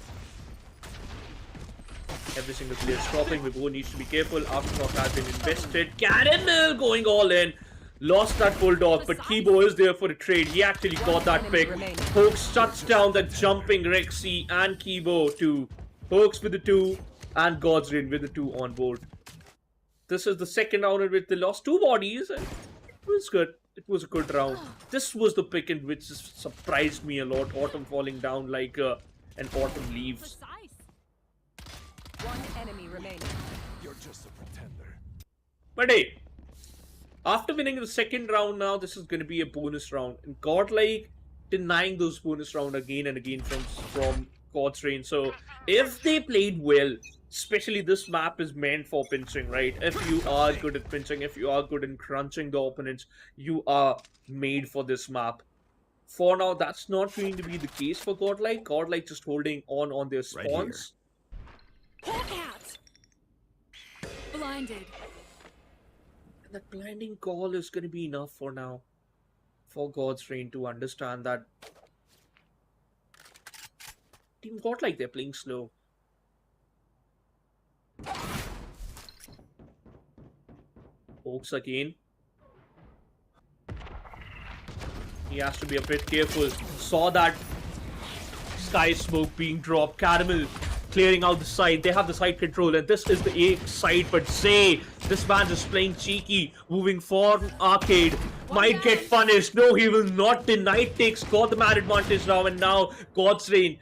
Every single player is dropping. Vivo needs to be careful. Aftershock has been invested. Caramel going all in. Lost that bulldog, but Kibo is there for a trade. He actually got that pick. Hoax shuts down that jumping Rexy and Kibo to Hoax with the 2 and God's Reign with the 2 on board. This is the second round in which they lost 2 bodies, and it was good. It was a good round. This was the pick in which surprised me a lot. Autumn falling down like and Autumn leaves. Precise. One enemy remaining. But hey, after winning the second round now, this is going to be a bonus round. And Godlike denying those bonus round again and again from God's Reign. So if they played well, especially this map is meant for pinching, right? If you are good at pinching, if you are good in crunching the opponents, you are made for this map. For now, that's not going to be the case for Godlike. Godlike just holding on their spawns. Hawk out. Blinded. And that blinding call is going to be enough for now. For God's Reign to understand that Team Godlike, they're playing slow. Oaks again. He has to be a bit careful. Saw that sky smoke being dropped. Caramel clearing out the side. They have the side control, and this is the A side. But Zay, this man just playing cheeky, moving for Arcade. Might get punished. No, he will not. Denied takes got the man advantage now, and now God's Reign.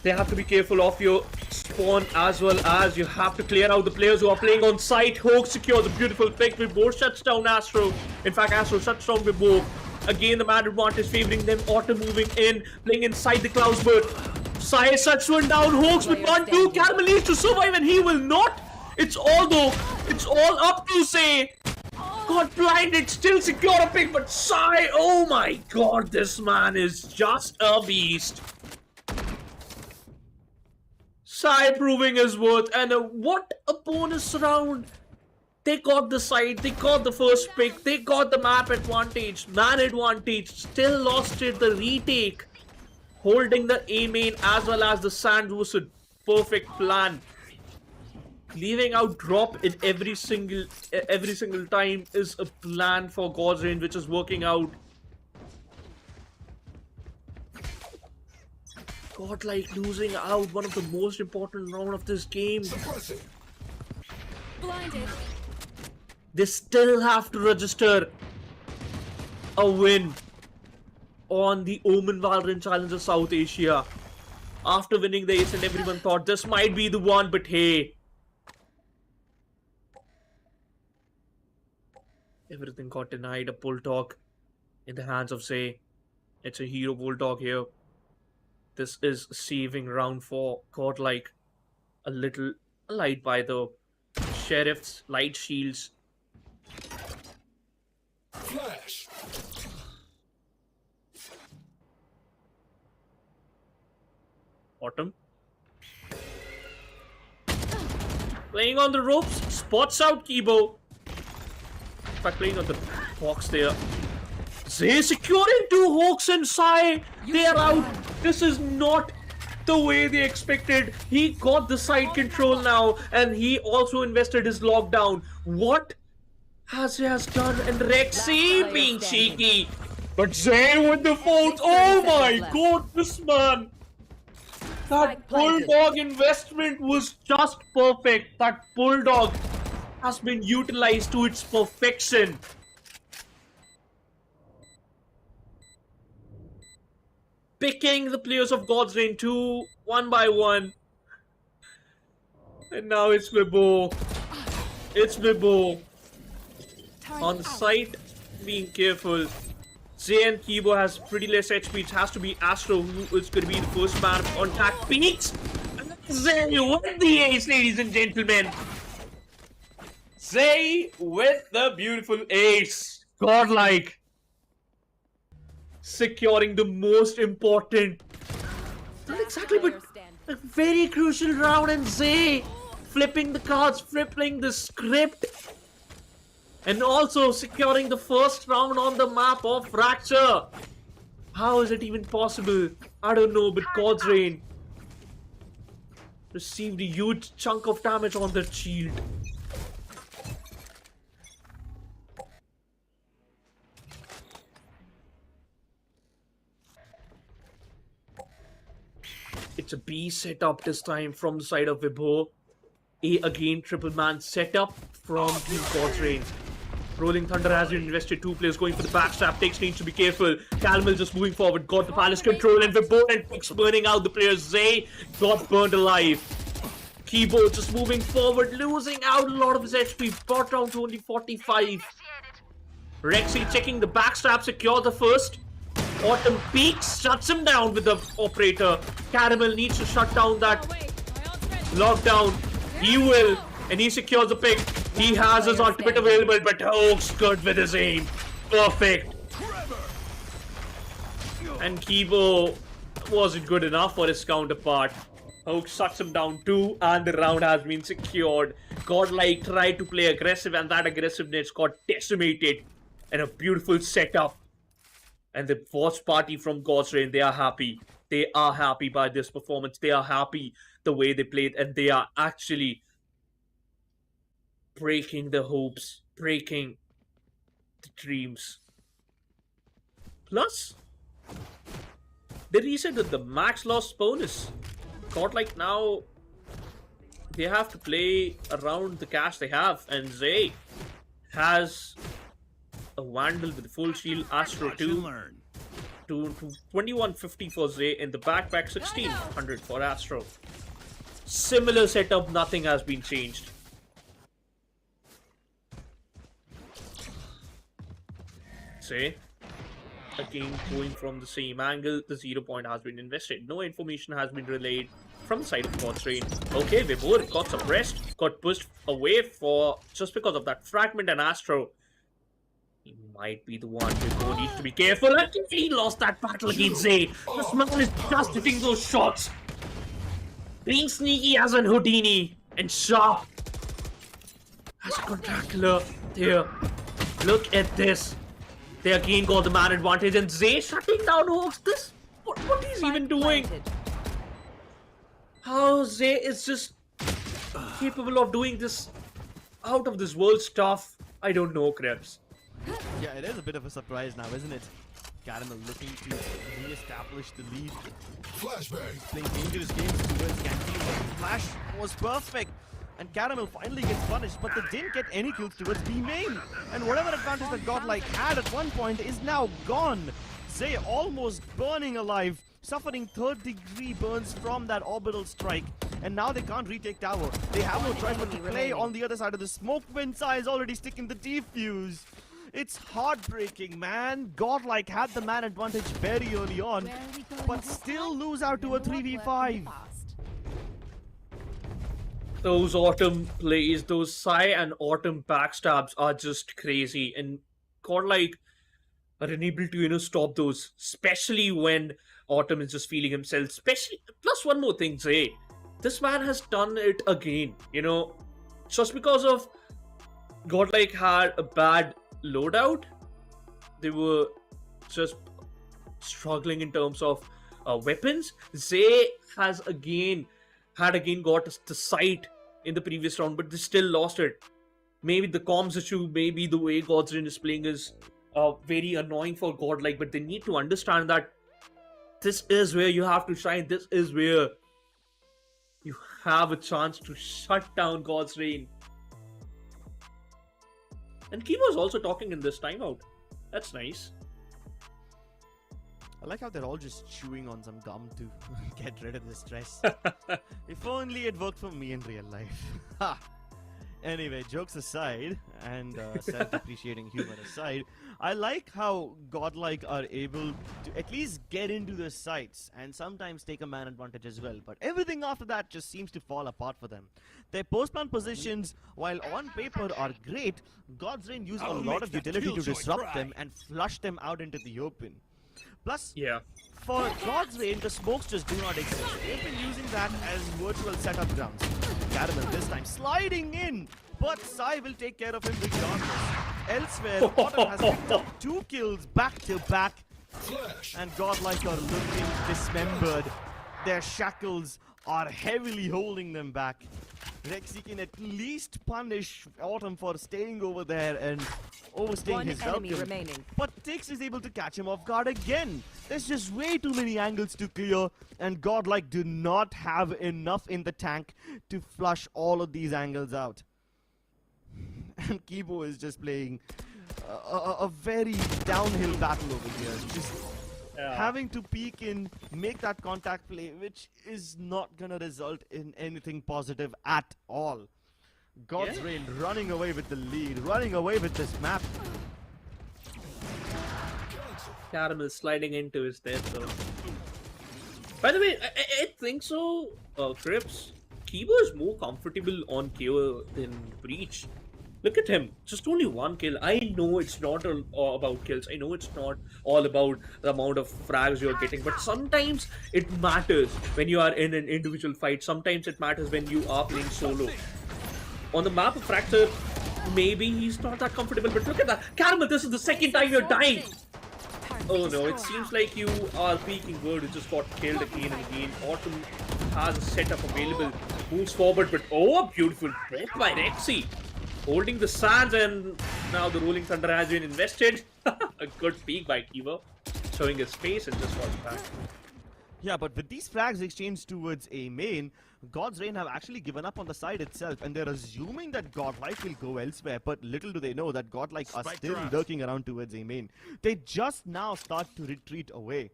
They have to be careful of your spawn as well as you have to clear out the players who are playing on site. Hogue secures a beautiful pick. Vibor shuts down Astro. In fact, Astro shuts down Vibor. Again, the man advantage favoring them. Autumn moving in, playing inside the clouds, but Sai shuts one down. Hoax with 1-2. Caramel needs to survive, and he will not. It's all up to Sai. Got blinded, still secure a pick, but Sai, oh my god, this man is just a beast. Sai proving his worth, and what a bonus round. They got the side, they got the first pick, they got the map advantage, man advantage, still lost it, the retake. Holding the A main as well as the sand was a perfect plan. Leaving out drop in every single time is a plan for God's Reign, which is working out. Godlike losing out one of the most important round of this game. Blinded. They still have to register a win on the NODWIN Valorant Challenge of South Asia. After winning the ace, and everyone thought this might be the one, but hey, everything got denied. A bulldog in the hands of Zay. It's a hero bulldog here. This is saving round for Godlike. A little light by the sheriff's light shields. Flash. Autumn. Playing on the ropes. Spots out Kibo. In fact, playing on the box there. Zay securing two Hawks and Sai. They are out. This is not the way they expected. He got the side control now, and he also invested his lockdown. What has Zay done? And Rexy being cheeky. But Zay with the fault. Oh my god, this man. That bulldog investment was just perfect. That bulldog has been utilized to its perfection. Picking the players of God's Reign 2 one by one. And now it's Vibor. It's Vibor. On the site, being careful. Zay and Kibo has pretty less HP. It has to be Astro who is going to be the first man of contact. Peaks! Zay with the ace, ladies and gentlemen. Zay with the beautiful ace. Godlike. Securing the most important, not exactly, but a very crucial round, and Zay flipping the cards, flipping the script, and also securing the first round on the map of Fracture. How is it even possible? I don't know, but God's Reign received a huge chunk of damage on their shield. It's a B setup this time from the side of Vibor. A again, triple man setup from Team God's Reign. Rolling Thunder has been invested. 2 players going for the backstab. Tex needs to be careful. Caramel just moving forward. Got the palace control. And Vibor and Tex burning out the players. Zay got burned alive. Keyboard just moving forward. Losing out a lot of his HP. Brought down to only 45. Rexy checking the backstab. Secure the first. Autumn peaks. Shuts him down with the operator. Caramel needs to shut down that lockdown. He will. And he secures the pick. He has his ultimate available, but Hoax good with his aim. Perfect. And Kibo wasn't good enough for his counterpart. Hoax shuts him down too, and the round has been secured. Godlike tried to play aggressive, and that aggressiveness got decimated. And a beautiful setup. And the watch party from God's Reign, they are happy. They are happy by this performance. They are happy the way they played, and they are actually breaking the hopes, breaking the dreams. Plus, they reset with the max loss bonus. Godlike now, they have to play around the cash they have, and Zay has a Vandal with full shield, Astro 2 to 2150 for Zay in the backpack, 1600 for Astro. Similar setup, nothing has been changed. Say again going from the same angle, the 0 point has been invested. No information has been relayed from the side of God's Reign. Okay, Vibor got suppressed, got pushed away for just because of that fragment, and Astro, he might be the one. Vibor needs to be careful, and he lost that battle against Zay. This man is just hitting those shots, being sneaky as an Houdini and sharp as a Contracula. There, look at this. They again got the man advantage, and Zay shutting down Hoax. This, what he's even doing? How Zay is just capable of doing this out of this world stuff? I don't know, Krebs. Yeah, it is a bit of a surprise now, isn't it? Caramel looking to re-establish the lead. Flashbang. Playing dangerous games towards Canteen. Flash was perfect. And Caramel finally gets punished, but they didn't get any kills towards B main. And whatever advantage that Godlike had at one point is now gone. Zay almost burning alive, suffering 3rd-degree burns from that orbital strike. And now they can't retake tower. They have no choice but to play on the other side of the smoke. Winsa is already sticking the defuse. It's heartbreaking, man. Godlike had the man advantage very early on, but still lose out to a 3v5. Those Autumn plays, those Sai and Autumn backstabs are just crazy, and Godlike are unable to, stop those, especially when Autumn is just feeling himself. Especially, plus one more thing, Zay, this man has done it again, just because of Godlike had a bad loadout. They were just struggling in terms of weapons. Zay has again got the sight in the previous round, but they still lost it. Maybe the comms issue, maybe the way God's Reign is playing is very annoying for Godlike, but they need to understand that this is where you have to shine. This is where you have a chance to shut down God's Reign. And Kibo is also talking in this timeout. That's nice. I like how they're all just chewing on some gum to get rid of the stress. If only it worked for me in real life. Ha! Anyway, jokes aside, and self-depreciating humor aside, I like how Godlike are able to at least get into the sites and sometimes take a man advantage as well. But everything after that just seems to fall apart for them. Their post-plant positions, while on paper are great, God's Reign use a lot of utility to disrupt them and flush them out into the open. Plus, for God's Reign, the smokes just do not exist. They've been using that as virtual setup grounds. Caramel this time sliding in, but Sai will take care of him regardless. Elsewhere, Autumn has picked up 2 kills back to back, and Godlike are looking dismembered. Their shackles are heavily holding them back. Rexy can at least punish Autumn for staying over there and overstaying his welcome. But Tix is able to catch him off guard again. There's just way too many angles to clear, and Godlike do not have enough in the tank to flush all of these angles out. And Kibo is just playing a very downhill battle over here. Just having to peek in, make that contact play, which is not gonna result in anything positive at all. God's Reign running away with the lead, running away with this map. Caramel sliding into his death though. By the way, I think so, Crips, Kibo is more comfortable on KO than Breach. Look at him, just only one kill. I know it's not all about kills. I know it's not all about the amount of frags you're getting, but sometimes it matters when you are in an individual fight. Sometimes it matters when you are playing solo. On the map of Fracture, maybe he's not that comfortable, but look at that. Caramel, this is the second time you're dying. Oh no, it seems like you are peeking good. It just got killed again and again. Autumn has a setup available. Moves forward, but oh, beautiful break by Rexy. Holding the sands, and now the Rolling Thunder has been invested. A good peek by Kibo. Showing his face and just falls back. Yeah, but with these frags exchanged towards A main, God's Reign have actually given up on the side itself, and they're assuming that Godlike will go elsewhere, but little do they know that Godlike are still lurking around towards A main. They just now start to retreat away.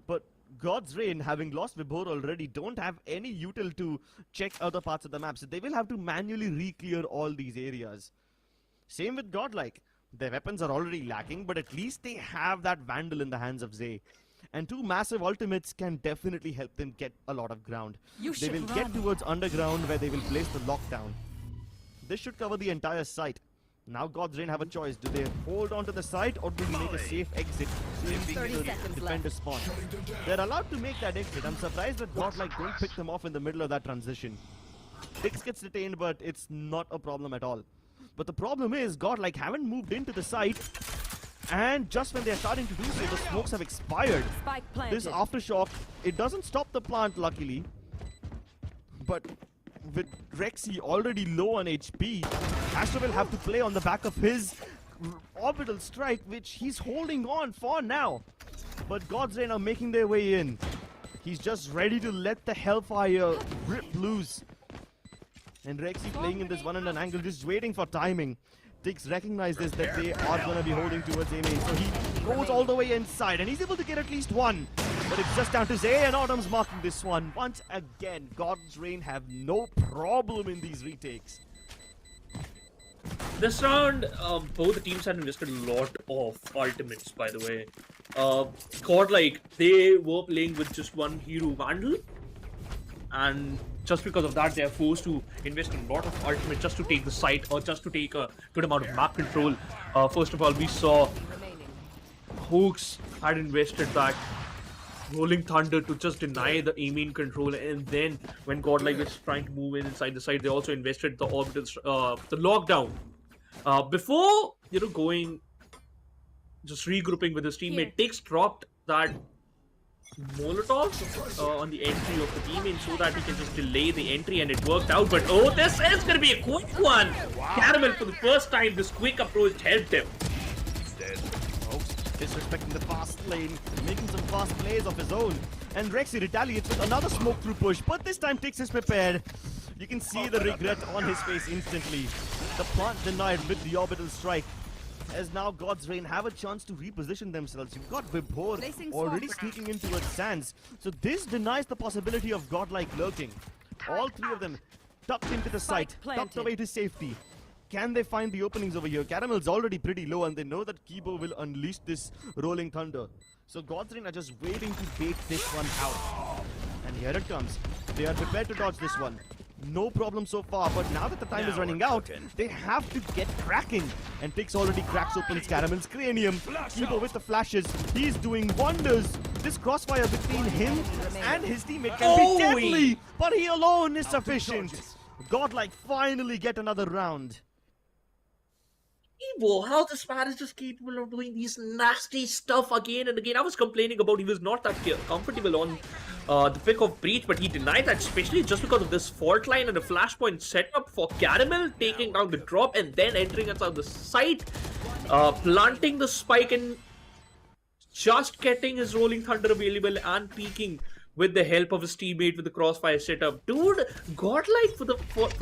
But God's Reign, having lost Vibhor already, don't have any util to check other parts of the map, so they will have to manually re-clear all these areas. Same with Godlike. Their weapons are already lacking, but at least they have that Vandal in the hands of Zay. And two massive ultimates can definitely help them get a lot of ground. They will get towards underground where they will place the lockdown. This should cover the entire site. Now God's Reign have a choice. Do they hold on to the site, or do they make a safe exit so the defender spawn? They're allowed to make that exit. I'm surprised that Godlike don't pick them off in the middle of that transition. Dix gets detained, but it's not a problem at all. But the problem is Godlike haven't moved into the site, and just when they're starting to do so, the smokes have expired. This aftershock, it doesn't stop the plant luckily, but with Rexy already low on HP, Astor will have to play on the back of his orbital strike, which he's holding on for now. But God's Reign are making their way in. He's just ready to let the Hellfire rip loose. And Rexy playing in this one-on-one angle, just waiting for timing. Dix recognizes that they are going to be holding towards A main, so he goes all the way inside, and he's able to get at least one. But it's just down to Zay, and Autumn's marking this one. Once again, God's Reign have no problem in these retakes. This round, both the teams had invested a lot of ultimates, by the way. Godlike, they were playing with just one hero Vandal, and just because of that, they are forced to invest a lot of ultimate just to take the site, or just to take a good amount of map control. First of all, we saw Hooks had invested that Rolling Thunder to just deny the A main control, and then when Godlike was trying to move in inside the site, they also invested the orbitals, the lockdown. Before going, just regrouping with his teammate, Tix dropped that Molotov on the entry of the teammate so that he can just delay the entry, and it worked out. But oh, this is gonna be a quick one. Caramel, for the first time, this quick approach helped him. Disrespecting the fast lane, making some fast plays of his own. And Rexy retaliates with another smoke through push, but this time Tix is prepared. You can see the regret on his face instantly. The plant denied with the orbital strike. As now God's Reign have a chance to reposition themselves. You've got Vibhor already sneaking in towards Sands. So this denies the possibility of Godlike lurking. All three of them tucked into the site, tucked away to safety. Can they find the openings over here? Caramel's already pretty low, and they know that Kibo will unleash this Rolling Thunder. So God's Reign are just waiting to bait this one out. And here it comes. They are prepared to dodge this one. No problem so far, but now that the time is running out, they have to get cracking. And Tix already cracks open Caramel's cranium. Kibo with the flashes. He's doing wonders. This crossfire between him and his teammate can be deadly, but he alone is sufficient. Godlike finally get another round. How this man is just capable of doing these nasty stuff again and again. I was complaining about he was not that comfortable on the pick of Breach, but he denied that, especially just because of this fault line and a flashpoint setup for Caramel, taking down the drop and then entering inside the site, planting the spike and just getting his Rolling Thunder available and peeking with the help of his teammate with the crossfire setup. Dude, Godlike for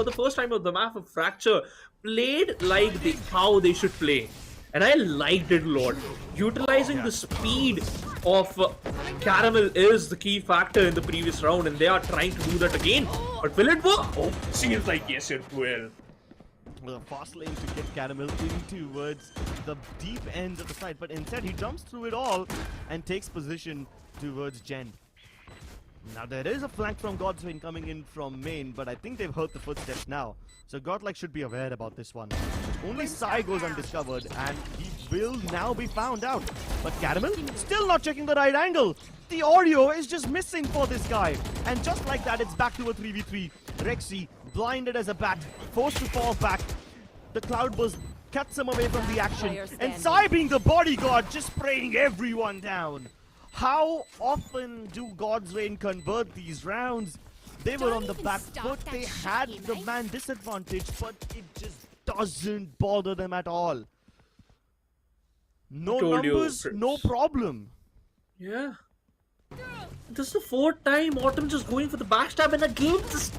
the first time of the map of Fracture played like how they should play. And I liked it a lot. Utilizing the speed of Caramel is the key factor in the previous round, and they are trying to do that again. But will it work? Oh, seems like yes, it will. Well, a fast lane to get Caramel in towards the deep end of the site, but instead he jumps through it all and takes position towards Jen. Now there is a flank from Godwin coming in from main, but I think they've heard the footsteps now. So Godlike should be aware about this one. Only Sai goes undiscovered and he will now be found out. But Caramel still not checking the right angle. The audio is just missing for this guy. And just like that, it's back to a 3v3. Rexy, blinded as a bat, forced to fall back. The Cloudburst cuts him away from the action. And Sai being the bodyguard, just spraying everyone down. How often do God's Reign convert these rounds? They were on the back foot, they had the man disadvantage, but it just doesn't bother them at all. No numbers, no problem. Yeah. This is the fourth time Autumn just going for the backstab, and again this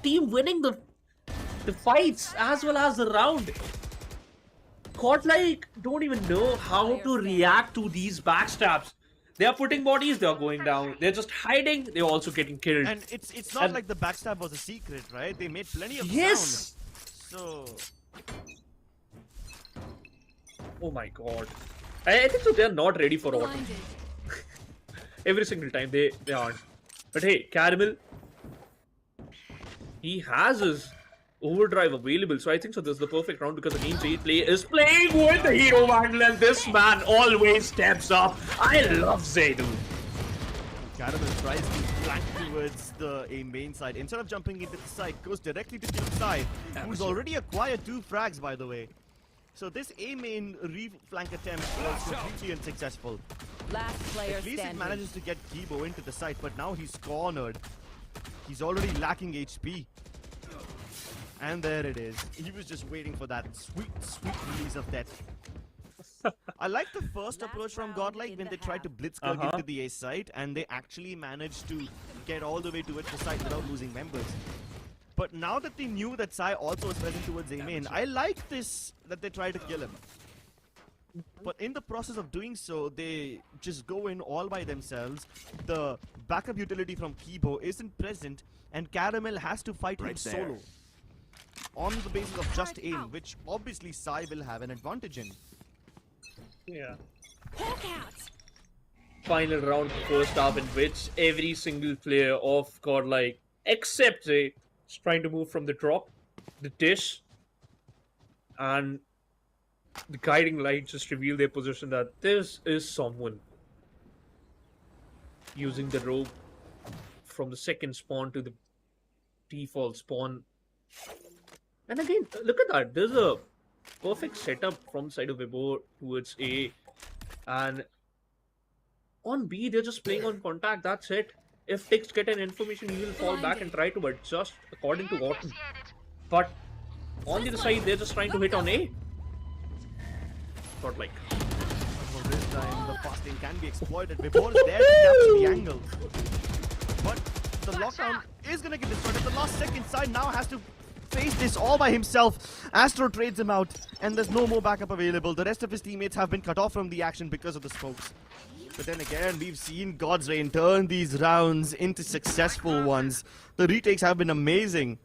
team winning the fights as well as the round. Godlike don't even know how to react to these backstabs. They are putting bodies, they are going down. They're just hiding, they're also getting killed. And it's not like the backstab was a secret, right? They made plenty of sound. So... Oh my god. I think so they're not ready for Autumn. Every single time they aren't. But hey, Caramel, he has his overdrive available, so I think so this is the perfect round because again Play is playing with the hero vandal and this man always steps up. I love Zaydu. Caramel tries to flank towards the A main side. Instead of jumping into the side, goes directly to the side, who's already acquired 2 frags by the way. So this A main re-flank attempt was completely unsuccessful. Last player At least standing. it manages to get Kibo into the site, but now he's cornered. He's already lacking HP. And there it is. He was just waiting for that sweet, sweet release of death. I like the first approach from Godlike when they tried to blitzkrieg into the A site and they actually managed to get all the way towards the site without losing members. But now that they knew that Sai also was present towards A main, I like this that they tried to kill him. But in the process of doing so, they just go in all by themselves. The backup utility from Kibo isn't present and Caramel has to fight him solo. On the basis of just aim, which obviously Sai will have an advantage in. Yeah. Final round, first half, in which every single player of Godlike, except Zay, is trying to move from the drop, the dish, and the guiding light just reveal their position that this is someone using the rope from the second spawn to the default spawn. And again, look at that. There's a perfect setup from the side of Weibo towards A. And on B, they're just playing on contact. That's it. If Tix get an information, he will fall back and try to adjust according to Autumn. But on the other side, they're just trying to hit on A. Godlike. For this time, the fasting can be exploited. Weibo is there to capture the angle. But the lockdown is going to get destroyed. At the last second, Sai now has to face this all by himself. ASTER trades him out and there's no more backup available. The rest of his teammates have been cut off from the action because of the smokes. But then again, we've seen God's Reign turn these rounds into successful ones. The retakes have been amazing.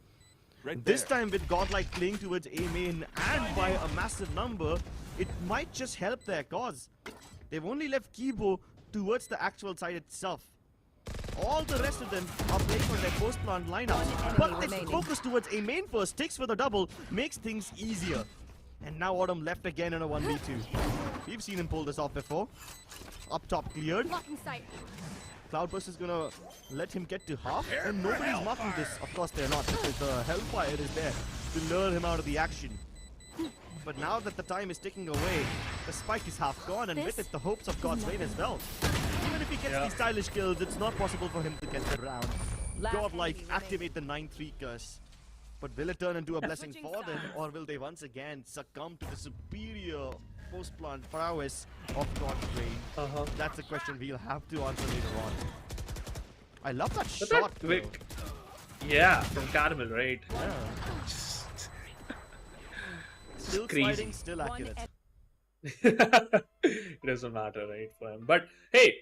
This time with Godlike playing towards A main and by a massive number, it might just help their cause. They've only left Kibo towards the actual side itself. All the rest of them are playing on their post-plant lineups, but they focus towards A main first. Takes for the double, makes things easier. And now Autumn left again in a 1v2. We've seen him pull this off before. Up top cleared. Cloudburst is gonna let him get to half, and nobody's marking this. Of course they're not, because the Hellfire is there to lure him out of the action. But now that the time is ticking away, the spike is half gone, and with it the hopes of God's Reign as well. Even if he gets these stylish kills, it's not possible for him to get the round. Godlike activate the 9-3 curse. But will it turn into a blessing for them, or will they once again succumb to the superior post-plant prowess of God's Reign? That's a question we'll have to answer later on. I love that But shot. that yeah, from Caramel, right? Yeah. Still crazy. sliding, still accurate. It doesn't matter, right, for him. But hey,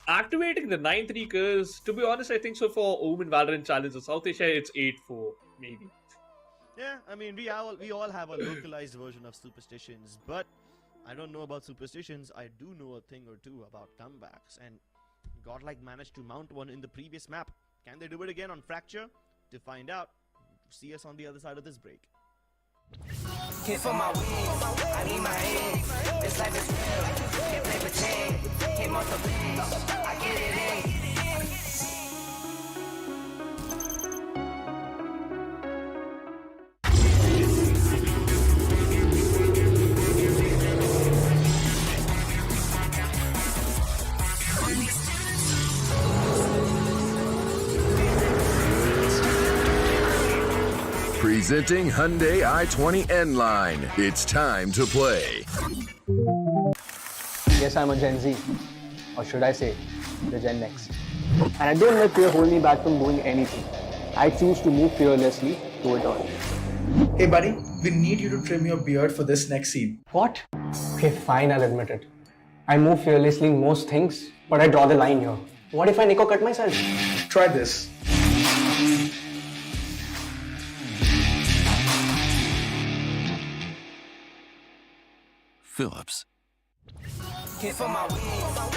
activating the 9-3 curse, to be honest, I think so for NODWIN Valorant Challenge, South Asia, it's 8-4, maybe. Yeah, I mean, we all have a localized version of superstitions, but I don't know about superstitions. I do know a thing or two about comebacks, and Godlike managed to mount one in the previous map. Can they do it again on Fracture? To find out, see us on the other side of this break. Hit for my wins, I need my hands. This life is real, can't play pretend. Came off the bench, I get it in. Presenting Hyundai i20 N-Line. It's time to play. Yes, I'm a Gen Z. Or should I say, the Gen Next. And I don't let fear hold me back from doing anything. I choose to move fearlessly to it all. Hey buddy, we need you to trim your beard for this next scene. What? Okay, fine, I'll admit it. I move fearlessly in most things, but I draw the line here. What if I Nico cut myself? Try this. Phillips. Hit for my wins,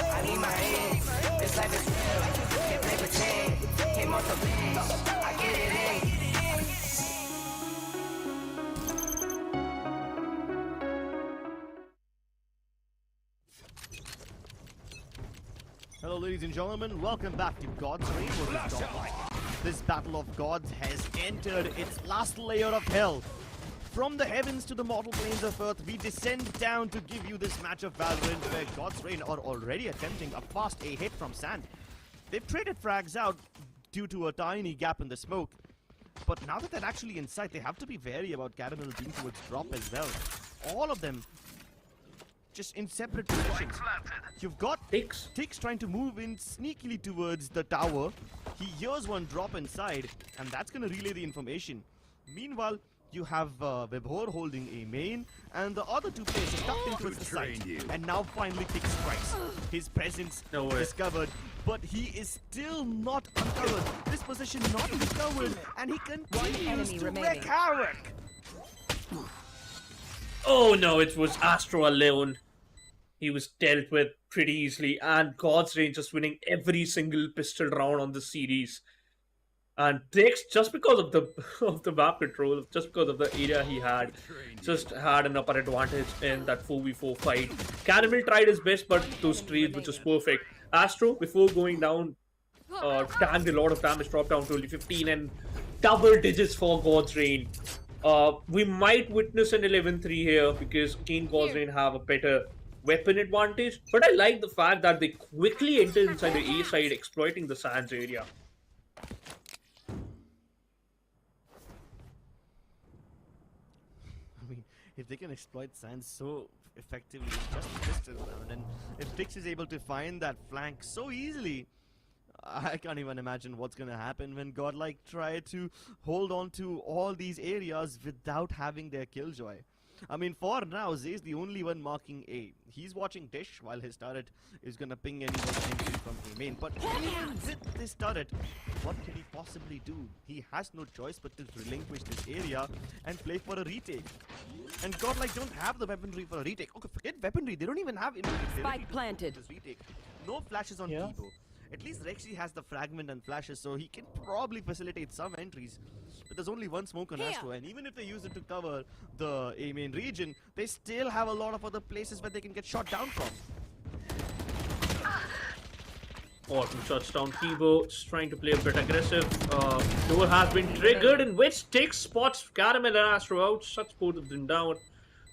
I need my hands. This life is real, can't play pretend. Came off the bench, I get it in. Hello, ladies and gentlemen. Welcome back to God's Reign versus Godlike. This battle of gods has entered its last layer of hell. From the heavens to the mortal planes of earth, we descend down to give you this match of Valorant where God's Reign are already attempting a fast A hit from Sand. They've traded frags out due to a tiny gap in the smoke. But now that they're actually inside, they have to be wary about Caramel being towards drop as well. All of them just in separate positions. You've got Tix trying to move in sneakily towards the tower. He hears one drop inside, and that's going to relay the information. Meanwhile, you have Vibhor holding a main, and the other two players are tucked into the side. And now finally Tix strikes. His presence discovered, but he is still not uncovered. This position not recovered, and he continues to wreak havoc. Oh no, it was Astro alone. He was dealt with pretty easily, and God's Reign just winning every single pistol round on this series. And Tix, just because of the map control, just because of the area he had, just had an upper advantage in that 4v4 fight. Caramel tried his best, but those trades, which was perfect. Astro, before going down, tanked a lot of damage, dropped down to only 15, and double digits for God's Reign. We might witness an 11-3 here because again God's Reign have a better weapon advantage, but I like the fact that they quickly entered inside the A side, exploiting the Sands area. I mean, if they can exploit Sands so effectively, just a pistol round, and if Tix is able to find that flank so easily, I can't even imagine what's gonna happen when Godlike try to hold on to all these areas without having their killjoy. I mean, for now, Zay's the only one marking A. He's watching Dish while his turret is gonna ping anyone entry from A main. But even with this turret, what can he possibly do? He has no choice but to relinquish this area and play for a retake. And Godlike don't have the weaponry for a retake. Okay, forget weaponry. They don't even have Spike planted. This retake. No flashes on Kibo. At least Rexy has the fragment and flashes, so he can probably facilitate some entries. But there's only one smoke on Astro, and even if they use it to cover the A main region, they still have a lot of other places where they can get shot down from. Awesome shots down Kibo, just trying to play a bit aggressive. Door has been triggered, in which takes spots Caramel and Astro out, shuts both of them down.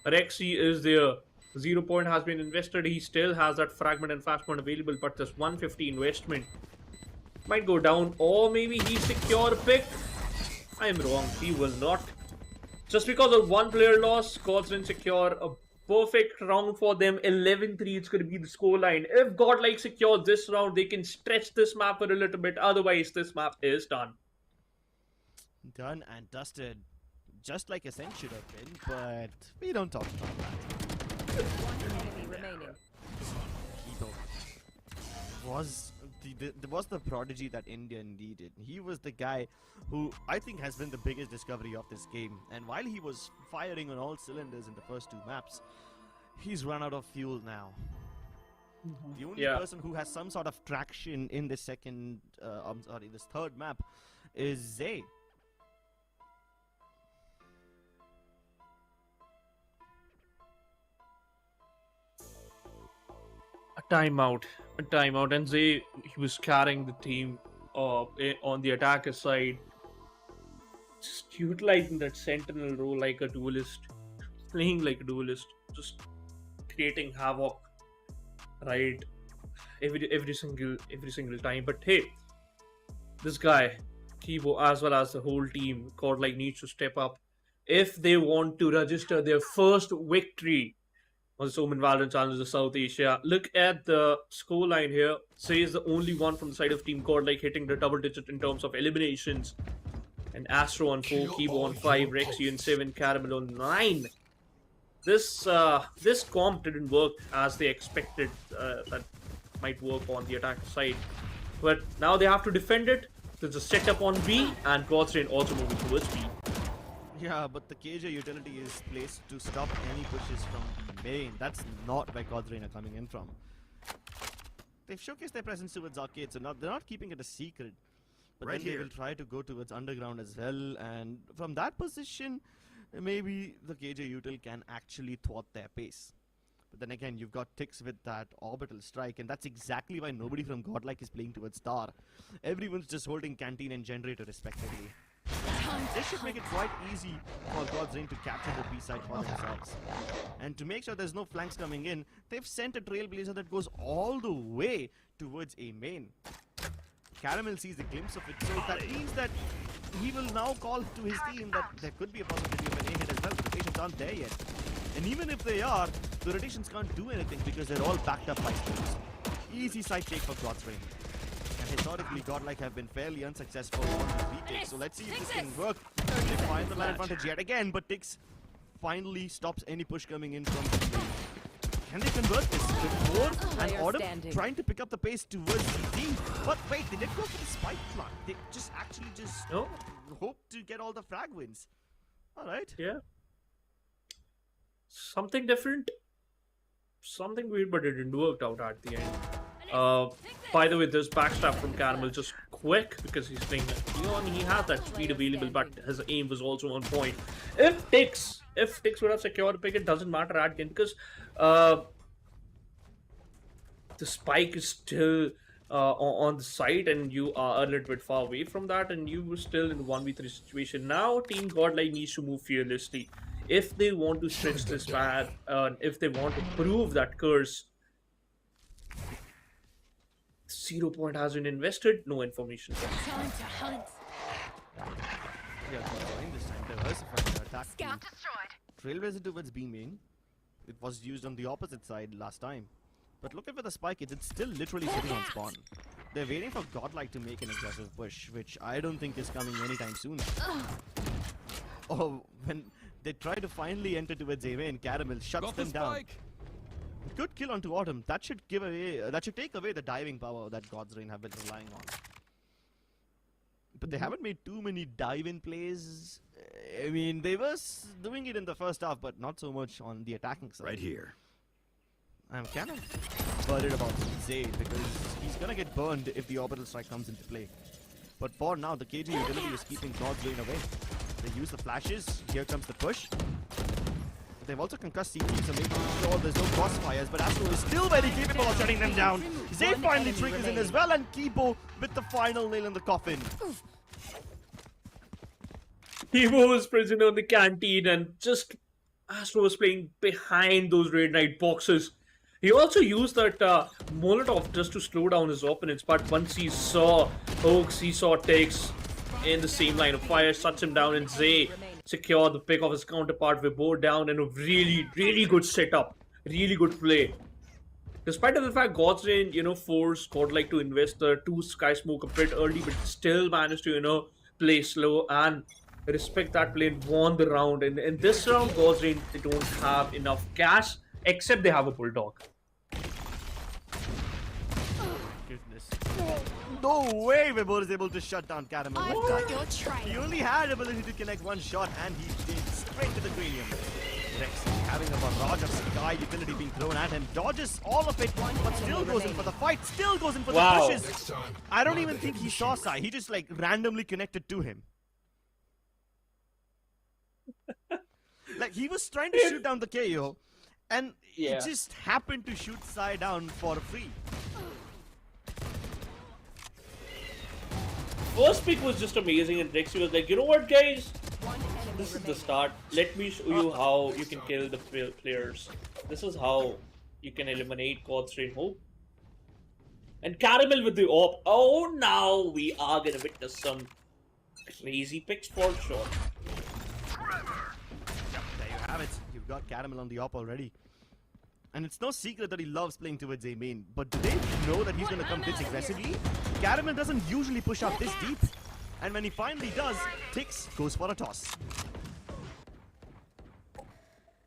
Rexy is there. 0 point has been invested. He still has that fragment and fast point available, but this 150 investment might go down, or maybe he secure a pick. I am wrong. He will not. Just because of one player loss, God's Reign secure a Perfect round for them. 11-3. It's going to be the scoreline. If Godlike secures this round, they can stretch this map for a little bit. Otherwise, this map is done. Done and dusted. Just like Ascent should have been, but we don't talk about that. One enemy remaining. Kibo was the prodigy that India needed. He was the guy who I think has been the biggest discovery of this game. And while he was firing on all cylinders in the first 2 maps, he's run out of fuel now. The only person who has some sort of traction in this this third map is Zay. A timeout, and Zay, he was carrying the team on the attacker side, just utilizing that sentinel role like a duelist, playing like a duelist, just creating havoc, right? Every single time. But hey, this guy, Kibo, as well as the whole team, Godlike needs to step up if they want to register their first victory on the NODWIN Valorant Challenge of South Asia. Look at the scoreline here. Say is the only one from the side of Team Godlike hitting the double digit in terms of eliminations. And Astro on 4, Kibo on 5, Rexy on 7, Caramel on 9. This comp didn't work as they expected. That might work on the attacker side. But now they have to defend it. There's a setup on B, and Godstrain also moving towards B. Yeah, but the KJ utility is placed to stop any pushes from main. That's not where Godstrain are coming in from. They've showcased their presence towards arcade, so they're not keeping it a secret. But then they will try to go towards underground as well, and from that position, maybe the KJ util can actually thwart their pace. But then again, you've got Tix with that orbital strike, and that's exactly why nobody from Godlike is playing towards Star. Everyone's just holding Canteen and Generator respectively. This should make it quite easy for Godstrain to capture the B side for themselves. And to make sure there's no flanks coming in, they've sent a Trailblazer that goes all the way towards A main. Caramel sees a glimpse of it, so that means that he will now call to his team that there could be a possibility of an A hit as well. The rotations aren't there yet. And even if they are, the rotations can't do anything because they're all backed up by skills. Easy side take for Godstrain. And historically, Godlike have been fairly unsuccessful on the retake, so let's see if this can work. They find the line advantage yet again, but Tix finally stops any push coming in from the lane. Can they convert this before and Autumn trying to pick up the pace towards the team? But wait, they didn't go for the spike plant. They just hope to get all the frag wins. Alright. Yeah. Something different. Something weird, but it didn't work out at the end. By the way, this backstab from Caramel just quick because he's playing, he had that speed available, but his aim was also on point. If Tix would have secured the pick, it doesn't matter at the end because the spike is still on the side and you are a little bit far away from that and you were still in the 1v3 situation. Now Team Godlike needs to move fearlessly. If they want to stretch this bad, if they want to prove that curse, 0 point has been invested, no information. Time to hunt. Yeah, this time diversifying their attack. Scout destroyed. Trailblazer towards B main. It was used on the opposite side last time. But look at where the spike is, it's still literally sitting on spawn. They're waiting for Godlike to make an aggressive push, which I don't think is coming anytime soon. Oh, when they try to finally enter towards A main, Caramel shuts them down. Good kill onto Autumn. That should give away. That should take away the diving power that Godstrain have been relying on. But they haven't made too many dive-in plays. I mean, they were doing it in the first half, but not so much on the attacking side. Right here. I'm kind of worried about Zay because he's gonna get burned if the orbital strike comes into play. But for now, the KG utility is keeping Godstrain away. They use the flashes. Here comes the push. They've also concussed CT, so making sure there's no crossfires, but Astro is still very capable of shutting them down. Zay finally triggers in as well, and Kibo with the final nail in the coffin. Kibo was prisoner on the canteen, and just Astro was playing behind those Raid Knight boxes. He also used that Molotov just to slow down his opponents, but once he saw Oaks, he saw Tix in the same line of fire, shuts him down, and Zay secure the pick of his counterpart. Vibo down and a really, really good setup. Really good play. Despite of the fact God's Reign, forced Godlike to invest the 2 Sky Smoke a bit early, but still managed to, play slow and respect that play and won the round. And in this round, God's Reign, they don't have enough cash, except they have a Bulldog. Goodness. No way Vibor is able to shut down Caramel. I've got your trail. He only had ability to connect one shot and he did straight to the cranium. Rex having a barrage of Sky utility being thrown at him, dodges all of it, but still goes in for the fight, still goes in for the pushes. I don't even think he saw Sai, he just like randomly connected to him. Like he was trying to shoot down the KO and he just happened to shoot Sai down for free. First pick was just amazing and Rexy was like, you know what guys? This is the start. Let me show you how you can kill the players. This is how you can eliminate God's Reign Hope. And Caramel with the op. Oh, now we are gonna witness some crazy picks for sure. There you have it. You've got Caramel on the op already. And it's no secret that he loves playing towards A main. But do they know that he's gonna come this aggressively? Caramel doesn't usually push out this deep. And when he finally does, Tix goes for a toss.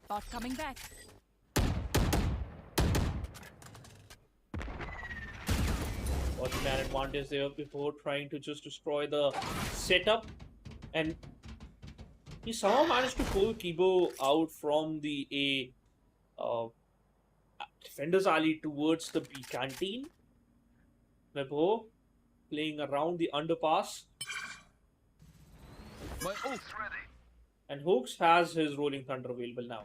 Bot coming back. Got the man advantage there before trying to just destroy the setup. And he somehow managed to pull Kibo out from the A defender's alley towards the B canteen. Mebo playing around the underpass. And Hooks has his Rolling Thunder available now.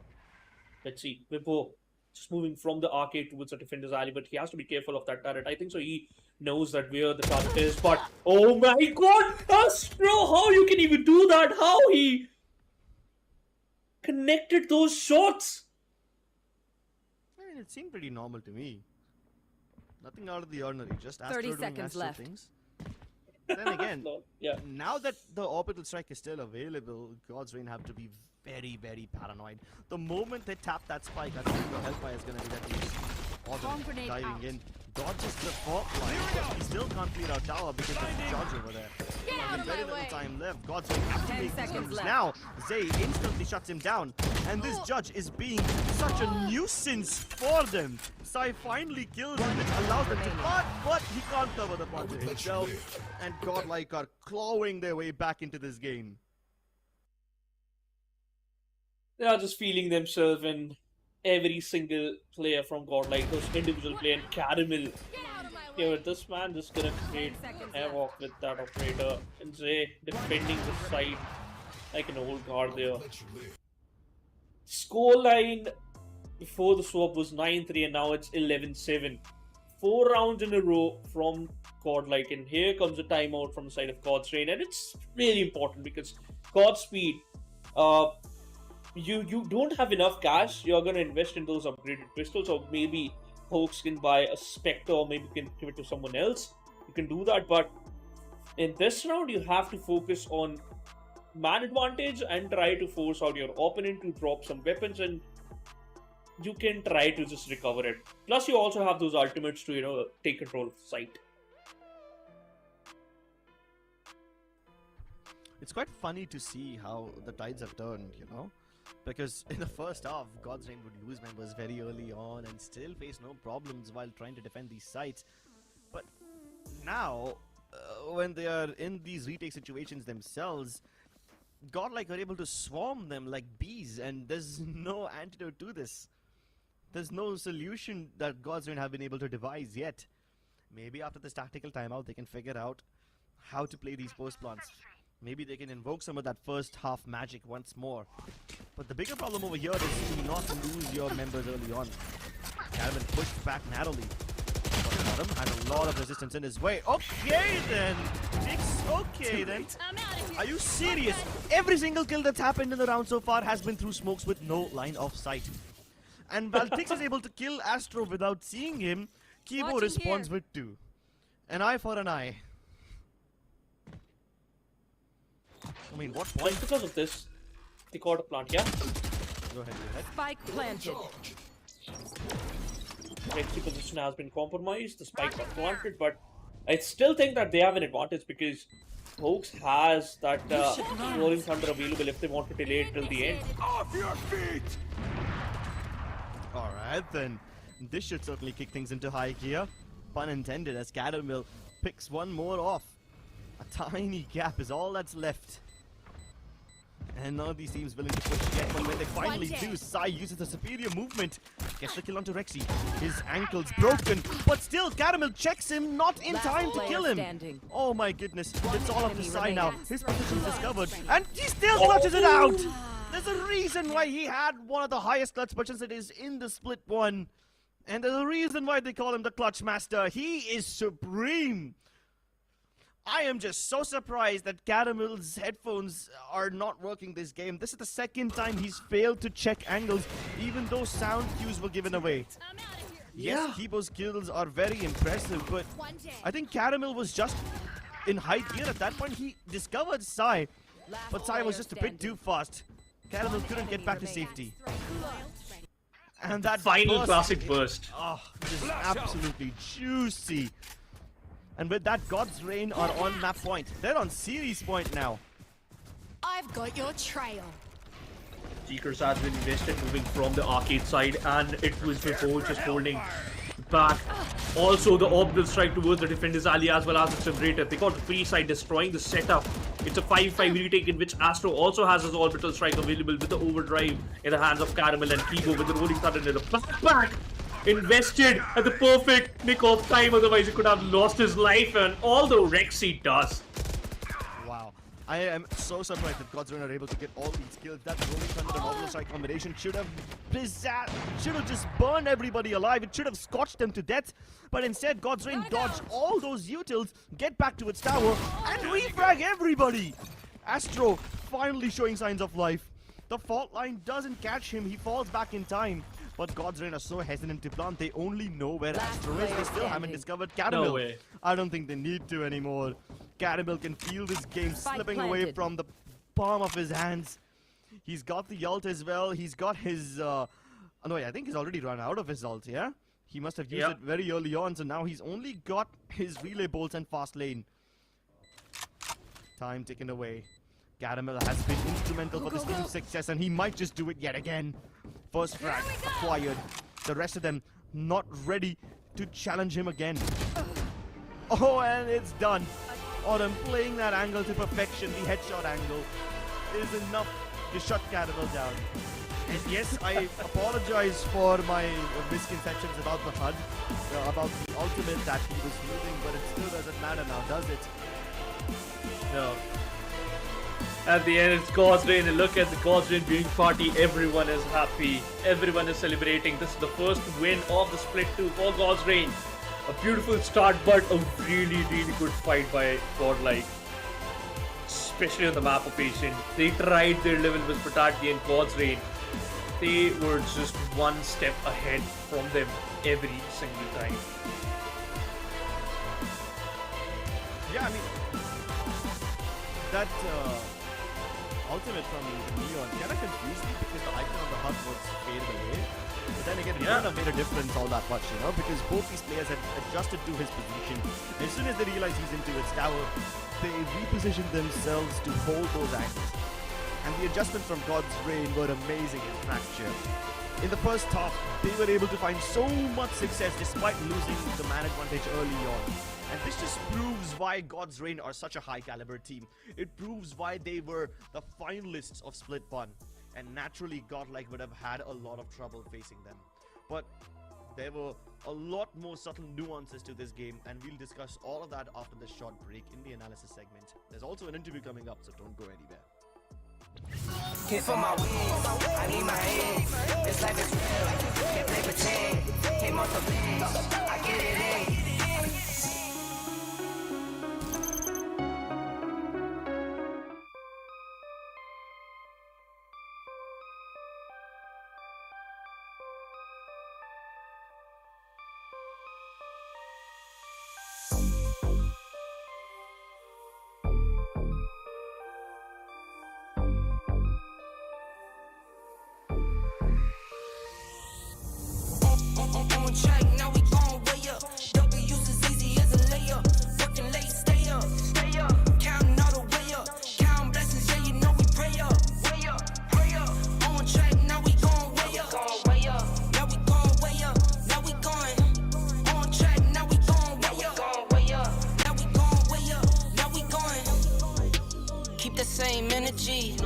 Let's see. Vipo just moving from the arcade towards the defender's alley, but he has to be careful of that turret. I think so. He knows that where the target is, but oh my god, Astro, how you can even do that? How he connected those shots? I mean, it seemed pretty normal to me. Nothing out of the ordinary. Just Astro 30 doing seconds Astro left. things. Then again, Yeah. now that the orbital strike is still available, God's Reign have to be very, very paranoid. The moment they tap that spike, I think the Hellfire is going to be that he's Bomb grenade diving out. in. Dodges the fault line, but he still can't clear out tower because there's a charge over there. Get out of Very my little way. time left. God's Reign have to 10 make these seconds moves left. now. Zay instantly shuts him down, and this judge is being such a nuisance for them. Sai finally kills him, which allows them to part, but he can't cover the punch himself. And Godlike are clawing their way back into this game. They are just feeling themselves in every single player from Godlike, those individual play and Caramel. Yeah, this man just gonna create havoc with that operator. And Zay defending the side like an old guard there. Scoreline before the swap was 9-3 and now it's 11-7. 4 rounds in a row from Godlike, and here comes a timeout from the side of God's Reign, and it's really important because Godspeed, you don't have enough cash. You're gonna invest in those upgraded pistols, or maybe Hawks can buy a Spectre, or maybe you can give it to someone else. You can do that, but in this round you have to focus on man advantage and try to force out your opponent to drop some weapons, and you can try to just recover it. Plus you also have those ultimates to take control of the site. It's quite funny to see how the tides have turned, because in the first half, God's Reign would lose members very early on and still face no problems while trying to defend these sites. But now, when they are in these retake situations themselves, Godlike are able to swarm them like bees, and there's no antidote to this. There's no solution that God's Reign have been able to devise yet. Maybe after this tactical timeout, they can figure out how to play these post plants. Maybe they can invoke some of that first half magic once more. But the bigger problem over here is to not lose your members early on. Calvin pushed back narrowly. But Bottom has a lot of resistance in his way. Okay then! Tix, okay then. I'm out of here. Are you serious? Every single kill that's happened in the round so far has been through smokes with no line of sight. And while Tix is able to kill Astro without seeing him, Kibo Watching responds here. with 2. An eye for an eye. I mean, what point? Just because of this, The quarter plant, yeah. Go ahead, go ahead. Spike planted. Rexy position has been compromised. The spike got planted, but I still think that they have an advantage because Hoax has that Rolling Thunder available if they want to delay it till the end. Off your feet! Alright then, this should certainly kick things into high gear. Pun intended, as Caramel picks one more off. A tiny gap is all that's left. And none of these teams willing to push yet, but when they finally do, Sai uses the superior movement. Gets the kill onto Rexy. His ankle's broken, but still Caramel checks him, not in time to kill him. Oh my goodness, it's all up to Sai now. His position is discovered, and he still clutches it out! There's a reason why he had one of the highest clutch percentages in the split one. And there's a reason why they call him the Clutch Master. He is supreme! I am just so surprised that Caramel's headphones are not working this game. This is the second time he's failed to check angles, even though sound cues were given away. Yes, Kibo's kills are very impressive, but I think Caramel was just in high gear at that point. He discovered Sai, but Sai was just a bit too fast. Caramel couldn't get back to safety. And that Final burst, classic burst. Oh, just absolutely juicy. And with that, God's Reign are on map point. They're on series point now. I've got your trail. Seekers has been invested moving from the arcade side, and it was before just holding back. Also, the orbital strike towards the defender's alley as well as the generator. They got the free side destroying the setup. It's a 5-5 retake in which Astro also has his orbital strike available with the overdrive in the hands of Caramel and Kibo with the rolling thunder in the back. Invested at the perfect nick of time, otherwise he could have lost his life, and although Rexy does. Wow. I am so surprised that God's Reign are able to get all these kills. That rolling thunder and orbital strike combination should have just burned everybody alive. It should have scorched them to death. But instead, God's Reign dodged all those utils, get back to its tower, and refrag everybody. Astro finally showing signs of life. The fault line doesn't catch him. He falls back in time. But God's Reign are so hesitant to plant, they only know where Astro is. They still haven't discovered Caramel. No way. I don't think they need to anymore. Caramel can feel this game slipping away from the palm of his hands. He's got the ult as well. He's got his... no, I think he's already run out of his ult, yeah? He must have used it very early on, so now he's only got his relay bolts and fast lane. Time taken away. Caramel has been instrumental for this team's success, and he might just do it yet again. First frag acquired. The rest of them not ready to challenge him again. Oh, and it's done. Autumn playing that angle to perfection. The headshot angle is enough to shut Caramel down. And yes, I apologize for my misconceptions about the HUD, about the ultimate that he was using, but it still doesn't matter now, does it? No. At the end, it's God's Reign, and look at the God's Reign viewing party. Everyone is happy. Everyone is celebrating. This is the first win of the split 2 for God's Reign. A beautiful start, but a really, really good fight by Godlike. Especially on the map of Asian. They tried their level with Patati and God's Reign. They were just one step ahead from them every single time. Yeah, I mean, that ultimate from Neon kind of confused me because the icon on the HUD was faded away. But then again, it wouldn't have made a difference all that much, you know, because both these players had adjusted to his position. As soon as they realized he's into its tower, they repositioned themselves to hold those angles. And the adjustments from God's Reign were amazing in Fracture. In the first half, they were able to find so much success despite losing the man advantage early on. And this just proves why God's Reign are such a high caliber team. It proves why they were the finalists of Split 1. And naturally, Godlike would have had a lot of trouble facing them. But there were a lot more subtle nuances to this game, and we'll discuss all of that after this short break in the analysis segment. There's also an interview coming up, so don't go anywhere. Hit for my wins, I need my hands. This life is real, can't play pretend. Came off the bench, I get it in. energy.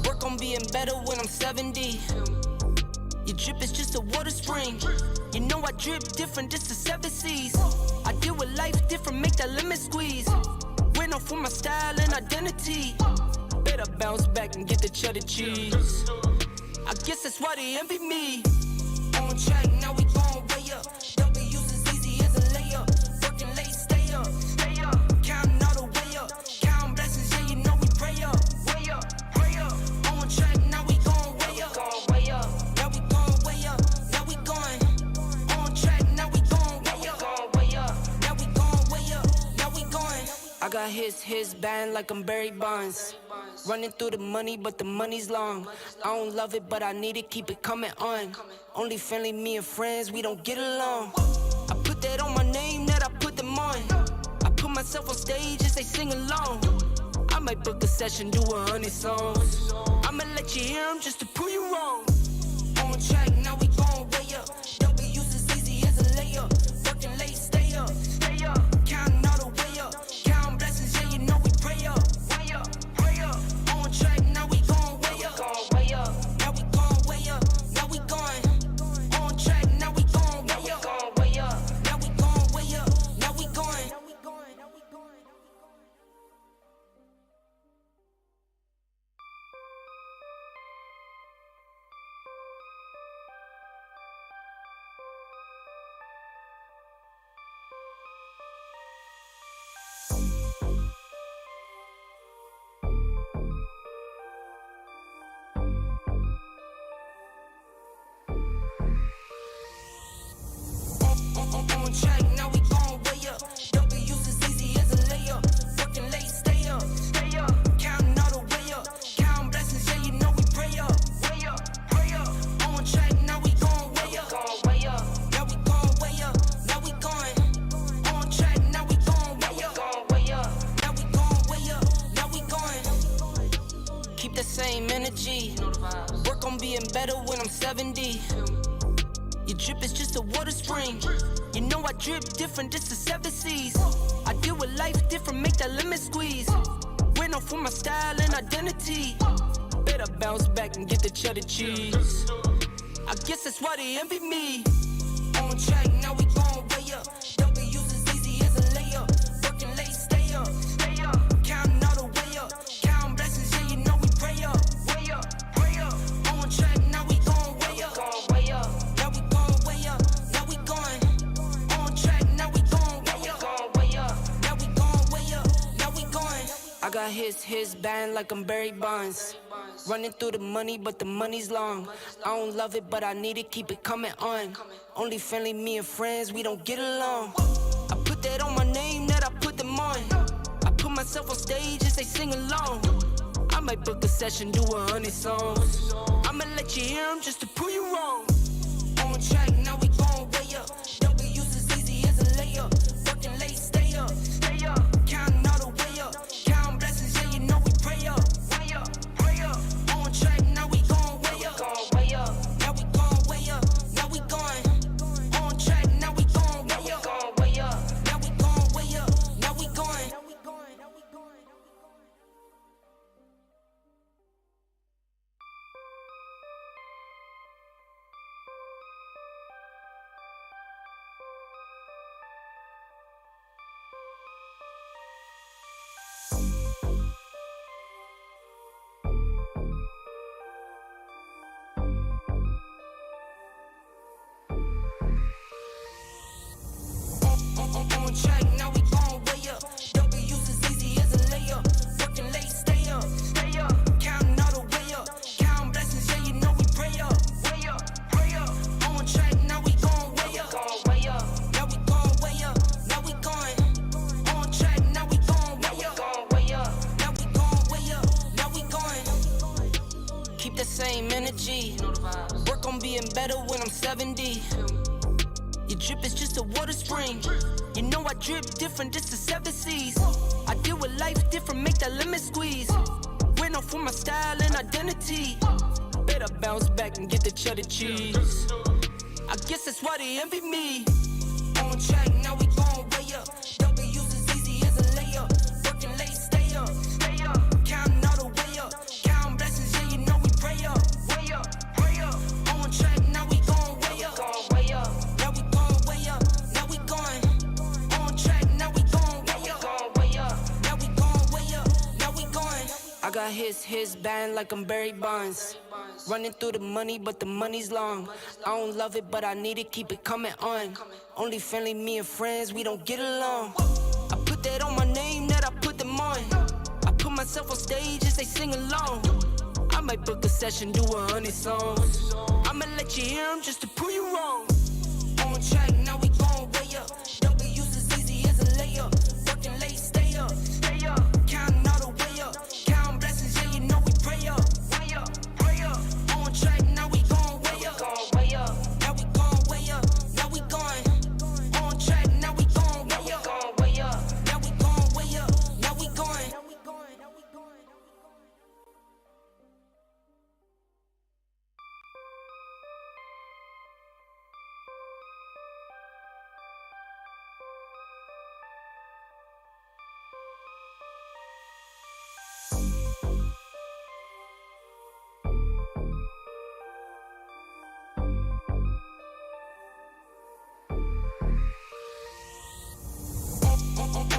Work on being better when I'm 70. Your drip is just a water spring. You know I drip different, just the 7 seas. I deal with life different, make that limit squeeze. Went off for my style and identity. Better bounce back and get the cheddar cheese. I guess that's why they envy me. On track, now we gon' way up. W's as easy as a layup. Working late, stay up. Counting all the way up. Counting blessings, yeah, you know we pray up. Way up, pray up. On track, now we gon' way up. Now we gon' way up. Now we going. On track, now we gon' way up. Now we gon' way up. Now we going. I got his band like I'm Barry Bonds. Running through the money, but the money's long. I don't love it, but I need it, keep it coming on. Only friendly, me and friends, we don't get along. I put that on my name, that I put them on. I put myself on stage as they sing along. I might book a session, do 100 songs. I'ma let you hear them just to prove you wrong. On track, now we gon' way up. W's as easy as a layup. Working late, stay up. Counting all the way up. Counting blessings, yeah, you know we pray up. On track, now we gon' way up. Now we gon' way up. Now we going. On track, now we gon' way up. Now we gon' way up. Now we going. On track, now we gon' way up. W's as easy as a layup. Working late, stay up. Counting all the way up. Counting blessings, yeah, you know we pray up. Pray up. On track, now we gon' way up. Now we gon' way up. Now we going. On track, now we gon' way up. Now we gon' way up. Now we going. Keep the same energy. Work on being better when I'm 70. Your drip is just a water spring. You know I drip different, just the 7 seas. I deal with life different, make that limit squeeze. Went off for my style and identity. Better bounce back and get the cheddar cheese. I guess that's why they envy me. On track, now we gon' way up. W's as easy as a layup. Working late, stay up. Counting all the way up. Counting blessings, yeah, you know we pray up. Pray up. On track, now we gon' way up. Now we gon' way up. Now we going. On track, now we gon' way up. Now we gon' way up. Now we going. I got his band like I'm Barry Bonds. Running through the money, but the money's long. I don't love it, but I need it, keep it coming on. Only friendly, me and friends, we don't get along. I put that on my name, that I put them on. I put myself on stage as they sing along. I might book a session, do 100 songs. I'ma let you hear them just to prove you wrong. On track, now we gon' way up. W's as easy as a layup. Working late, stay up. Counting all the way up. Counting blessings, yeah, you know we pray up. Pray up. On track, now we gon' way up. Now we gon' way up. Now we going. On track, now we gon' way up. Now we gon' way up. Now we going. On track, now we gon' way up. W's as easy as a layup. Working late, stay up. Counting all the way up. Counting blessings, yeah, you know we pray up. Pray up. On track, now we gon' way up. Now we gon' way up. Now we going. On track, now we gon' way up. Now we gon' way up. Now we going. Keep the same energy. Work on being better when I'm 70. Your drip is just a water spring. You know I drip different, just the 7 seas. I deal with life different, make that limit squeeze. Went off for my style and identity. Better bounce back and get the cheddar cheese. I guess that's why they envy me. On track, now we gon' way up. W's as easy as a layup. Working late, stay up. Counting all the way up. got his band like I'm Barry Bonds. Running through the money, but the money's long. I don't love it, but I need it, keep it coming on. Only friendly, me and friends, we don't get along. I put that on my name, that I put them on. I put myself on stage as they sing along. I might book a session, do 100 songs. I'ma let you hear them just to prove you wrong. On track, now we going way up. W's as easy as a layup. Working late, stay up. Counting all the way up. Counting blessings, yeah, you know we pray up. Pray up. On track, now we going way up. Now we going way up. Now we going. On track, now we going way up. Now we going way up. Now we going.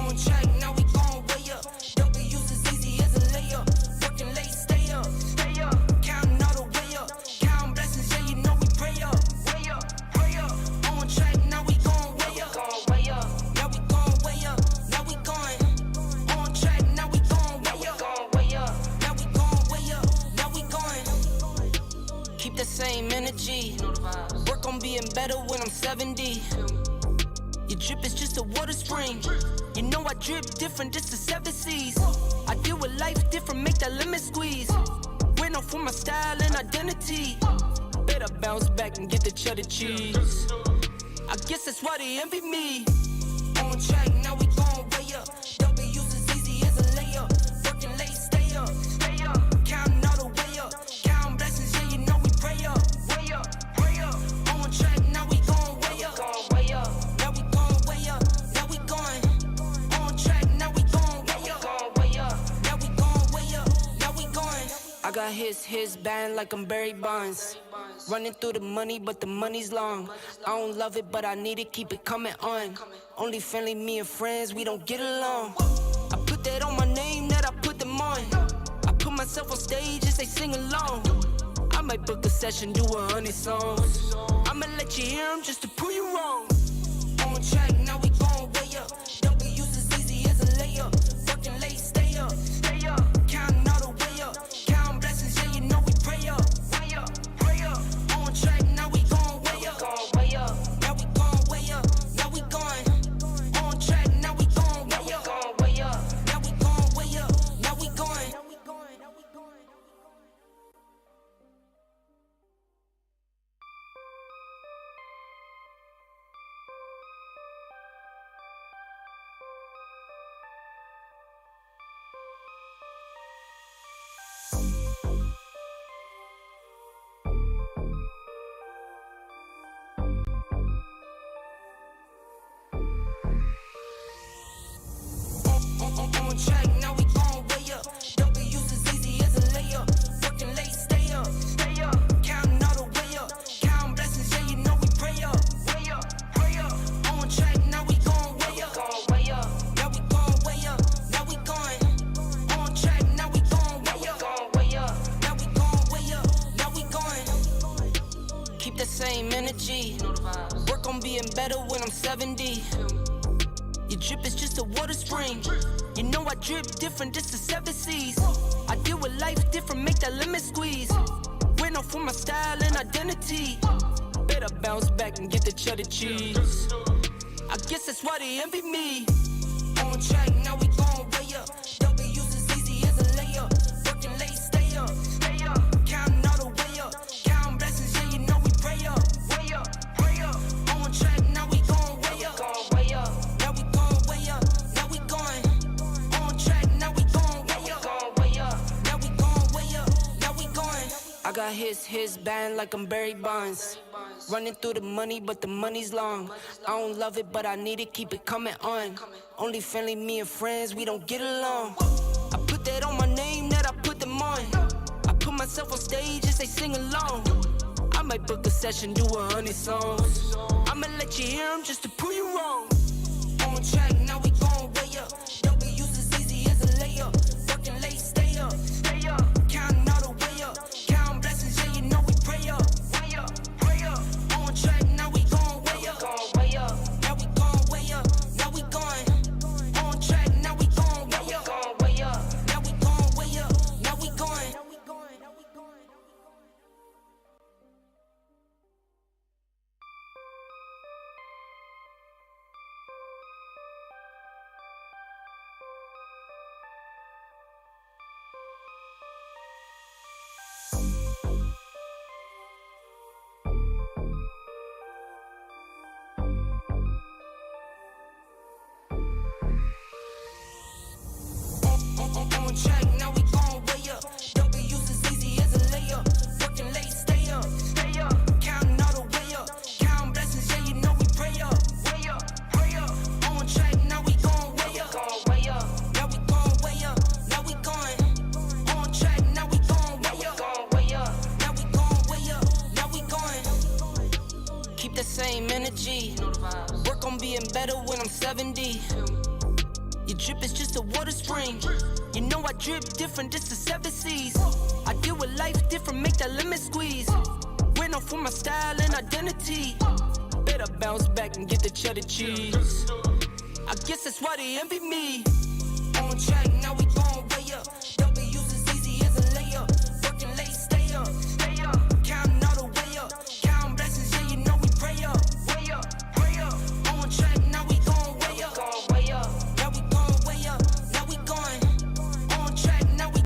On track, now we going way up. W's as easy as a layup. Working late, stay up. Counting all the way up. Counting blessings, yeah, you know we pray up. Pray up. On track, now we going way up. Now we going way up. Now we going. On track, now we going way up. Now we going way up. Now we going. Keep the same energy. Work on being better when I'm 70. Your drip is just a water spring. You know I drip different, just the 7 C's. I deal with life different, make that limit squeeze. Went off for my style and identity. Better bounce back and get the cheddar cheese. I guess that's why they envy me. On track, now we going way up. W's as easy as a layup. Working late, stay up. Counting all the way up. Counting blessings, yeah, you know we pray up. Pray up. On track, now we going way up. Now we going way up. Now we going. On track, now we going way up. Now we going way up. Now we going. I got his band like I'm Barry Bonds. Running through the money, but the money's long. I don't love it, but I need it, keep it coming on. Only friendly, me and friends, we don't get along. I put that on my name, that I put them on. I put myself on stage as they sing along. I might book a session, do 100 songs. I'ma let you hear them just to prove you wrong. On track, now we going way up. W's as easy as a layup. Working late, stay up. Counting all the way up. Counting blessings, yeah, you know we pray up. Pray up. On track, now we going way up. Now we going way up. Now we going. On track, now we going way up. Now we going way up. Now we going. On track, now we going way up. W's as easy as a layup. Working late, stay up. Counting all the way up. Counting blessings, yeah, you know we pray up. Pray up. On track, now we going way up. Now we going way up. Now we going. On track, now we going way up. Now we going way up. Now we going. Keep the same energy. Work on being better when I'm 70. Your drip is just a water spring. You know I drip different, just the 7 C's. I deal with life different, make that limit squeeze. Went off for my style and identity. Better bounce back and get the cheddar cheese. I guess that's why they envy me. On track, now we going way up. W's as easy as a layup. Working late, stay up. Counting all the way up. Counting blessings, yeah, you know we pray up. Pray up. On track, now we going way up. Now we going way up. Now we going. On track, now we going way up. Now we going way up. Now we going. I got his band like I'm Barry Bonds. Running through the money, but the money's long. I don't love it, but I need it, keep it coming on. Only friendly, me and friends, we don't get along. I put that on my name, that I put them on. I put myself on stage as they sing along. I might book a session, do 100 songs. I'ma let you hear them just to prove you wrong. On track, now we going way up. W's as easy as a layup. Working late, stay up. On track, now we going way up. W's as easy as a layup. Working late, stay up. Stay up. Counting all the way up. Counting blessings, yeah, you know we pray up. Way up, hurry up. On track, now we going way up. Going way up. Now we going way up. Now we going. On track, now we going way up. Going way up. Now we going way up. Now we going. Keep the same energy. Work on being better when I'm 70. Your drip is just a water spring. You know I drip different, this the 7 seas. I deal with life different, make that limit squeeze. Went off for my style and identity. Better bounce back and get the cheddar cheese. I guess that's why they envy me. On track.